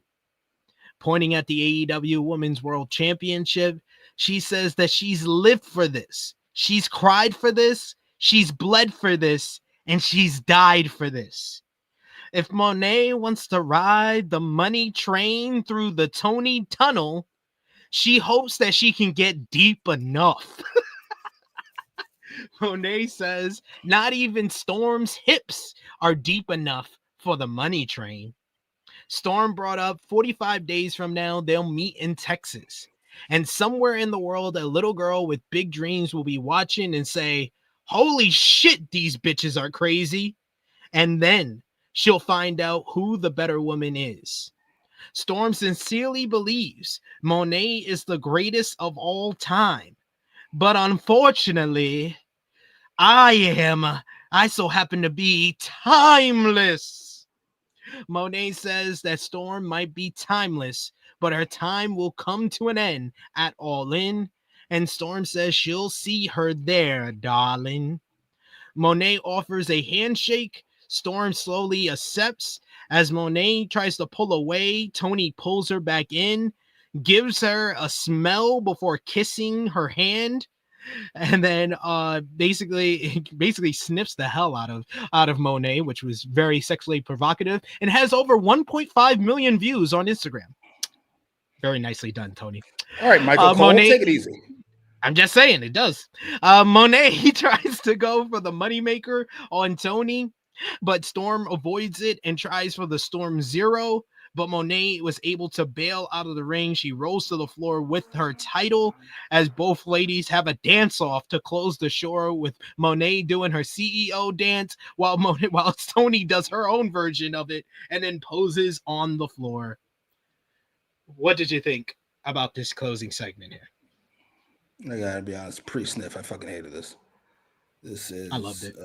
Pointing at the AEW Women's World Championship, she says that she's lived for this. She's cried for this. She's bled for this, and she's died for this. If Mone wants to ride the money train through the Toni tunnel, she hopes that she can get deep enough. Mone says not even Storm's hips are deep enough for the money train. Storm brought up 45 days from now, they'll meet in Texas. And somewhere in the world, a little girl with big dreams will be watching and say, holy shit, these bitches are crazy. And then she'll find out who the better woman is. Storm sincerely believes Monet is the greatest of all time. But unfortunately, I so happen to be timeless. Monet says that Storm might be timeless, but her time will come to an end at All In. And Storm says she'll see her there, darling. Monet offers a handshake. Storm slowly accepts. As Monet tries to pull away, Toni pulls her back in, gives her a smell before kissing her hand, and then basically sniffs the hell out of Monet, which was very sexually provocative, and has over 1.5 million views on Instagram. Very nicely done, Toni. All right, Michael Cole, Monet, take it easy. I'm just saying, it does. Monet, he tries to go for the moneymaker on Toni, but Storm avoids it and tries for the Storm Zero. But Monet was able to bail out of the ring. She rolls to the floor with her title as both ladies have a dance-off to close the show, with Monet doing her CEO dance while Toni does her own version of it and then poses on the floor. What did you think about this closing segment here? I gotta be honest, pre-sniff, I fucking hated this. I loved it.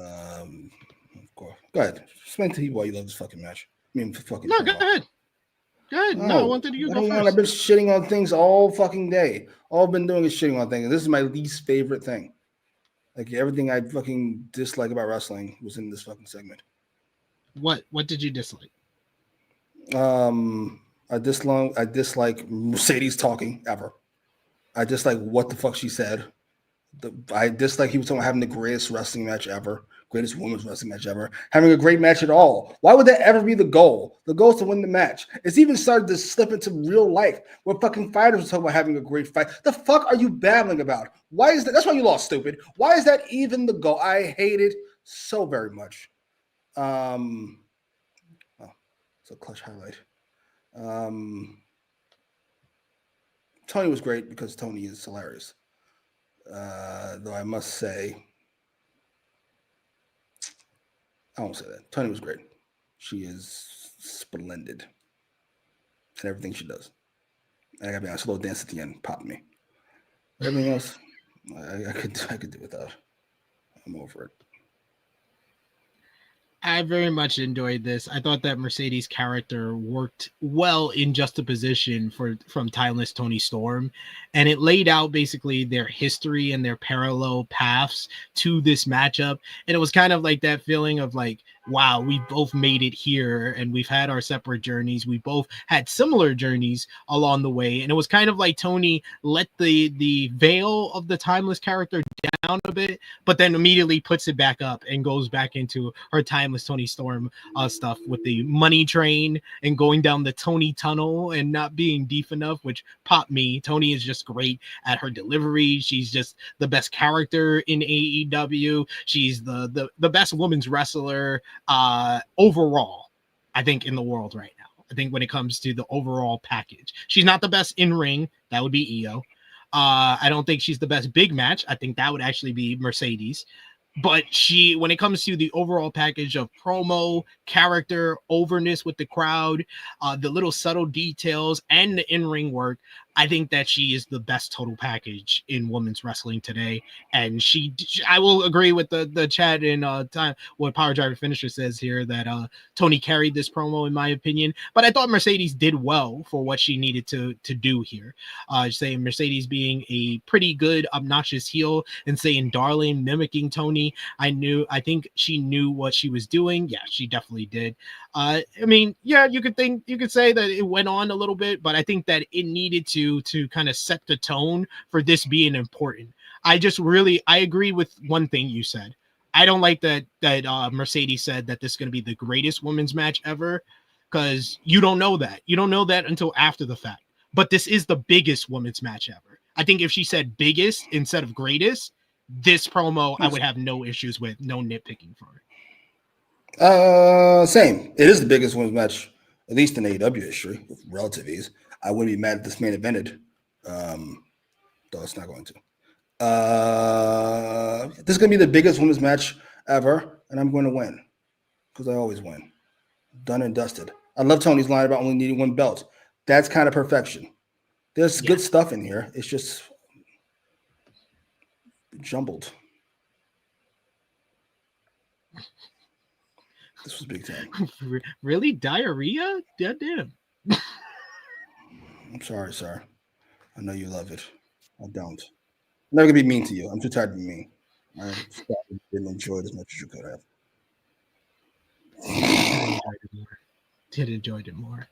Go ahead. Explain to people why you love this fucking match. I mean, fucking. No, go ahead. Good. No, I wanted you to go first. I've been shitting on things all fucking day. All I've been doing is shitting on things. And this is my least favorite thing. Like everything I fucking dislike about wrestling was in this fucking segment. What did you dislike? I dislike Mercedes talking ever. I dislike what the fuck she said. I dislike he was talking about having the greatest wrestling match ever, greatest women's wrestling match ever, having a great match at all. Why would that ever be the goal? The goal is to win the match. It's even started to slip into real life where fucking fighters are talking about having a great fight. The fuck are you babbling about? Why is that? That's why you lost, stupid. Why is that even the goal? I hate it so very much. It's a clutch highlight. Toni was great because Toni is hilarious. Though I must say, I won't say that. Toni was great. She is splendid in everything she does. And I gotta be honest, a little dance at the end popped me. Everything else, I could do without. I'm over it. I very much enjoyed this. I thought that Mercedes' character worked well in juxtaposition from Timeless Toni Storm, and it laid out basically their history and their parallel paths to this matchup. And it was kind of like that feeling of like, wow, we both made it here, and we've had our separate journeys. We both had similar journeys along the way, and it was kind of like Toni let the veil of the Timeless character down a bit, but then immediately puts it back up and goes back into her Timeless Toni Storm stuff with the money train and going down the Toni tunnel and not being deep enough, which popped me. Toni is just great at her delivery. She's just the best character in AEW. She's the best women's wrestler overall, I think, in the world right now. I think when it comes to the overall package, she's not the best in ring. That would be Io. I don't think she's the best big match. I think that would actually be Mercedes. But when it comes to the overall package of promo, character, overness with the crowd, the little subtle details, and the in-ring work, I think that she is the best total package in women's wrestling today. And I will agree with the chat in time what Power Driver Finisher says here, that Toni carried this promo in my opinion. But I thought Mercedes did well for what she needed to do here. Saying Mercedes being a pretty good obnoxious heel and saying darling, mimicking Toni. I think she knew what she was doing. Yeah, she definitely did. I mean, yeah, you could say that it went on a little bit, but I think that it needed to kind of set the tone for this being important. I agree with one thing you said. I don't like that Mercedes said that this is going to be the greatest women's match ever, because you don't know that. You don't know that until after the fact. But this is the biggest women's match ever. I think if she said biggest instead of greatest, this promo I would have no issues with, no nitpicking for it. Same. It is the biggest women's match, at least in AEW history, with relative ease. I wouldn't be mad if this main evented, though it's not going to. This is going to be the biggest women's match ever, and I'm going to win because I always win. Done and dusted. I love Tony's line about only needing one belt. That's kind of perfection. There's good stuff in here. It's just jumbled. This was big time. Really? Diarrhea? Goddamn. I'm sorry, sir. I know you love it. I don't. I'm never going to be mean to you. I'm too tired to be mean. I didn't enjoy it as much as you could have. Did enjoy it more.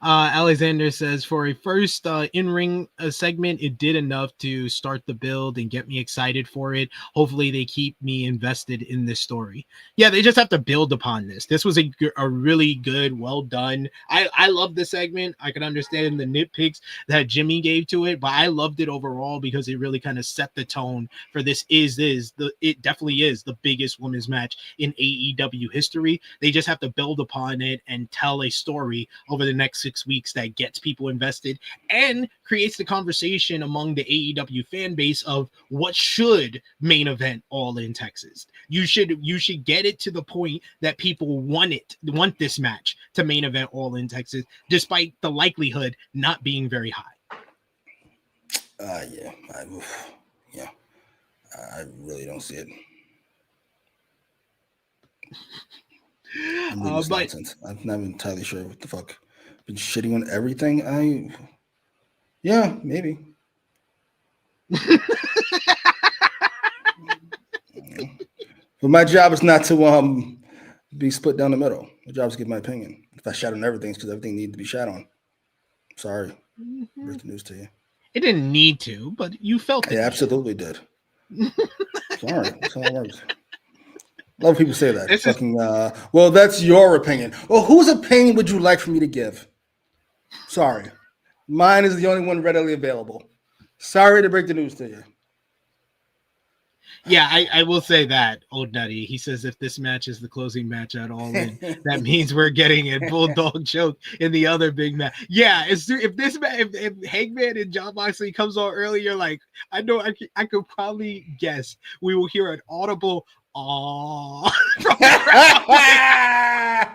Alexander says, for a first in-ring segment, it did enough to start the build and get me excited for it. Hopefully they keep me invested in this story. Yeah, they just have to build upon this. This was a really good, well done. I love the segment. I can understand the nitpicks that Jimmy gave to it, but I loved it overall because it really kind of set the tone for this. It definitely is the biggest women's match in AEW history. They just have to build upon it and tell a story over the next 6 weeks that gets people invested and creates the conversation among the AEW fan base of what should main event All In Texas. You should get it to the point that people want this match to main event All In Texas, despite the likelihood not being very high. I really don't see it. I'm nonsense. I'm not entirely sure what the fuck. Been shitting on everything. Maybe. But my job is not to be split down the middle. My job is to give my opinion. If I shat on everything, it's because everything needs to be shat on. Sorry. Break the news to you. It didn't need to, but you felt it. It absolutely did. Sorry. That's how it works. A lot of people say that. Well, that's your opinion. Well, whose opinion would you like for me to give? Sorry. Mine is the only one readily available. Sorry to break the news to you. Yeah, I will say that, Old Nutty. He says if this match is the closing match at All In, that means we're getting a bulldog choke in the other big match. Yeah, if Hangman and John Moxley comes on earlier, like I know I could probably guess we will hear an audible "aww" from the crowd.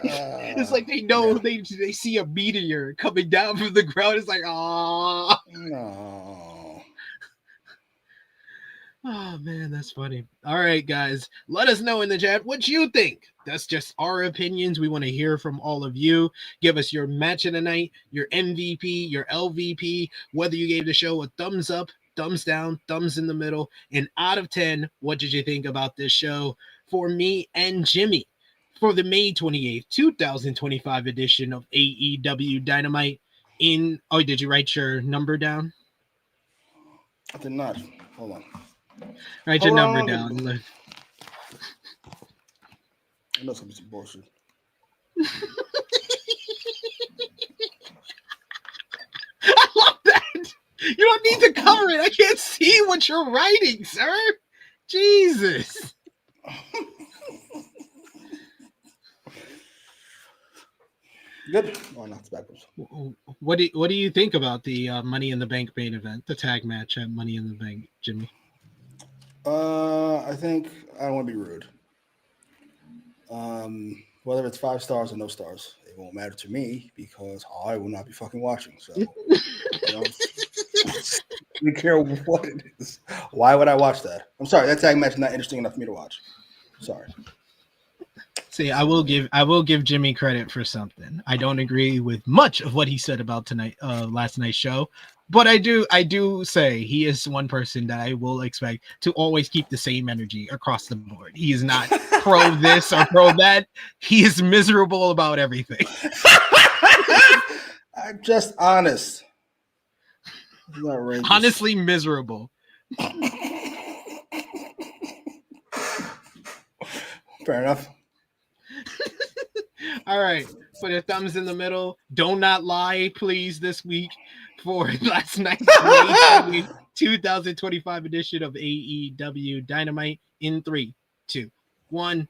It's like they know they see a meteor coming down from the ground. It's like "aww." No. Oh man, that's funny. All right, guys, let us know in the chat what you think. That's just our opinions. We want to hear from all of you. Give us your match of the night, your MVP, your LVP, whether you gave the show a thumbs up, thumbs down, thumbs in the middle, and out of 10, what did you think about this show? For me and Jimmy, for the May 28th, 2025 edition of AEW Dynamite. Did you write your number down? I did not. Hold on. Write your number down. I know it's gonna be some bullshit. I love that. You don't need to cover it. I can't see what you're writing, sir. Jesus. Good. Oh, no, it's backwards. What do you think about the Money in the Bank main event, the tag match at Money in the Bank, Jimmy? I think I don't want to be rude. Whether it's 5 stars or no stars, it won't matter to me because I will not be fucking watching. So I don't care what it is. Why would I watch that? I'm sorry, that tag match is not interesting enough for me to watch. Sorry. See, I will give Jimmy credit for something. I don't agree with much of what he said about last night's show, but I do say he is one person that I will expect to always keep the same energy across the board. He is not pro this or pro that. He is miserable about everything. I'm just honest. Honestly miserable. Fair enough. All right. Put your thumbs in the middle. Do not lie, please, this week for last night's May 20th, 2025 edition of AEW Dynamite in 3, 2, 1.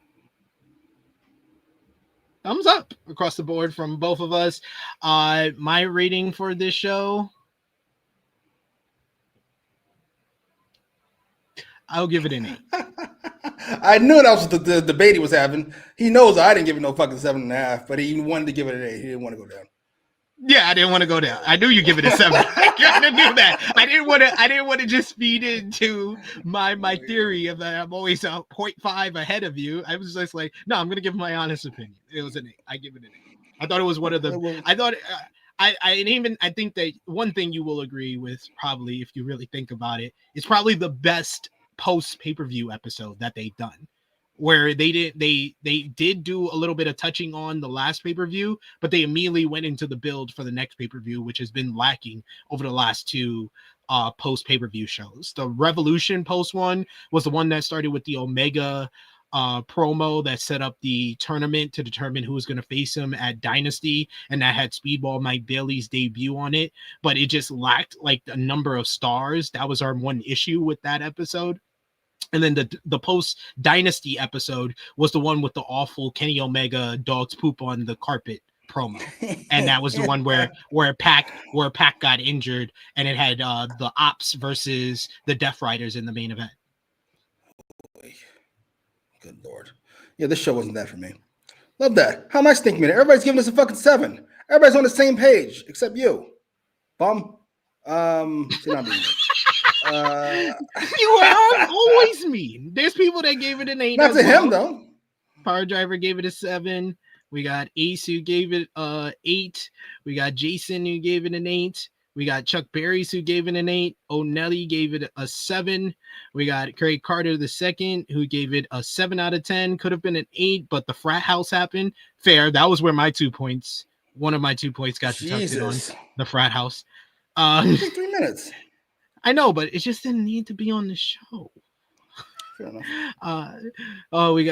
Thumbs up across the board from both of us. My rating for this show, I'll give it an 8. I knew that was the debate he was having. He knows I didn't give it no fucking 7.5, but he wanted to give it an 8. He didn't want to go down. Yeah, I didn't want to go down. I knew you give it a 7. I kind of knew that. I didn't want to just feed into my theory of that I'm always 0.5 ahead of you. I was just like, no, I'm gonna give my honest opinion. It was an 8. I give it an 8. I thought it was one of the. I thought. I think that one thing you will agree with, probably, if you really think about it, is probably the best post pay-per-view episode that they've done, where they did do a little bit of touching on the last pay-per-view, but they immediately went into the build for the next pay-per-view, which has been lacking over the last two post pay-per-view shows. The Revolution post one was the one that started with the Omega promo that set up the tournament to determine who was going to face him at Dynasty, and that had Speedball Mike Bailey's debut on it, but it just lacked like a number of stars. That was our one issue with that episode. And then the post Dynasty episode was the one with the awful Kenny Omega dogs poop on the carpet promo, and that was the one where Pac got injured, and it had the Ops versus the Death Riders in the main event. Good Lord. Yeah, this show wasn't that for me. Love that. How am I stinking it? Everybody's giving us a fucking 7. Everybody's on the same page except you. Bum. See, not me. You are always mean. There's people that gave it an 8. Not to him though. Power Driver gave it a 7. We got Ace who gave it 8. We got Jason who gave it an 8. We got Chuck Berries who gave it an 8. O'Nelly gave it a 7. We got Craig Carter II who gave it a 7 out of 10. Could have been an 8, but the frat house happened. Fair. That was where my 2 points. One of my 2 points got deducted on the frat house. 3 minutes. I know, but it just didn't need to be on the show. Fair enough. We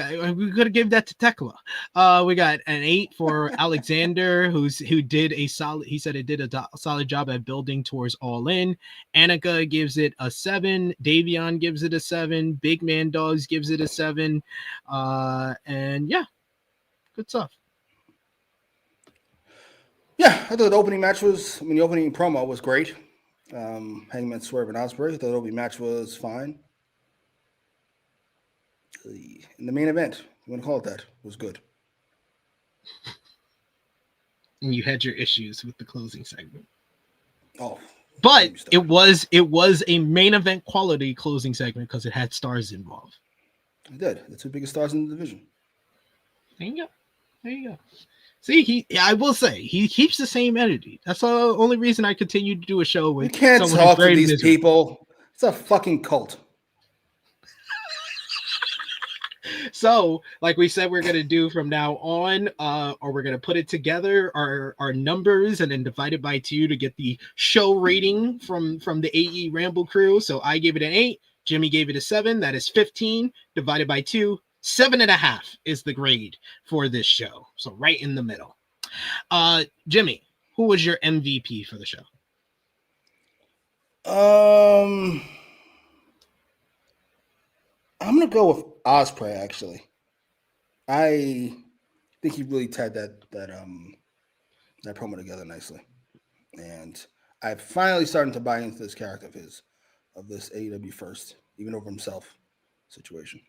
could have given that to Tekla. We got an 8 for Alexander, who did a solid. He said it did a solid job at building towards All In. Annika gives it a 7. Davion gives it a 7. Big Man Dogs gives it a 7. And yeah, good stuff. Yeah, I thought the opening match was. the opening promo was great. Hangman, Swerve, and Ospreay. I thought the opening match was fine. In the main event, you want to call it that, was good. And you had your issues with the closing segment. Oh, but it was a main event quality closing segment because it had stars involved. It did. The 2 biggest stars in the division. There you go. See, I will say he keeps the same energy. That's the only reason I continue to do a show with. You can't talk to these people. It's a fucking cult. So, like we said, we're gonna do from now on, or we're gonna put it together, our numbers, and then divide it by 2 to get the show rating from the AEWramble crew. So I gave it an 8. Jimmy gave it a 7. That is 15 divided by 2. 7.5 is the grade for this show. So right in the middle. Jimmy, who was your MVP for the show? I'm gonna go with Ospreay. Actually, I think he really tied that promo together nicely, and I'm finally starting to buy into this character of this AEW first, even over himself situation.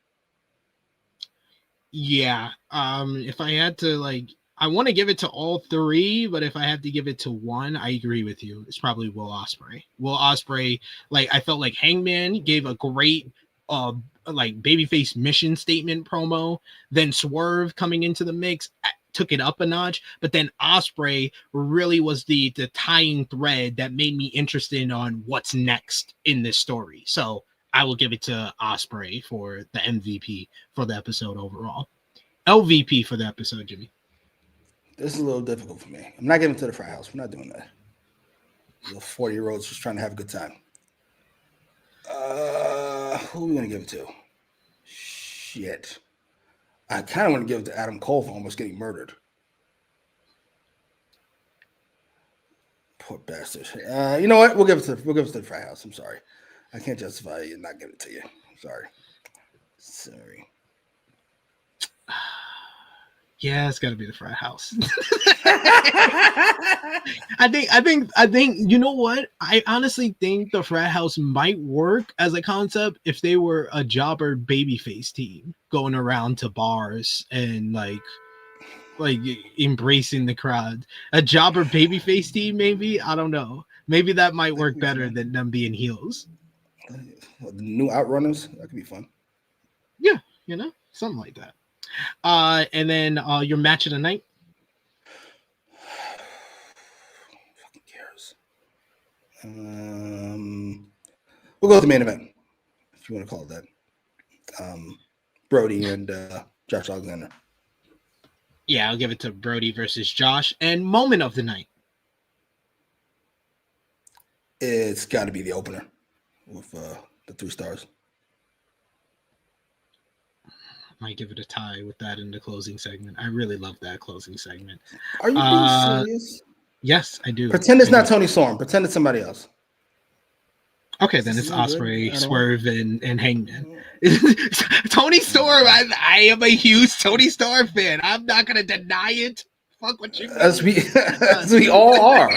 Yeah. If I had to I want to give it to all 3, but if I have to give it to one, I agree with you. It's probably Will Ospreay. Will Ospreay, I felt like Hangman gave a great babyface mission statement promo. Then Swerve coming into the mix took it up a notch, but then Ospreay really was the tying thread that made me interested on what's next in this story. So I will give it to Ospreay for the MVP for the episode overall. LVP for the episode, Jimmy. This is a little difficult for me. I'm not giving it to the frat house. We're not doing that. The 40-year-olds just trying to have a good time. Who are we going to give it to? Shit. I kind of want to give it to Adam Cole for almost getting murdered. Poor bastard. You know what? We'll give it to the Frat House. I'm sorry. I can't justify it and not give it to you. I'm sorry. Yeah, it's got to be the Frat House. I think. You know what? I honestly think the Frat House might work as a concept if they were a jobber babyface team going around to bars and like embracing the crowd. A jobber babyface team, maybe. I don't know. Maybe that might work better than them being heels. The new Outrunners, that could be fun. Yeah, something like that. And then your match of the night. Fucking cares. We'll go with the main event, if you want to call it that. Brody and Josh Alexander. Yeah, I'll give it to Brody versus Josh. And moment of the night. It's got to be the opener with the 3 stars. Might give it a tie with that in the closing segment. I really love that closing segment. Are you being serious? Yes, I do. Pretend it's not Toni Storm. Pretend it's somebody else. Okay, then it's Ospreay, Swerve, and Hangman. Toni Storm. I am a huge Toni Storm fan. I'm not gonna deny it. Fuck what you. As we all are.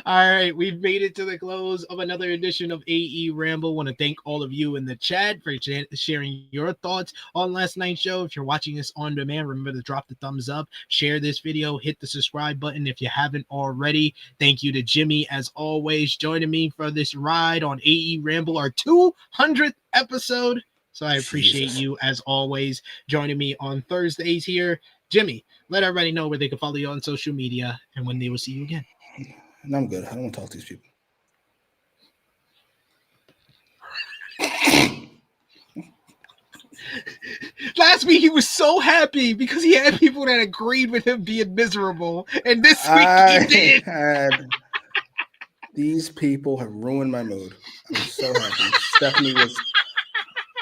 All right, we've made it to the close of another edition of AEWramble. Want to thank all of you in the chat for sharing your thoughts on last night's show. If you're watching this on demand, remember to drop the thumbs up, share this video, hit the subscribe button if you haven't already. Thank you to Jimmy, as always, joining me for this ride on AEWramble, our 200th episode. So I appreciate you, as always, joining me on Thursdays here. Jimmy, let everybody know where they can follow you on social media and when they will see you again. And I'm good. I don't want to talk to these people. Last week he was so happy because he had people that agreed with him being miserable, and this week he did. These people have ruined my mood. I'm so happy. Stephanie was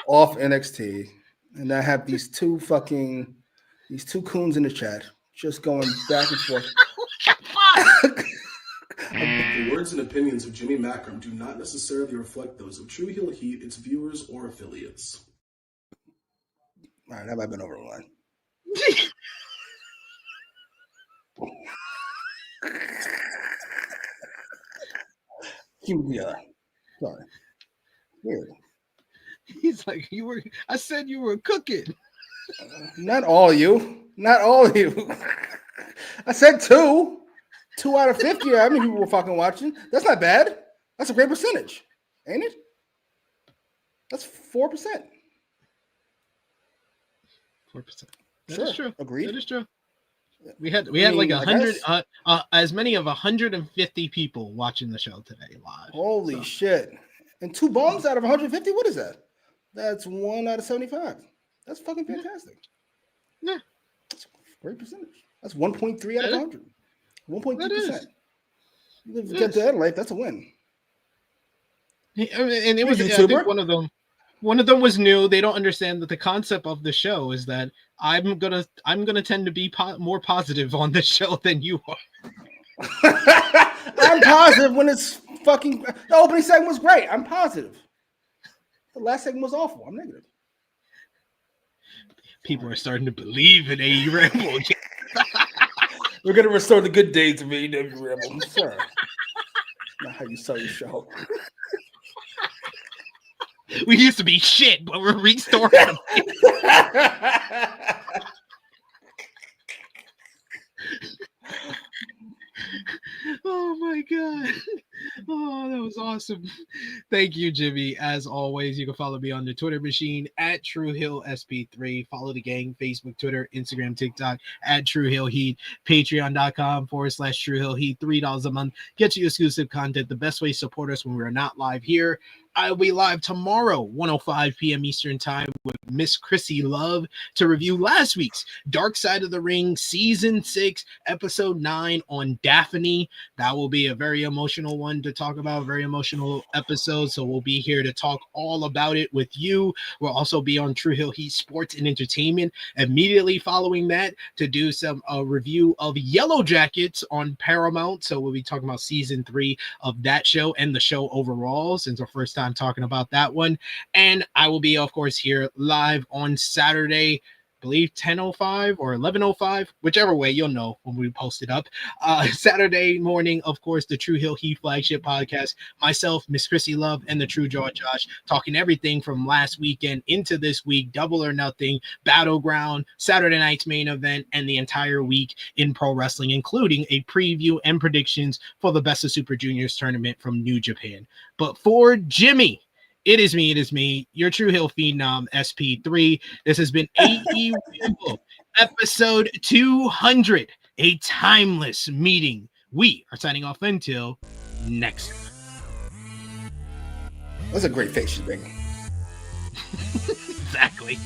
off NXT, and I have these two coons in the chat just going back and forth. The words and opinions of Jimmy Macram do not necessarily reflect those of True Heel Heat, its viewers, or affiliates. All right, have I been over the line? Yeah, sorry. Weird. He's like, I said you were cooking. Not all you. I said 2. 2 out of 50. How many people were fucking watching? That's not bad. That's a great percentage, ain't it? That's 4%. 4%. Sure. Is true. Agreed. That is true. We had like 100, as many of 150 people watching the show today live. Holy shit! And 2 bombs out of 150. What is that? That's 1 out of 75. That's fucking fantastic. Yeah, that's a great percentage. That's 1.3 out of 100. 1.2%. You get to that life, that's a win. And it was I think one of them was new. They don't understand that the concept of the show is that I'm gonna tend to be more positive on this show than you are. I'm positive when it's fucking. The opening segment was great. I'm positive. The last segment was awful. I'm negative. People are starting to believe in AEWramble. We're gonna restore the good days of AEWramble, sir. Not how you sell your show. We used to be shit, but we're restoring them. Oh my god. Oh, that was awesome. Thank you, Jimmy. As always, you can follow me on the Twitter machine at TrueHillSP3. Follow the gang, Facebook, Twitter, Instagram, TikTok at TrueHillHeat. Patreon.com/TrueHillHeat. $3 a month. Get you exclusive content. The best way to support us when we're not live here I'll be live tomorrow, 1:05 p.m. Eastern Time, with Miss Chrissy Love to review last week's Dark Side of the Ring Season 6, Episode 9 on Daphne. That will be a very emotional one to talk about, a very emotional episode. So we'll be here to talk all about it with you. We'll also be on True Hill Heat Sports and Entertainment immediately following that to do some review of Yellow Jackets on Paramount. So we'll be talking about Season 3 of that show and the show overall, since our first time talking about that one. And I will be, of course, here live on Saturday, I believe 10:05 or 11:05, whichever way, you'll know when we post it up. Saturday morning, of course, the True Hill Heat flagship podcast, myself, Miss Chrissy Love, and the True Jaw Josh, talking everything from last weekend into this week, Double or Nothing, Battleground, Saturday night's main event, and the entire week in pro wrestling, including a preview and predictions for the Best of Super Juniors tournament from New Japan. But for Jimmy, it is me, your True Hill Phenom SP3. This has been AEWramble episode 200, a timeless meeting. We are signing off until next time. That's a great face she's making. Exactly.